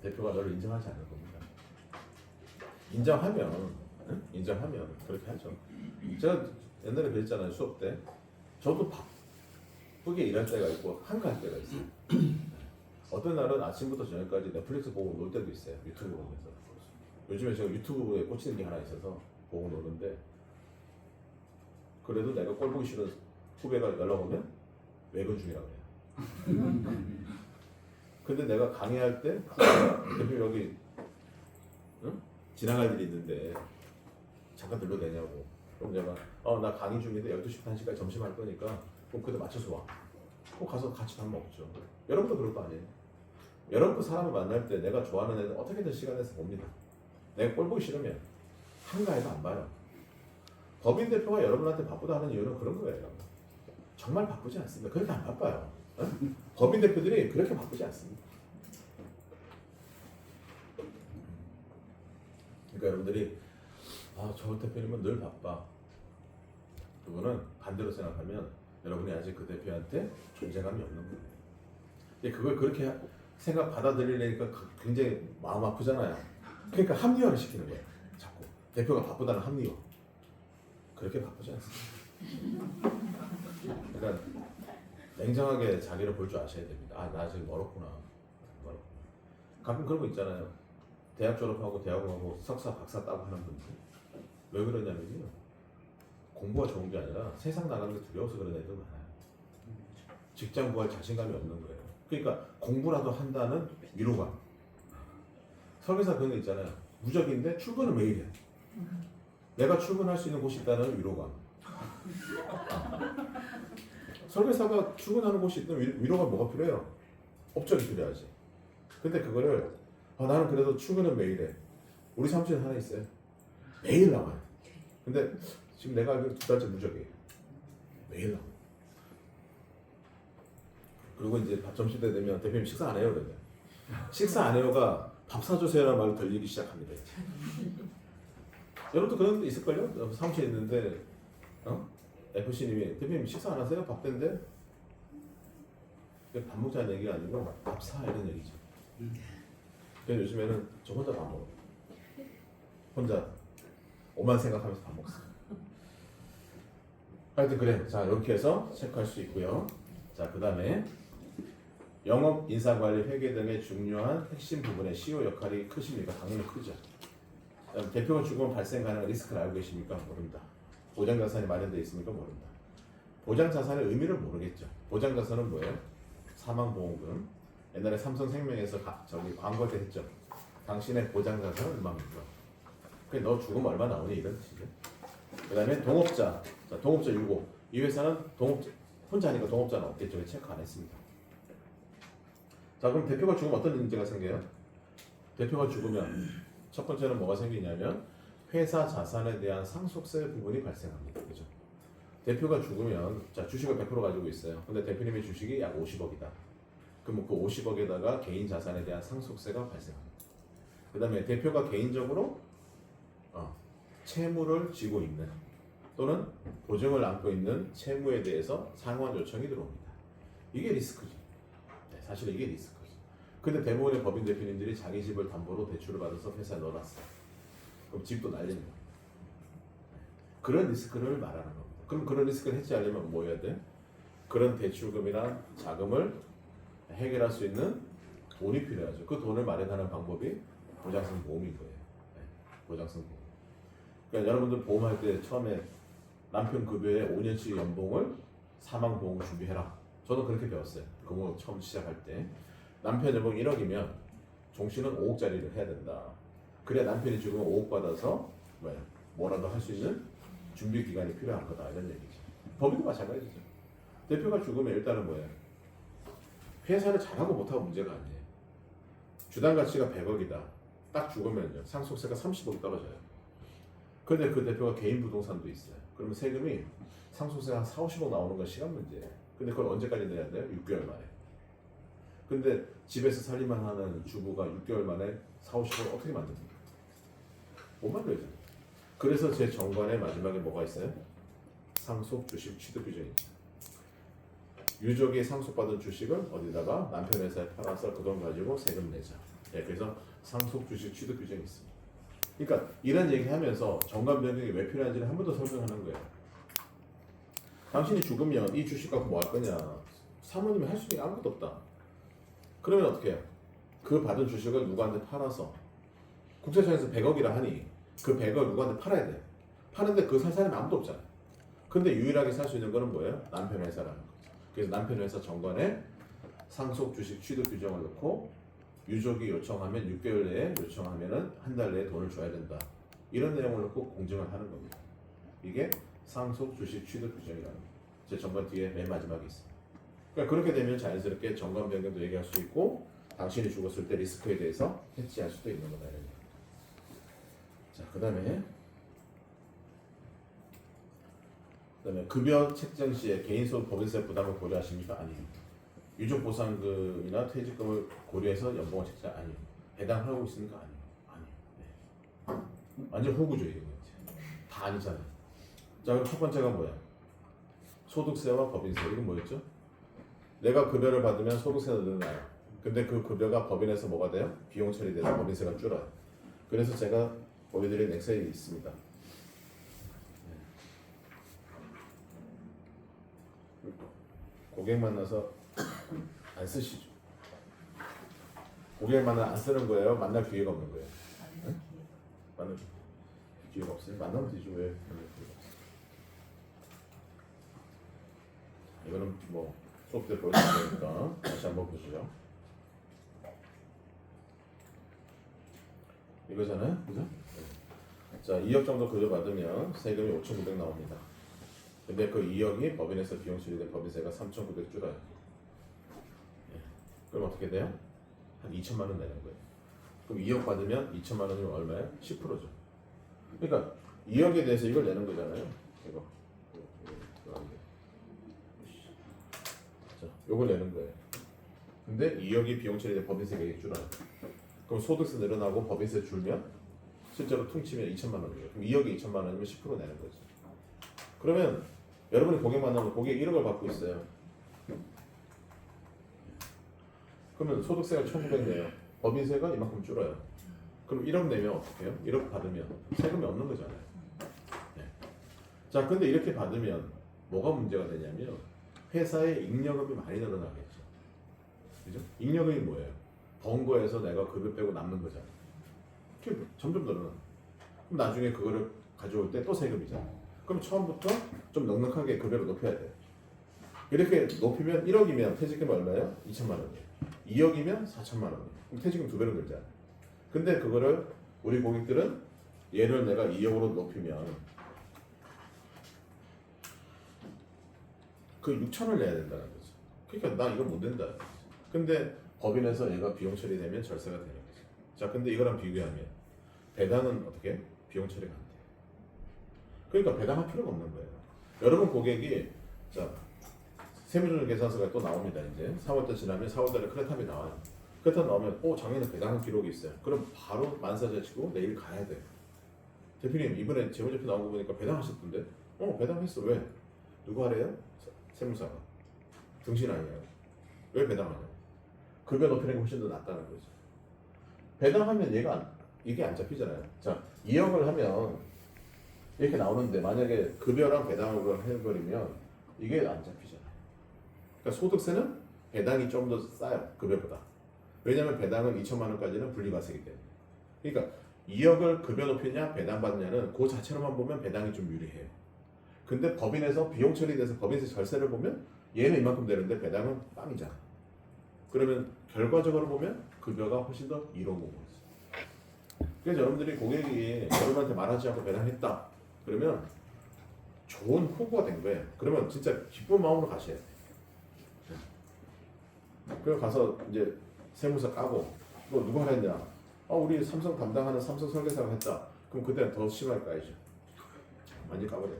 대표가 너를 인정하지 않을 겁니다. 인정하면 그렇게 하죠. 제가 옛날에 그랬잖아요. 수업 때. 저도 바쁘게 일할 때가 있고 한가할 때가 있어요. 어떤 날은 아침부터 저녁까지 넷플릭스 보고 놀 때도 있어요. 유튜브 보면서. 요즘에 제가 유튜브에 꽂히는 게 하나 있어서 보고 노는데 그래도 내가 꼴 보기 싫은 후배가 연락 오면 외근 중이라고 해요. 근데 내가 강의할 때 대표 여기 지나갈 일이 있는데 잠깐 들러도 되냐고. 그럼 내가 나 강의 중인데 12시부터 1시까지 점심 할 거니까 그럼 그때 맞춰서 와. 그럼 가서 같이 밥 먹죠. 여러분도 그럴 거 아니에요. 여러분도 사람을 만날 때 내가 좋아하는 애는 어떻게든 시간 내서 봅니다. 내가 꼴 보기 싫으면 한가해도 안 봐요. 법인 대표가 여러분한테 바쁘다 하는 이유는 그런 거예요. 정말 바쁘지 않습니다. 그렇게 안 바빠요. 법인 대표들이 그렇게 바쁘지 않습니다. 그러니까 여러분들이 저 대표님은 늘 바빠. 그거는 반대로 생각하면 여러분이 아직 그 대표한테 존재감이 없는 거예요. 근데 그걸 그렇게 받아들이려니까 굉장히 마음 아프잖아요. 그러니까 합리화를 시키는 거예요. 자꾸 대표가 바쁘다는 합리화. 그렇게 바쁘지 않습니다. 그러니까 냉정하게 자기를 볼 줄 아셔야 됩니다. 나 지금 멀었구나. 가끔 그런 거 있잖아요. 대학 졸업하고 대학원하고 석사, 박사 따고 하는 분들 왜 그러냐면요. 공부가 좋은 게 아니라 세상 나가는 게 두려워서 그런 애들 많아요. 직장 구할 자신감이 없는 거예요. 그러니까 공부라도 한다는 위로감. 설계사 그런 거 있잖아요. 무적인데 출근을 매일 해. 내가 출근할 수 있는 곳이 있다는 위로감. 설계사가 출근하는 곳이 있는 위로가 뭐가 필요해요? 업적이 필요하지. 근데 그거를 나는 그래도 출근은 매일 해. 우리 사무실에 하나 있어요. 매일 나와요. 근데 지금 내가 알기로 2달째 무적이에요. 매일 나와요. 그리고 이제 점심 때 되면 대표님 식사 안 해요 그러면. 식사 안 해요가 밥 사주세요라는 말로 들리기 시작합니다. 여러분도 그런 데 있을걸요? 사무실에 있는데 FC님이 대표님 식사 안 하세요? 밥 때인데? 밥 먹자는 얘기가 아니고 밥 사 이런 얘기죠. 그래서 요즘에는 저 혼자 밥 먹어요. 혼자 오만 생각하면서 밥 먹어요. 하여튼 그래. 자 이렇게 해서 체크할 수 있고요. 자 그 다음에 영업, 인사관리, 회계 등의 중요한 핵심 부분의 CEO 역할이 크십니까? 당연히 크죠. 그다음 대표가 죽으면 발생 가능한 리스크를 알고 계십니까? 모른다. 보장자산이 마련되어 있습니까? 모른다. 보장자산의 의미를 모르겠죠. 보장자산은 뭐예요? 사망보험금. 옛날에 삼성생명에서 저기 광고 때 했죠. 당신의 보장자산은 얼마입니까? 그래 너 죽으면 얼마 나오니 이런 뜻이죠. 그 다음에 동업자. 자, 동업자 유고. 이 회사는 동업자 혼자 하니까 동업자는 없겠죠. 체크 안 했습니다. 자 그럼 대표가 죽으면 어떤 문제가 생겨요? 대표가 죽으면 첫 번째는 뭐가 생기냐면 회사 자산에 대한 상속세 부분이 발생합니다. 그죠? 대표가 죽으면 자 주식을 100% 가지고 있어요. 근데 대표님의 주식이 약 50억이다. 그럼 그 50억에다가 개인 자산에 대한 상속세가 발생합니다. 그 다음에 대표가 개인적으로 채무를 지고 있는 또는 보증을 안고 있는 채무에 대해서 상환 요청이 들어옵니다. 이게 리스크죠. 네, 사실 이게 리스크죠. 근데 대부분의 법인 대표님들이 자기 집을 담보로 대출을 받아서 회사에 넣어놨어요. 그럼 집도 날리는 거예요. 그런 리스크를 말하는 겁니다. 그럼 그런 리스크를 해지하려면 뭐 해야 돼? 그런 대출금이나 자금을 해결할 수 있는 돈이 필요하죠. 그 돈을 마련하는 방법이 보장성 보험인 거예요. 네, 보장성 보험. 그러니까 여러분들 보험할 때 처음에 남편 급여의 5년치 연봉을 사망보험 준비해라. 저도 그렇게 배웠어요. 그거 처음 시작할 때. 남편 연봉 1억이면 종씨는 5억짜리를 해야 된다. 그래야 남편이 죽으면 5억 받아서 뭐라도 할 수 있는 준비 기간이 필요한 거다 이런 얘기죠. 법인도 마찬가지죠. 대표가 죽으면 일단은 뭐예요? 회사를 잘하고 못하고 문제가 아니에요. 주당 가치가 100억이다. 딱 죽으면요 상속세가 30억 떨어져요. 그런데 그 대표가 개인 부동산도 있어요. 그러면 세금이 상속세 한 4, 50억 나오는 건 시간 문제예요. 근데 그걸 언제까지 내야 돼요? 6개월 만에. 근데 집에서 살림만 하는 주부가 6개월 만에 4, 50억을 어떻게 만듭니까? 못 만들죠. 그래서 제 정관의 마지막에 뭐가 있어요? 상속 주식 취득 규정입니다. 유족이 상속받은 주식을 어디다가 남편 회사에 팔아서 그 돈 가지고 세금 내자. 네, 그래서 상속 주식 취득 규정이 있습니다. 그러니까 이런 얘기하면서 정관 변경이 왜 필요한지를 한 번 더 설명하는 거예요. 당신이 죽으면 이 주식 갖고 뭐 할 거냐? 사모님이 할 수 있는 게 아무것도 없다. 그러면 어떻게 해요? 그 받은 주식을 누구한테 팔아서 국세청에서 100억이라 하니 그 100을 누구한테 팔아야 돼. 파는데 그 살 사람이 아무도 없잖아요. 근데 유일하게 살 수 있는 거는 뭐예요? 남편 회사라는 거죠. 그래서 남편 회사 정관에 상속 주식 취득 규정을 넣고 유족이 요청하면 6개월 내에 요청하면은 한 달 내에 돈을 줘야 된다. 이런 내용을 넣고 공증을 하는 겁니다. 이게 상속 주식 취득 규정이라는 거예요. 제 정관 뒤에 맨 마지막에 있습니다. 그러니까 그렇게 되면 자연스럽게 정관 변경도 얘기할 수 있고 당신이 죽었을 때 리스크에 대해서 해지할 수도 있는 거다. 자, 그다음에 급여 책정 시에 개인소득 법인세 부담을 고려하십니까? 아닙니다. 유족 보상금이나 퇴직금을 고려해서 연봉을 책정 아니요. 해당하고 있습니까? 아니요. 네. 완전 호구죠 이거 다 아니잖아요. 자, 그럼 첫 번째가 뭐야? 소득세와 법인세. 이건 뭐였죠? 내가 급여를 받으면 소득세가 늘어나요. 근데 그 급여가 법인에서 뭐가 돼요? 비용 처리돼서 법인세가 줄어요. 그래서 제가 보여드린 엑셀이 있습니다. 고객 만나서 안 쓰시죠. 고객 만나 안 쓰는 거예요? 만날 기회가 없는 거예요? 네? 만날 기회가 없어요? 만나면 되죠. 왜 만날 기회가 없어요? 이거는 뭐 수업 때 보여드릴 거니까 다시 한번 보시죠. 이거잖아요, 그죠? 네. 자, 2억 정도 급여 받으면 세금이 5,900 나옵니다. 근데 그 2억이 법인에서 비용 처리된 법인세가 3,900 줄어요. 네. 그럼 어떻게 돼요? 한 2천만 원 내는 거예요. 그럼 2억 받으면 2천만 원이면 얼마예요? 10%죠. 그러니까 2억에 대해서 이걸 내는 거잖아요. 이거. 자, 요걸 내는 거예요. 근데 2억이 비용 처리된 법인세가 줄어요. 그럼 소득세 늘어나고 법인세 줄면 실제로 퉁치면 2천만 원이에요. 그럼 2억에 2천만 원이면 10% 내는 거죠. 그러면 여러분이 고객 만나면 고객 1억을 받고 있어요. 그러면 소득세가 1,900 내요. 법인세가 이만큼 줄어요. 그럼 1억 내면 어떻게 해요? 1억 받으면 세금이 없는 거잖아요. 네. 자, 근데 이렇게 받으면 뭐가 문제가 되냐면 회사의 잉여금이 많이 늘어나겠죠. 그죠? 잉여금이 뭐예요? 번 거에서 내가 급여 빼고 남는 거잖아. 그게 점점 늘어나. 그럼 나중에 그거를 가져올 때 또 세금이잖아. 그럼 처음부터 좀 넉넉하게 급여를 높여야 돼. 이렇게 높이면 1억이면 퇴직금이 얼마예요? 2천만 원이에요. 2억이면 4천만 원이에요. 그럼 퇴직금 2배로 늘잖아. 근데 그거를 우리 고객들은 얘를 내가 2억으로 높이면 그 6천을 내야 된다는 거죠. 그러니까 나 이거 못 낸다. 근데 법인에서 얘가 비용 처리되면 절세가 되는 거죠. 자, 근데 이거랑 비교하면 배당은 어떻게? 비용 처리가 안 돼요. 그러니까 배당할 필요가 없는 거예요. 여러분 고객이 자 세무조정 계산서가 또 나옵니다. 이제 4월달 지나면 4월달에 크레탑이 나와요. 크레탑 나오면 작년에 배당한 기록이 있어요. 그럼 바로 만사제치고 내일 가야 돼요. 대표님 이번에 재무제표 나온 거 보니까 배당하셨던데? 배당했어. 왜? 누구 하래요? 세무사가. 등신 아니에요. 왜 배당하냐? 급여 높이는 게 훨씬 더 낫다는 거죠. 배당하면 이게 안 잡히잖아요. 자, 2억을 하면 이렇게 나오는데 만약에 급여랑 배당을 해버리면 이게 안 잡히잖아요. 그러니까 소득세는 배당이 좀 더 싸요. 급여보다. 왜냐하면 배당은 2천만 원까지는 분리과세이기 때문에. 그러니까 2억을 급여 높이냐 배당 받느냐는 그 자체로만 보면 배당이 좀 유리해요. 근데 법인에서 비용 처리돼서 법인세 절세를 보면 얘는 이만큼 되는데 배당은 빵이잖아. 그러면 결과적으로 보면 급여가 훨씬 더 이로운 거죠. 그래서 여러분들이 고객이 여러분한테 말하지 않고 배당했다. 그러면 좋은 후보가 된 거예요. 그러면 진짜 기쁜 마음으로 가셔야 돼요. 그래서 가서 이제 세무서 까고 너 누가 했냐? 우리 삼성 담당하는 삼성 설계사가 했다. 그럼 그때는 더 심하게 까야죠. 완전 까버려.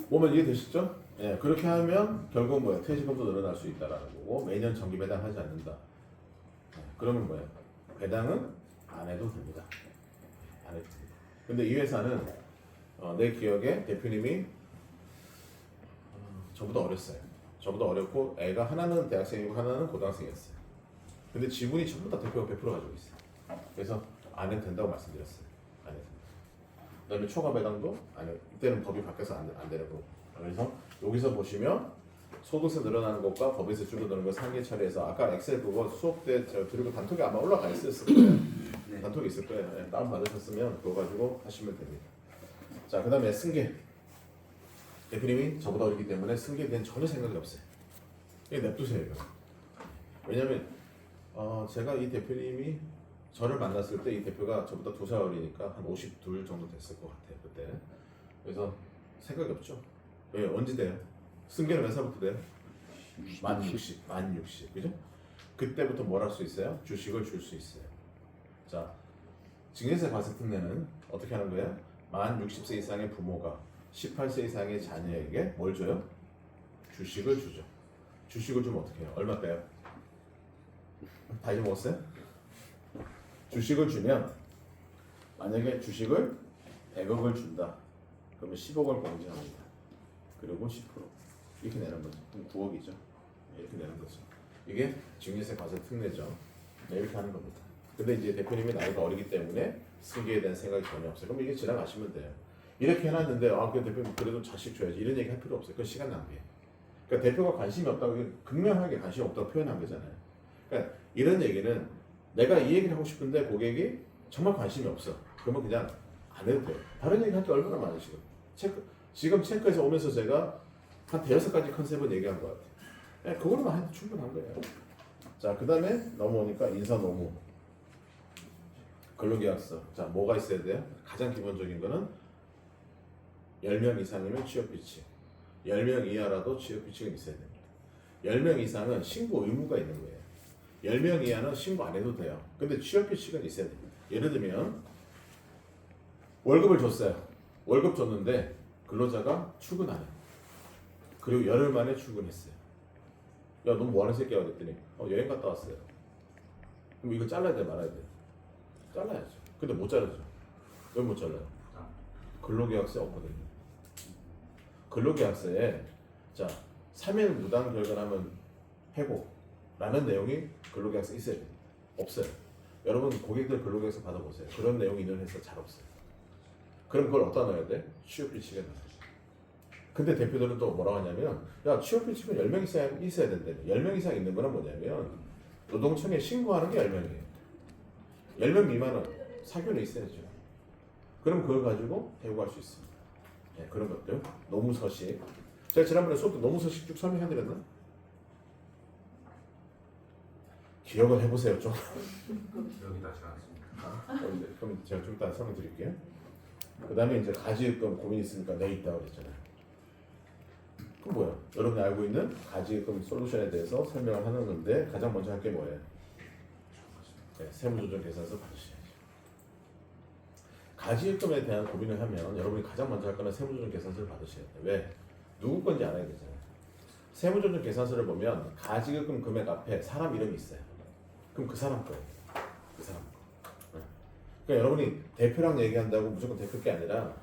뭐면 이해되시죠? 예, 그렇게 하면 결국 뭐야? 퇴직금도 늘어날 수 있다라는 거고 매년 정기 배당하지 않는다. 그러면 뭐야? 배당은 안 해도 됩니다. 안 해도 됩니다. 근데 이 회사는 내 기억에 대표님이 저보다 어렸어요. 저보다 어렸고 애가 하나는 대학생이고 하나는 고등학생이었어요. 근데 지분이 전부 다 대표가 100% 가지고 있어요. 그래서 안 해도 된다고 말씀드렸어요. 안 해도. 그다음에 초과 배당도 안 해요. 이때는 법이 바뀌어서 안 되고. 그래서 여기서 보시면 소득세 늘어나는 것과 법인세 줄어드는 거 상계 처리해서 아까 엑셀 그거 수업 때 제가 드리고 단톡에 아마 올라가 있을 거예요. 네. 단톡에 있을 거예요. 네, 다운 받으셨으면 그거 가지고 하시면 됩니다. 자, 그다음에 승계. 대표님이 저보다 어리기 때문에 승계에 대한 전혀 생각이 없어요. 이게 냅두세요. 이거. 왜냐면 제가 이 대표님이 저를 만났을 때 이 대표가 저보다 2살 어리니까 한 52 정도 됐을 것 같아요. 그때. 그래서 생각이 없죠. 왜? 언제 돼요? 승계는 몇 살부터 돼요? 만 60. 그죠? 그때부터 뭘 할 수 있어요? 주식을 줄 수 있어요. 자, 증여세 과세 특례는 어떻게 하는 거예요? 만 60세 이상의 부모가 18세 이상의 자녀에게 뭘 줘요? 주식을 주죠. 주식을 주면 어떻게 해요? 얼마 빼요? 다 잊어먹었어요? 주식을 주면 만약에 주식을 100억을 준다. 그러면 10억을 공제합니다. 그리고 10% 이렇게 내는 거죠. 그럼 9억이죠. 이렇게 내는 거죠. 이게 증여세 과세 특례죠. 네, 이렇게 하는 겁니다. 근데 이제 대표님이 나이가 어리기 때문에 승계에 대한 생각이 전혀 없어요. 그럼 이게 지나가시면 돼요. 이렇게 해놨는데 그 대표님 그래도 자식 줘야지 이런 얘기 할 필요 없어요. 그건 시간 낭비예요. 그러니까 대표가 관심이 없다고 극명하게 관심이 없다고 표현한 거잖아요. 그러니까 이런 얘기는 내가 이 얘기를 하고 싶은데 고객이 정말 관심이 없어. 그러면 그냥 안 해도 돼요. 다른 얘기 할 게 얼마나 많으시고. 지금 체크에서 오면서 제가 한 5가지 컨셉을 얘기한 것 같아요. 네, 그거로만 해도 충분한 거예요. 자, 그 다음에 넘어오니까 인사노무. 근로계약서. 자, 뭐가 있어야 돼요? 가장 기본적인 거는 10명 이상이면 취업규칙. 10명 이하라도 취업규칙은 있어야 됩니다. 10명 이상은 신고 의무가 있는 거예요. 10명 이하는 신고 안 해도 돼요. 근데 취업규칙은 있어야 됩니다. 예를 들면 월급을 줬어요. 월급 줬는데 근로자가 출근 안 해요. 그리고 열흘 만에 출근했어요. 야, 너 뭐 하는 새끼야? 그랬더니 여행 갔다 왔어요. 그럼 이거 잘라야 돼 말아야 돼? 잘라야죠. 근데 못 자르죠. 왜 못 잘라요? 근로계약서에 없거든요. 근로계약서에 자 3일 무단 결근하면 해고, 라는 내용이 근로계약서에 있어야 됩니다. 없어요. 여러분 고객들 근로계약서 받아보세요. 그런 내용이 있는 회사 잘 없어요. 그럼 그걸 어디다 넣어야 돼? 취업 규칙에 넣어요. 근데 대표들은 또 뭐라고 하냐면 야 취업 규칙은 10명 이상 있어야 된대. 10명 이상 있는 거는 뭐냐면 노동청에 신고하는 게 10명이에요. 10명 미만은 사교는 있어야죠. 그럼 그걸 가지고 해고할 수 있습니다. 네, 그런 것들. 노무서식. 제가 지난번에 수업 때 노무서식 쭉 설명해드렸나? 기억을 해보세요 좀. 기억이 나지 않습니다. 그럼 제가 좀 이따 설명드릴게요. 그 다음에 이제 가지금 고민 있으니까 내 있다고 그랬잖아요. 그럼 뭐야? 여러분이 알고 있는 가지금 솔루션에 대해서 설명을 하는 건데 가장 먼저 할 게 뭐예요? 네, 세무조정 계산서 받으셔야죠. 가지금에 대한 고민을 하면 여러분이 가장 먼저 할 거는 세무조정 계산서를 받으셔야 돼요. 왜? 누구 건지 알아야 되잖아요. 세무조정 계산서를 보면 가지금 금액 앞에 사람 이름이 있어요. 그럼 그 사람 거예요. 그 사람 거. 네. 그러니까 여러분이 대표랑 얘기한다고 무조건 대표 게 아니라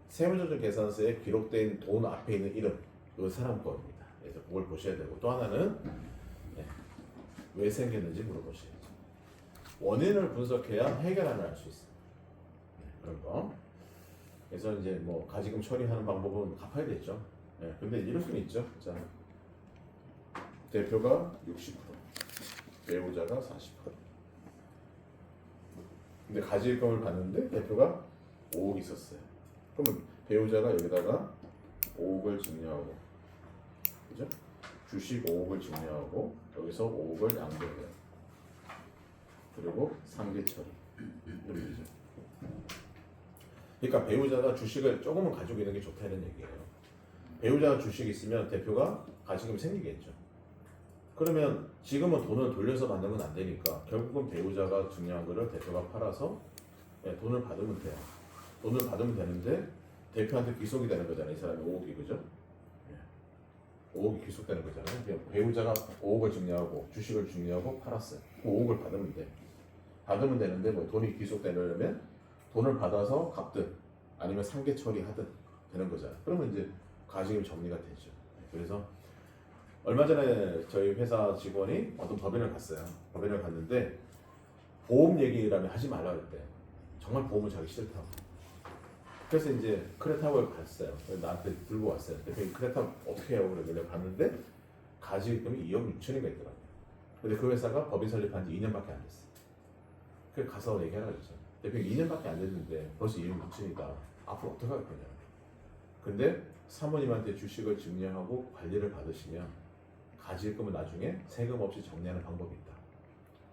세무조정 계산서에 기록된 돈 앞에 있는 이름, 그 사람 겁니다. 그래서 그걸 보셔야 되고 또 하나는 네, 왜 생겼는지 물어보셔야죠. 원인을 분석해야 해결안을 알 수 있어요. 네, 그런 거. 그래서 이제 뭐 가지금 처리하는 방법은 갚아야겠죠. 네, 근데 이럴 수는 있죠. 자, 대표가 60%, 배우자가 40%. 근데 가지금을 받는데 대표가 5억 있었어요. 그러면 배우자가 여기다가 5억을 증여하고, 그죠? 주식 5억을 증여하고 여기서 5억을 양도해요. 그리고 상계 처리. 이러면 되죠. 그러니까 배우자가 주식을 조금은 가지고 있는 게 좋다는 얘기예요. 배우자가 주식이 있으면 대표가 가지금이 생기겠죠. 그러면 지금은 돈을 돌려서 받는 건 안 되니까 결국은 배우자가 증여한 거를 대표가 팔아서 돈을 받으면 돼요. 돈을 받으면 되는데 대표한테 귀속이 되는 거잖아요. 이 사람이 5억이, 그죠? 5억이 귀속되는 거잖아요. 배우자가 5억을 증여하고 주식을 증여하고 팔았어요. 그 5억을 받으면 돼. 받으면 되는데 뭐 돈이 귀속되려면 돈을 받아서 갚든 아니면 상계 처리하든 되는 거잖아요. 그러면 이제 가지금 정리가 되죠. 그래서 얼마 전에 저희 회사 직원이 어떤 법인을 갔어요. 법인을 갔는데 보험 얘기라면 하지 말라 그랬대요. 정말 보험을 자기 싫다고. 그래서 이제 크레타워를 갔어요. 나한테 들고 왔어요. 대표님 크레타워 어떻게 해요? 그러길래 봤는데 가지금이 2억 6천인가 있더라고요. 근데 그 회사가 법인 설립한 지 2년밖에 안 됐어요. 그래서 가서 얘기하라 그랬죠. 대표님 2년밖에 안 됐는데 벌써 2억 6천이다. 앞으로 어떻게 할 거냐. 근데 사모님한테 주식을 증여하고 관리를 받으시면 가지금은 나중에 세금 없이 정리하는 방법이 있다.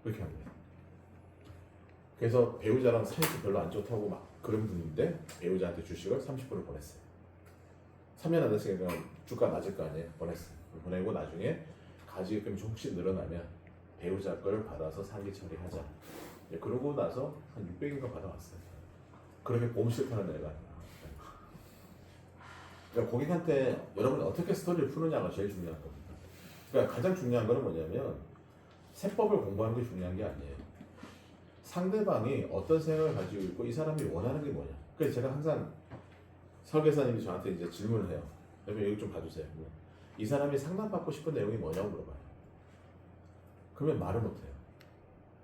그렇게 합니다. 그래서 배우자랑 사이도 별로 안 좋다고 막 그런 분인데 배우자한테 주식을 30%를 보냈어요. 3년 안 됐으니까 주가 낮을 거 아니에요. 보냈어요. 보내고 나중에 가지금이 좀 혹시 늘어나면 배우자 거를 받아서 상기 처리하자. 그러고 나서 한 600인가 받아왔어요. 그렇게 보험 실패하는 애가. 그러니까 고객한테 여러분이 어떻게 스토리를 푸느냐가 제일 중요한 겁니다. 그러니까 가장 중요한 거는 뭐냐면 세법을 공부하는 게 중요한 게 아니에요. 상대방이 어떤 생각을 가지고 있고 이 사람이 원하는 게 뭐냐. 그래서 제가 항상 설계사님이 저한테 이제 질문을 해요. 여러분 여기 좀 봐주세요. 이 사람이 상담받고 싶은 내용이 뭐냐고 물어봐요. 그러면 말을 못해요.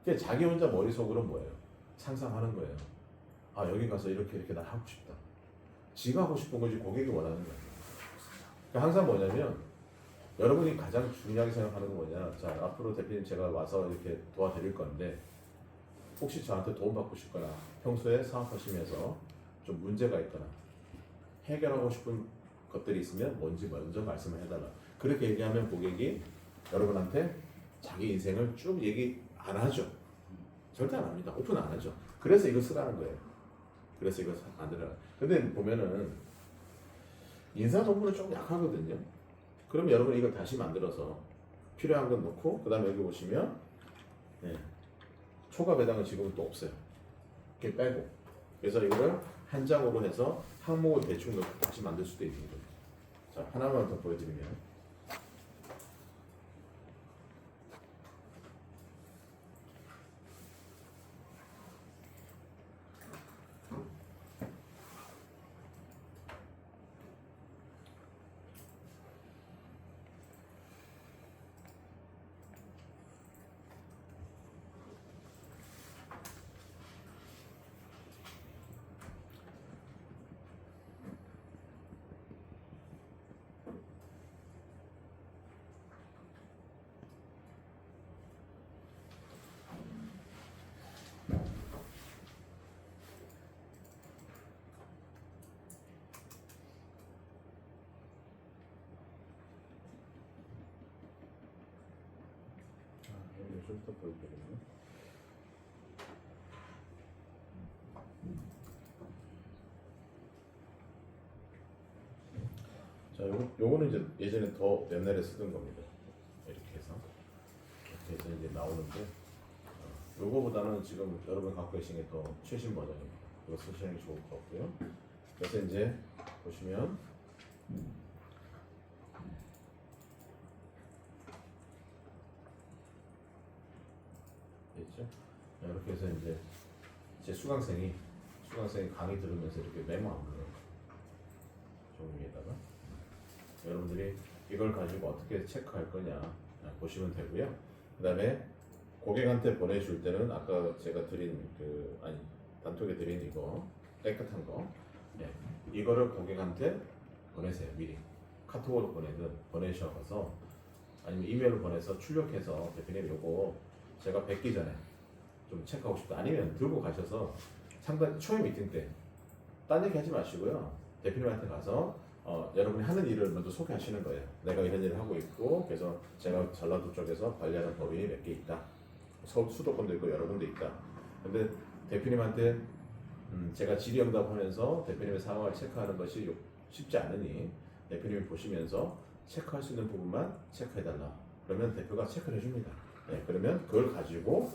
그러니까 자기 혼자 머릿속으로 뭐예요? 상상하는 거예요. 아 여기 가서 이렇게 난 하고 싶다. 지가 하고 싶은 거지 고객이 원하는 거예요. 그러니까 항상 뭐냐면 여러분이 가장 중요하게 생각하는 건 뭐냐. 자 앞으로 대표님 제가 와서 이렇게 도와드릴 건데 혹시 저한테 도움 받고 싶거나 평소에 사업하시면서 좀 문제가 있거나 해결하고 싶은 것들이 있으면 뭔지 먼저 말씀을 해달라. 그렇게 얘기하면 고객이 여러분한테 자기 인생을 쭉 얘기 안 하죠. 절대 안 합니다. 오픈 안 하죠. 그래서 이거 쓰라는 거예요. 그래서 이거 만들어라. 근데 보면은 인사동물은 좀 약하거든요. 그럼 여러분 이걸 다시 만들어서 필요한 건 넣고 그 다음에 여기 보시면 초과 배당은 지금은 또 없어요. 이렇게 빼고 그래서 이거를 한 장으로 해서 항목을 대충 넣고 다시 만들 수도 있는 거예요. 자 하나만 더 보여드리면 좀더 보여드리겠네. 자, 요거는 이제 예전에 더 옛날에 쓰던 겁니다. 이렇게 해서 이제 나오는데 요거보다는 지금 여러분 갖고 계신 게 더 최신 버전입니다. 이거 쓰시는 게 좋을 것 같고요. 그래서 이제 보시면 있죠? 이렇게 해서 이제 제 수강생이 강의 들으면서 이렇게 메모하는 거예요. 종이에다가 여러분들이 이걸 가지고 어떻게 체크할 거냐 보시면 되고요. 그 다음에 고객한테 보내줄 때는 아까 제가 드린 단톡에 드린 이거 깨끗한 거 이거를 고객한테 보내세요. 미리 카톡으로 보내셔서 아니면 이메일로 보내서 출력해서 대표님 요거 제가 뵙기 전에 좀 체크하고 싶다. 아니면 들고 가셔서 상담 초회 미팅 때 딴 얘기 하지 마시고요. 대표님한테 가서 여러분이 하는 일을 먼저 소개하시는 거예요. 내가 이런 일을 하고 있고 그래서 제가 전라도 쪽에서 관리하는 법인이 몇 개 있다. 수도권도 있고 여러 군데 있다. 근데 대표님한테 제가 질의응답하면서 대표님의 상황을 체크하는 것이 쉽지 않으니 대표님이 보시면서 체크할 수 있는 부분만 체크해달라. 그러면 대표가 체크를 해줍니다. 그러면 그걸 가지고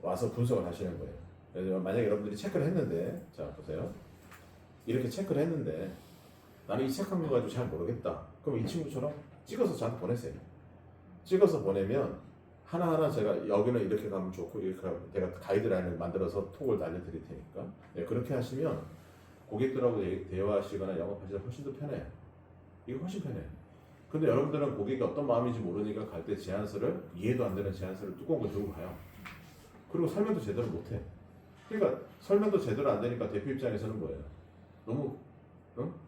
와서 분석을 하시는 거예요. 그래서 만약에 여러분들이 체크를 했는데, 자 보세요. 이렇게 체크를 했는데 나는 이 체크한 거 가지고 잘 모르겠다. 그럼 이 친구처럼 찍어서 저한테 보내세요. 찍어서 보내면 하나하나 제가 여기는 이렇게 가면 좋고 이렇게 가면 제가 가이드라인을 만들어서 톡을 날려드릴 테니까 그렇게 하시면 고객들하고 대화하시거나 영업하시다 훨씬 더 편해요. 이거 훨씬 편해요. 근데 여러분들은 고객이 어떤 마음인지 모르니까 갈 때 제안서를 이해도 안 되는 제안서를 두꺼운 거 들고 가요. 그리고 설명도 제대로 못해. 그러니까 설명도 제대로 안 되니까 대표 입장에서는 뭐예요? 너무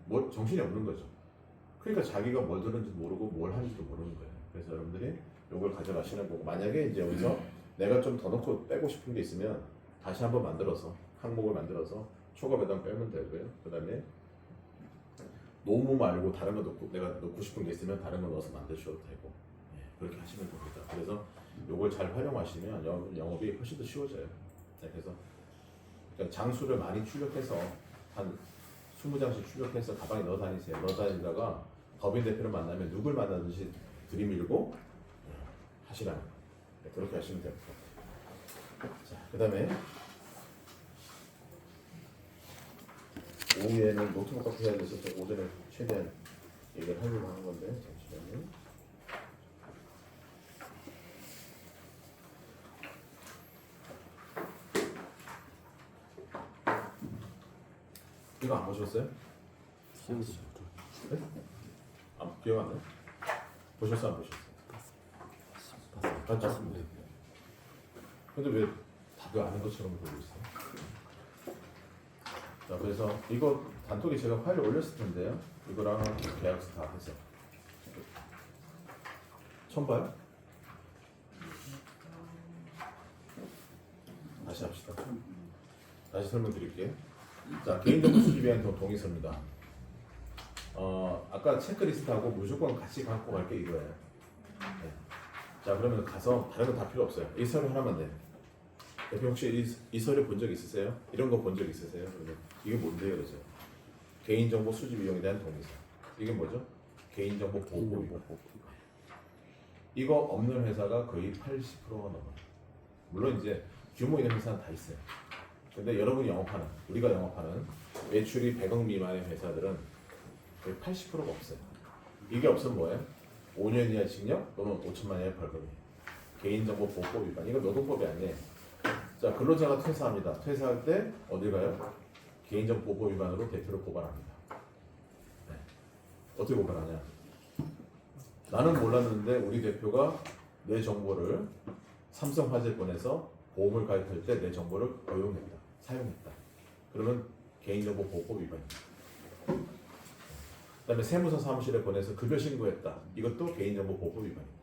뭐 정신이 없는 거죠. 그러니까 자기가 뭘 들은지 모르고 뭘 하는지도 모르는 거예요. 그래서 여러분들이 이걸 가져가시는 거고 만약에 이제 여기서 내가 좀 더 넣고 빼고 싶은 게 있으면 다시 한번 만들어서 항목을 만들어서 초과 배당 빼면 되고요. 그 다음에 노무 말고 다른 거 넣고 내가 넣고 싶은 게 있으면 다른 거 넣어서 만드셔도 되고 그렇게 하시면 됩니다. 그래서 이걸 잘 활용하시면 영업이 훨씬 더 쉬워져요. 그래서 그러니까 장수를 많이 출력해서 한 20장씩 출력해서 가방에 넣어 다니세요. 넣어 다니다가 법인 대표를 만나면 누굴 만나든지 들이밀고 하시라는 거예요. 그렇게 하시면 될 것 같아요. 자, 그 다음에 오후에는 노트북 갖고 해야 돼서 오전에 최대한 얘기를 하려고 하는 건데 잠시만요. 이거 안 보셨어요? 네? 기억 안 나요? 보셨어 안 보셨어요? 봤습니다. 근데 왜 다들 아는 것처럼 보고 있어요? 자, 그래서 이거 단톡에 제가 파일을 올렸을 텐데요. 이거랑 계약서 다 해서 처음 봐요? 다시 합시다. 다시 설명드릴게요. 자, 개인정보 수집에 대한 동의서입니다. 아까 체크리스트하고 무조건 같이 갖고 갈 게 이거예요. 네. 자, 그러면 가서 다른 거 다 필요 없어요. 이 서류 하나만 내. 대표 혹시 이 서류 본 적 있으세요? 이런 거 본 적 있으세요? 그러면 이게 뭔데요, 그러죠? 개인정보 수집 이용에 대한 동의서. 이게 뭐죠? 개인정보 보호 위반. 이거 없는 회사가 거의 80%가 넘어요. 물론 이제 규모 있는 회사는 다 있어요. 근데 여러분이 영업하는, 우리가 영업하는 매출이 100억 미만의 회사들은 거의 80%가 없어요. 이게 없으면 뭐예요? 5년 이하 징역 또는 5천만 이하의 벌금이에요. 개인정보 보호법 위반. 이거 노동법이 아니에요. 자, 근로자가 퇴사합니다. 퇴사할 때 어디 가요? 개인정보 보호 위반으로 대표를 고발합니다. 네. 어떻게 고발하냐? 나는 몰랐는데 우리 대표가 내 정보를 삼성화재 보내서 보험을 가입할 때 내 정보를 허용했다. 사용했다. 그러면 개인정보 보호법 위반입니다. 그 다음에 세무서 사무실에 보내서 급여 신고했다. 이것도 개인정보 보호법 위반입니다.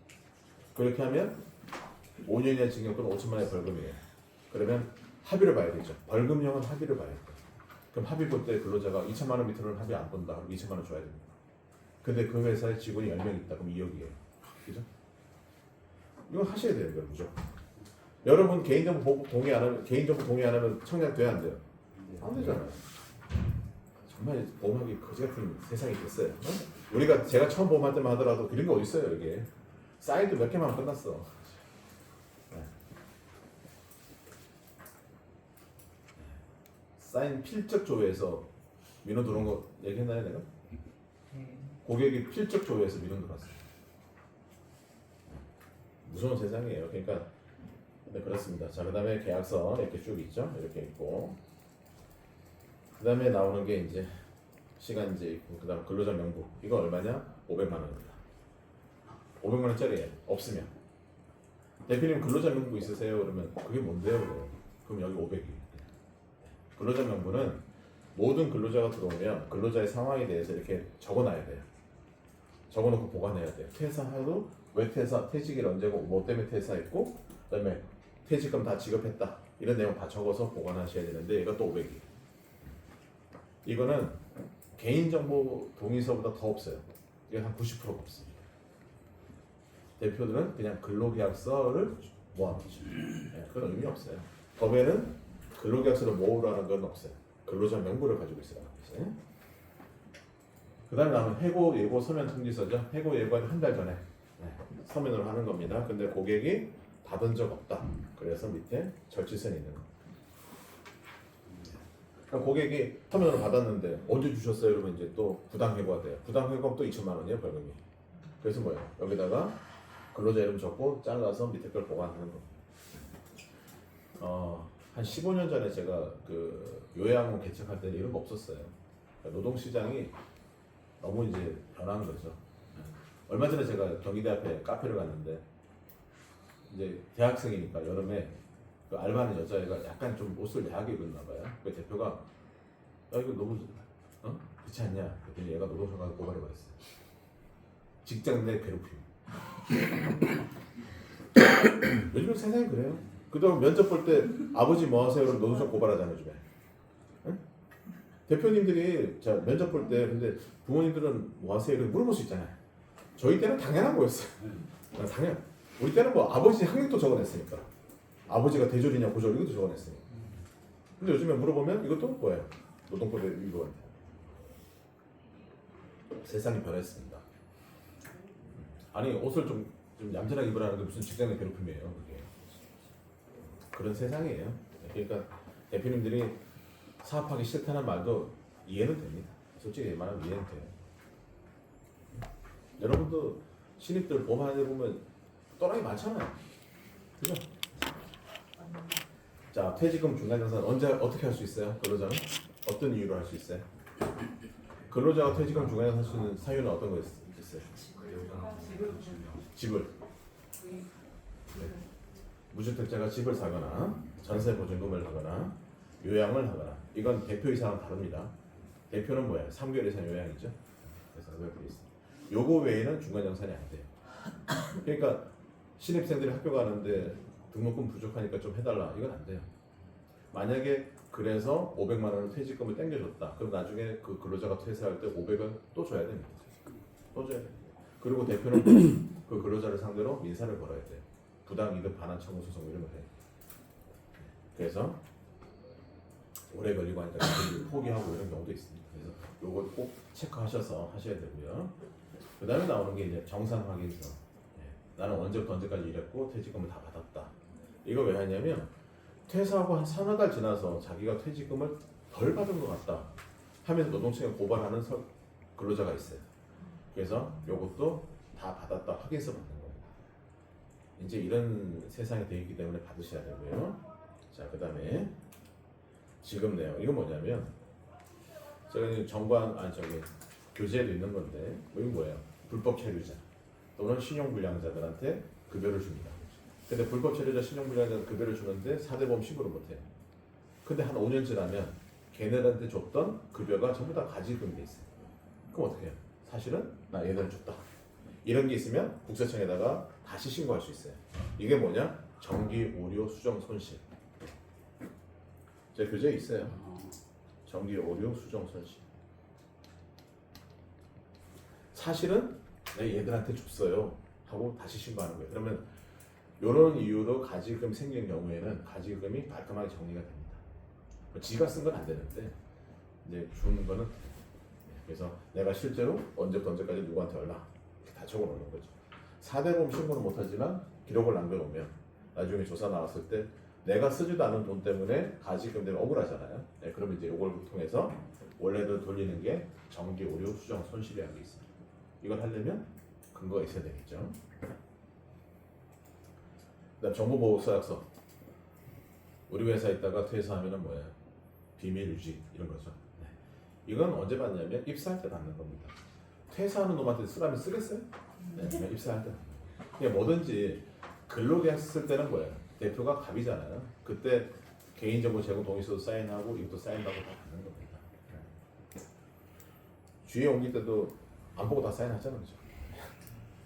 그렇게 하면 5년 이하 징역 또는 5천만 원의 벌금이에요. 그러면 합의를 봐야 되죠. 벌금형은 합의를 봐야 돼요. 그럼 합의 볼 때 근로자가 2천만 원 밑으로는 합의 안 본다. 그럼 2천만 원 줘야 됩니다. 근데 그 회사에 직원이 10명 있다. 그럼 2억이에요. 그죠? 이건 하셔야 돼요. 이거 무조건. 여러분 개인정보 동의 안 하면 청약 돼야 안 돼요? 안 되잖아요. 정말 보험하기 거지 같은 세상이 됐어요. 제가 처음 보험할 때만 하더라도 그런 거 어디 있어요, 이게. 사이트 몇 개만 하면 끝났어. 네. 사인 필적 조회에서 민원 들어온 거 얘기했나요, 내가? 고객이 필적 조회에서 민원 들어왔어요. 무서운 세상이에요. 그러니까 네, 그렇습니다. 자, 그다음에 계약서 이렇게 쭉 있죠. 이렇게 있고, 그다음에 나오는 게 이제 시간제 있고, 그다음 근로자 명부. 이거 얼마냐? 500만 원입니다. 500만 원짜리예요. 없으면 대표님 근로자 명부 있으세요? 그러면 그게 뭔데요? 그래요. 그럼 여기 500이. 근로자 명부는 모든 근로자가 들어오면 근로자의 상황에 대해서 이렇게 적어놔야 돼요. 적어놓고 보관해야 돼요. 퇴사하도 왜 퇴직일 언제고, 뭐 때문에 퇴사했고, 그다음에 퇴직금 다 지급했다. 이런 내용 다 적어서 보관하셔야 되는데 이것도 500이. 이거는 개인정보 동의서보다 더 없어요. 이게 한 90%가 없습니다. 대표들은 그냥 근로계약서를 모아놓죠. 네, 그건 의미 없어요. 법에는 근로계약서를 모으라는 건 없어요. 근로자 명부를 가지고 있어요. 그 다음에 나오는 해고 예고 서면 통지서죠. 해고 예고한 한 달 전에 서면으로 하는 겁니다. 근데 고객이 받은 적 없다. 그래서 밑에 절취선이 있는 겁니다. 그러니까 고객이 서면으로 받았는데 언제 주셨어요? 그러면 이제 또 부당 해고가 돼요. 부당 해고하면 또 2천만 원이에요, 벌금이. 그래서 뭐예요? 여기다가 근로자 이름 적고 잘라서 밑에 걸 보관하는 겁니다. 한 15년 전에 제가 그 요양원 개척할 때는 이런 거 없었어요. 그러니까 노동시장이 너무 이제 변한 거죠. 얼마 전에 제가 경희대 앞에 카페를 갔는데 이제 대학생이니까 여름에 그 알바하는 여자애가 약간 좀 옷을 야하게 입었나 봐요. 그 대표가 야 이거 너무 그렇지 않냐? 그랬더니 얘가 노동청에 고발해버렸어요. 직장 내 괴롭힘. 요즘은 세상이 그래요. 그동안 면접 볼 때 아버지 뭐 하세요? 그럼 노동청 고발하잖아요, 요즘에. 응? 대표님들이 자 면접 볼 때 근데 부모님들은 뭐 하세요? 이렇게 물어볼 수 있잖아요. 저희 때는 당연한 거였어요. 당연. 우리 때는 뭐 아버지 학력도 적어냈으니까. 아버지가 대졸이냐 고졸 이것도 적어냈으니까. 근데 요즘에 물어보면 이것도 뭐예요? 노동법에 위반. 세상이 변했습니다. 아니 옷을 좀 얌전하게 입으라는 게 무슨 직장 내 괴롭힘이에요, 그게. 그런 세상이에요. 그러니까 대표님들이 사업하기 싫다는 말도 이해는 됩니다. 솔직히 말하면 이해는 돼요. 여러분도 신입들 보험하는 데 보면 또라이 많잖아요. 그죠? 자, 퇴직금 중간정산 언제 어떻게 할 수 있어요? 근로자는 어떤 이유로 할 수 있어요? 근로자가 퇴직금 중간정산 할 수 있는 사유는 어떤 거 있어요? 집을. 네. 무주택자가 집을 사거나 전세 보증금을 하거나 요양을 하거나 이건 대표 이상은 다릅니다. 대표는 뭐예요? 3개월 이상 요양이죠. 그래서 그렇게 돼 있습니다. 요거 외에는 중간정산이 안 돼요. 그러니까 신입생들이 학교 가는데 등록금 부족하니까 좀 해달라. 이건 안 돼요. 만약에 그래서 500만 원을 퇴직금을 땡겨줬다. 그럼 나중에 그 근로자가 퇴사할 때 500원 또 줘야 됩니다. 또 줘야 돼요. 그리고 대표는 그 근로자를 상대로 민사를 걸어야 돼요. 부당 이득 반환 청구 소송 이런 걸 해요. 그래서 오래 걸리고 하니까 포기하고 이런 경우도 있습니다. 그래서 요거 꼭 체크하셔서 하셔야 되고요. 그 다음에 나오는 게 이제 정산 확인서. 나는 언제부터 언제까지 일했고 퇴직금을 다 받았다. 이거 왜 하냐면 퇴사하고 한 3달 지나서 자기가 퇴직금을 덜 받은 것 같다 하면서 노동청에 고발하는 근로자가 있어요. 그래서 요것도 다 받았다 확인서 받는 겁니다. 이제 이런 세상이 되어 있기 때문에 받으셔야 되고요. 자, 그 다음에 지급 내용. 이건 뭐냐면 제가 정관 교재에도 있는 건데 이건 뭐예요? 불법 체류자 또는 신용불량자들한테 급여를 줍니다. 근데 불법 체류자 신용불량자한테 급여를 주는데 4대 보험 신고를 못해요. 근데 한 5년 지나면 걔네들한테 줬던 급여가 전부 다 가지금이 돼 있어요. 그럼 어떻게 해요? 사실은 나 얘네들 줬다. 이런 게 있으면 국세청에다가 다시 신고할 수 있어요. 이게 뭐냐? 정기 오류 수정 손실. 제 교재에 있어요. 정기 오류 수정 손실. 사실은 내 얘들한테 줬어요 하고 다시 신고하는 거예요. 그러면 이런 이유로 가지금 생긴 경우에는 가지금이 깔끔하게 정리가 됩니다. 지가 쓴 건 안 되는데 이제 주는 거는 그래서 내가 실제로 언제부터 언제까지 누구한테 얼마 이렇게 다 적어놓는 거죠. 4대 보험 신고는 못하지만 기록을 남겨놓으면 나중에 조사 나왔을 때 내가 쓰지도 않은 돈 때문에 가지금 때문에 억울하잖아요. 네, 그러면 이제 이걸 통해서 원래대로 돌리는 게 정기 오류 수정 손실이라는 게 있습니다. 이걸 하려면 근거가 있어야 되겠죠. 그다음 정보보호서약서. 우리 회사에 있다가 퇴사하면은 뭐예요? 비밀 유지 이런 거죠. 네. 이건 언제 받냐면 입사할 때 받는 겁니다. 퇴사하는 놈한테 쓰라면 쓰겠어요? 네, 그냥 입사할 때. 그냥 뭐든지 근로계약 쓸 때는 뭐예요? 대표가 갑이잖아요. 그때 개인정보 제공 동의서도 사인하고 이것도 사인하고 다 받는 겁니다. 네. 주에 옮길 때도 안 보고 다 사인하잖아요, 그죠?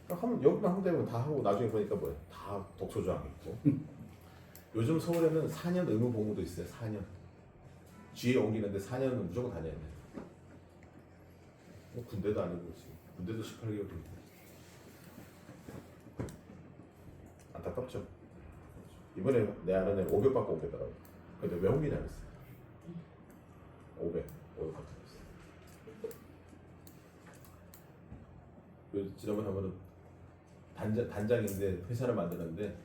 하면 여기만 하면 되면 다 하고 나중에 보니까 뭐예요? 다 독소조항 있고. 요즘 서울에는 4년 의무 복무도 있어요. 4년. 주에 옮기는데 4년은 무조건 다녀야 돼. 뭐 군대도 아니고 지금 군대도 18개월인데 안타깝죠. 이번에 내 아는 애 500 받고 오겠더라고. 근데 왜 옮기냐 그랬어요. 500 받고 오겠어요. 지난번에 한번은 단장인데 회사를 만드는데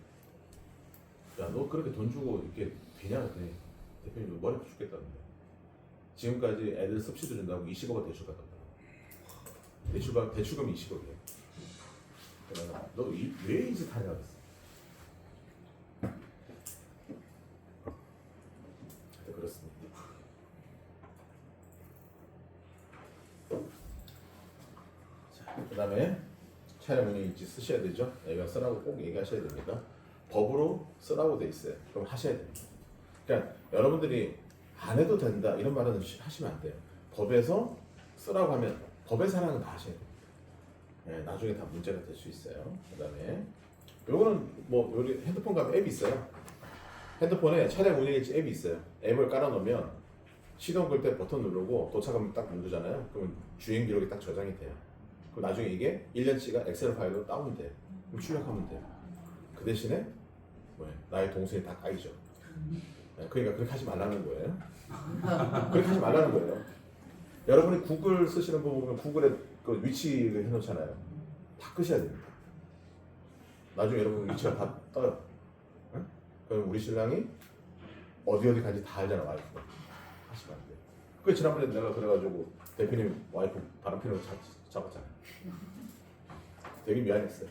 야 너 그렇게 돈 주고 이렇게 되냐 그랬더니 대표님 머리 아파 죽겠다는데 지금까지 애들 습시도 준다고 20억을 대출받았다. 대출금이 20억이에요. 그래서 너 왜 이 짓 하냐 그랬어. 그렇습니다. 자, 그 다음에 차량 운영일지 쓰셔야 되죠. 여기가 쓰라고 꼭 얘기하셔야 됩니다. 법으로 쓰라고 돼 있어요. 그럼 하셔야 됩니다. 그러니까 여러분들이 안 해도 된다 이런 말은 하시면 안 돼요. 법에서 쓰라고 하면 법의 사랑은 다 하셔야 됩니다. 네, 나중에 다 문제가 될 수 있어요. 그 다음에 요거는 뭐 여기 핸드폰 가면 앱이 있어요. 핸드폰에 차량 운행일지 앱이 있어요. 앱을 깔아놓으면 시동 걸 때 버튼 누르고 도착하면 딱 누르잖아요. 그러면 주행 기록이 딱 저장이 돼요. 그럼 나중에 이게 1년치가 엑셀 파일로 다운돼요. 그럼 출력하면 돼요. 그 대신에 뭐예요? 나의 동선이 다 까이죠. 네, 그러니까 그렇게 하지 말라는 거예요. 그렇게 하지 말라는 거예요. 여러분이 구글 쓰시는 거 보면 구글에 그 위치를 해놓잖아요. 다 끄셔야 됩니다. 나중에 여러분 위치가 다 떠요. 응? 그럼 우리 신랑이 어디 간지 다 알잖아 와이프가. 하시면 안 돼요. 그 지난번에 내가 그래가지고 대표님 와이프 바람피는 잡았잖아요. 되게 미안했어요.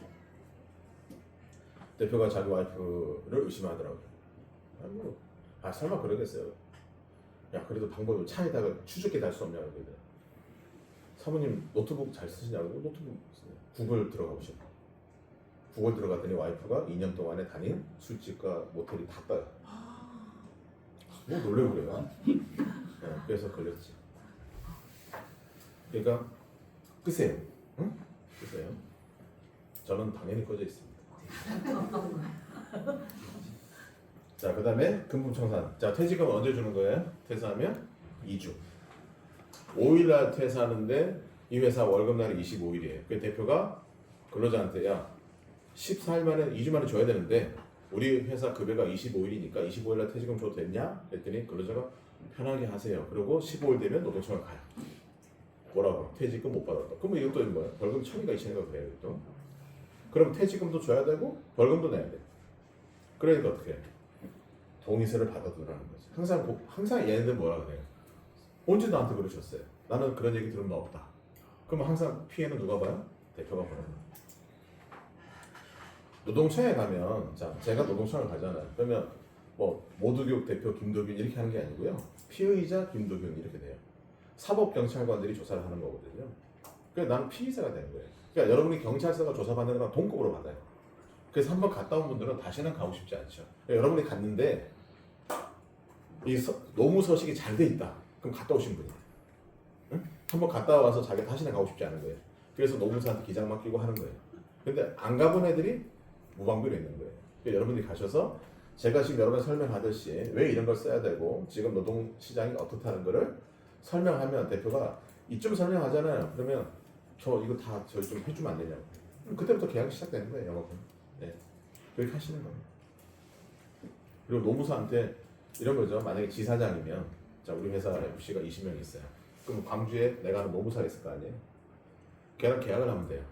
대표가 자기 와이프를 의심하더라고요. 설마 그러겠어요. 야 그래도 방법을 차에다가 추적기 달 수 없냐고 그러더라고요. 사모님 노트북 잘 쓰시냐고. 노트북 구글 들어가 보시고 구글 들어갔더니 와이프가 2년 동안에 다닌 술집과 모텔이 다 떠요. 뭐 놀래고 그래요. 네, 그래서 걸렸지. 그러니까 끄세요. 응? 끄세요. 저는 당연히 꺼져 있습니다. 자, 그 다음에 금품청산. 자, 퇴직금은 언제 주는 거예요? 퇴사하면 2주. 5일날 퇴사하는데 이 회사 월급날이 25일이에요. 그 대표가 근로자한테 야 14일 만에 2주 만에 줘야 되는데 우리 회사 급여가 25일이니까 25일날 퇴직금 줘도 됐냐? 그랬더니 근로자가 편하게 하세요. 그리고 15일 되면 노동청을 가요. 뭐라고? 퇴직금 못 받았다. 그러면 이것도 뭐야? 벌금 1,000인가 2,000인가 그래요. 또. 그럼 퇴직금도 줘야 되고 벌금도 내야 돼. 그러니까 어떻게 해? 동의서를 받아두라는 거지. 항상 얘네들 뭐라 그래요? 언제 나한테 그러셨어요? 나는 그런 얘기 들은 거 없다. 그럼 항상 피해는 누가 봐요? 대표가 보는 거예요. 노동청에 가면 자 제가 노동청을 가잖아요. 그러면 뭐 모두교육 대표 김도균 이렇게 하는 게 아니고요. 피의자 김도균 이렇게 돼요. 사법경찰관들이 조사를 하는 거거든요. 그래서 나는 피의자가 되는 거예요. 그러니까 여러분이 경찰서가 조사받는 거랑 동급으로 받아요. 그래서 한번 갔다 온 분들은 다시는 가고 싶지 않죠. 그러니까 여러분이 갔는데 이 노무 서식이 잘 돼 있다. 그럼 갔다 오신 분이에요. 응? 한번 갔다 와서 자기 다시는 가고 싶지 않은 거예요. 그래서 노무사한테 기장 맡기고 하는 거예요. 근데 안 가본 애들이 무방비로 있는 거예요. 그러니까 여러분들이 가셔서 제가 지금 여러분 설명하듯이 왜 이런 걸 써야 되고 지금 노동시장이 어떻다는 거를 설명하면 대표가 이쯤 설명하잖아요. 그러면 저 이거 다 저 좀 해주면 안 되냐고. 그때부터 계약이 시작되는 거예요. 영업은. 네. 그렇게 하시는 겁니다. 그리고 노무사한테 이런 거죠. 만약에 지사장이면 자 우리 회사 FC가 20명 있어요. 그럼 광주에 내가 하는 노무사가 있을 거 아니에요. 걔랑 계약을 하면 돼요.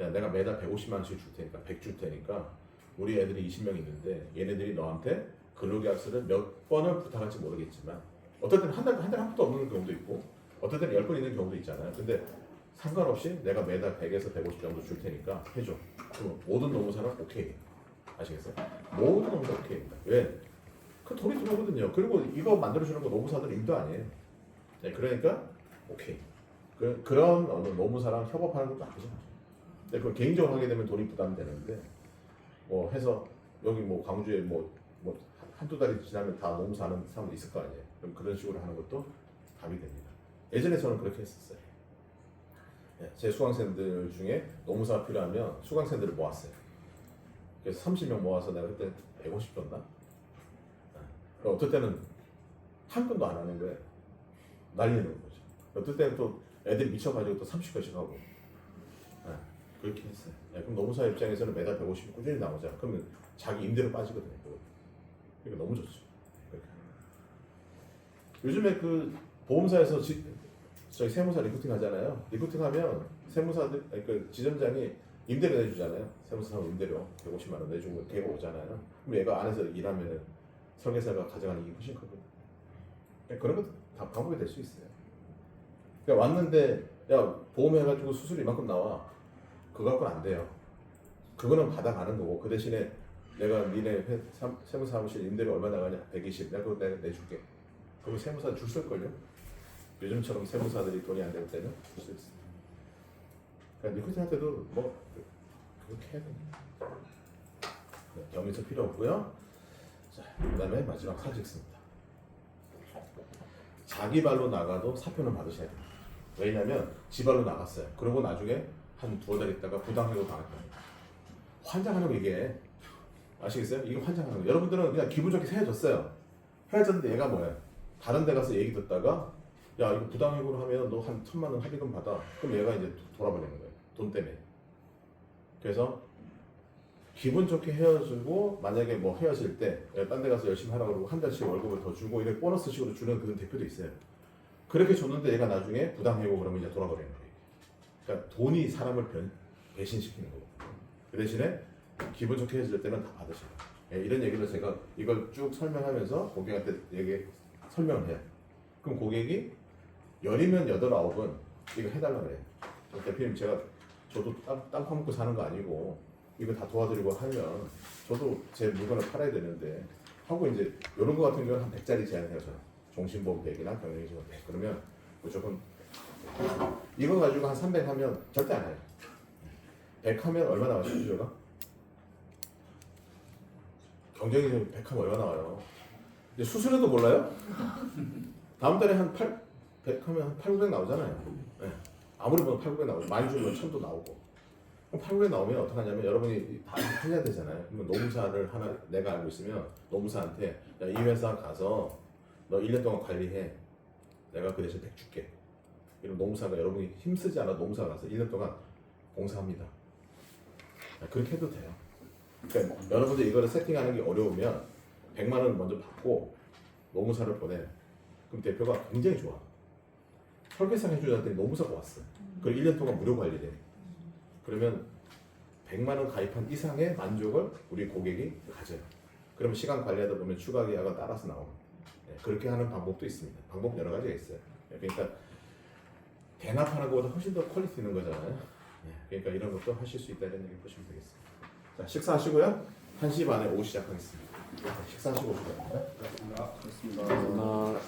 야 내가 매달 150만 원씩 줄 테니까 100 줄 테니까 우리 애들이 20명 있는데 얘네들이 너한테 근로계약서를 몇 번을 부탁할지 모르겠지만 어떨 때는 한 달에 한 번도 없는 경우도 있고 어떨 때는 10번 있는 경우도 있잖아요. 근데 상관없이 내가 매달 100에서 150 정도 줄 테니까 해줘. 그럼 모든 노무사는 오케이. 아시겠어요? 모든 노무사 오케이입니다. 왜? 그 돈이 들어오거든요. 그리고 이거 만들어주는 거 노무사들 일도 아니에요. 네, 그러니까 오케이. 그런 어느 노무사랑 협업하는 것도 나쁘지 않죠. 근데 그걸 개인적으로 하게 되면 돈이 부담되는데 뭐 해서 여기 뭐 광주에 뭐 한두 달이 지나면 다 노무사 하는 사람도 있을 거 아니에요. 그럼 그런 식으로 하는 것도 답이 됩니다. 예전에 저는 그렇게 했었어요. 네, 제 수강생들 중에 노무사가 필요하면 수강생들을 모았어요. 그래서 30명 모아서 내가 그때 150 줬나? 그리고 어떨 때는 한 건도 안 하는 거예요. 날리는 거죠. 어떨 때는 또 애들이 미쳐가지고 또 30건씩 하고 그렇게 했어요. 그럼 노무사 입장에서는 매달 150이 꾸준히 나오잖아. 그러면 자기 임대료 빠지거든요. 그러니까 너무 좋죠. 그러니까. 요즘에 그 보험사에서 저희 세무사 리크루팅 하잖아요. 리크루팅하면 세무사들 그 지점장이 임대료 내주잖아요. 세무사 임대료 150만 원 내주고 걔가 오잖아요. 그럼 얘가 안에서 일하면 설계사가 가져가는 이익이 훨씬 크거든요. 그러니까 그런 것도 다 방법이 될 수 있어요. 그러니까 왔는데 야 보험해가지고 수수료 이만큼 나와. 그거 갖고는 안 돼요. 그거는 받아가는 거고 그 대신에 내가 니네 세무사 사무실 임대료 얼마 나가냐? 120. 내가 그거 내줄게. 그럼 세무사 줄 쓸걸요? 요즘처럼 세무사들이 돈이 안 될 때는 줄 수 있어요. 그러니까 리크루팅 할 때도 뭐 그렇게 해야 됩니다. 네, 겸해서 필요 없고요. 자, 그다음에 마지막 사직습니다. 자기 발로 나가도 사표는 받으셔야 돼요. 왜냐면 지 발로 나갔어요. 그리고 나중에 한 두어 달 있다가 부당해고 당할 거예요. 환장하는 거 이게 아시겠어요? 이게 환장하는 거. 여러분들은 그냥 기분 좋게 헤어졌어요. 헤어졌는데 얘가 뭐야? 다른 데 가서 얘기 듣다가 야 이거 부당해고를 하면 너 한 1,000만 원 합의금 받아. 그럼 얘가 이제 돌아버리는 거예요. 돈 때문에. 그래서 기분 좋게 헤어지고 만약에 뭐 헤어질 때 딴 데 가서 열심히 하라고 그러고 한 달씩 월급을 더 주고 이렇게 보너스식으로 주는 그런 대표도 있어요. 그렇게 줬는데 얘가 나중에 부당해고 그러면 이제 돌아버리는 거예요. 그러니까 돈이 사람을 배신시키는 거고 그 대신에 기분 좋게 헤어질 때는 다 받으셔요. 이런 얘기를 제가 이걸 쭉 설명하면서 고객한테 설명을 해요. 그럼 고객이 열이면 8, 9은 이거 해달라고 그래요. 대표님 저도 땅 파먹고 사는 거 아니고 이거 다 도와드리고 하면 저도 제 물건을 팔아야 되는데 하고 이제 이런 거 같은 경우는 한 100짜리 제안해요. 저는 종신보험 100이나 경영지원 100 그러면 무조건 이거 가지고 한 300 하면 절대 안 해요. 100 하면 얼마 나와요? 수수료가? 경쟁이 100 하면 얼마 나와요? 이제 수수료도 몰라요? 다음 달에 한 100 하면 한 8, 900 나오잖아요. 네. 아무리 보면 8, 900 나오고 많이 주면 1000도 나오고 그럼 8, 900 나오면 어떡하냐면 여러분이 다 해야 되잖아요. 그러면 노무사를 하나 내가 알고 있으면 노무사한테 야, 이 회사 가서 너 1년 동안 관리해. 내가 그 대신 100 줄게. 이런 노무사가 여러분이 힘쓰지 않아 노무사 가서 1년 동안 봉사합니다. 그렇게 해도 돼요. 그러니까 여러분들 이거를 세팅하는 게 어려우면 100만 원 먼저 받고 노무사를 보내. 그럼 대표가 굉장히 좋아. 설계상 해주자더니 노무사가 왔어. 그리고 1년 동안 무료 관리돼. 그러면 100만 원 가입한 이상의 만족을 우리 고객이 가져요. 그러면 시간 관리하다 보면 추가 계약은 따라서 나옵니다. 네, 그렇게 하는 방법도 있습니다. 방법 여러 가지가 있어요. 그러니까 대납하는 것보다 훨씬 더 퀄리티 있는 거잖아요. 그러니까 이런 것도 하실 수 있다 이런 얘기 보시면 되겠습니다. 자, 식사하시고요. 1시 반에 오후 시작하겠습니다. 식사하시고 오시면 됩니다. 그렇습니다. 감사합니다.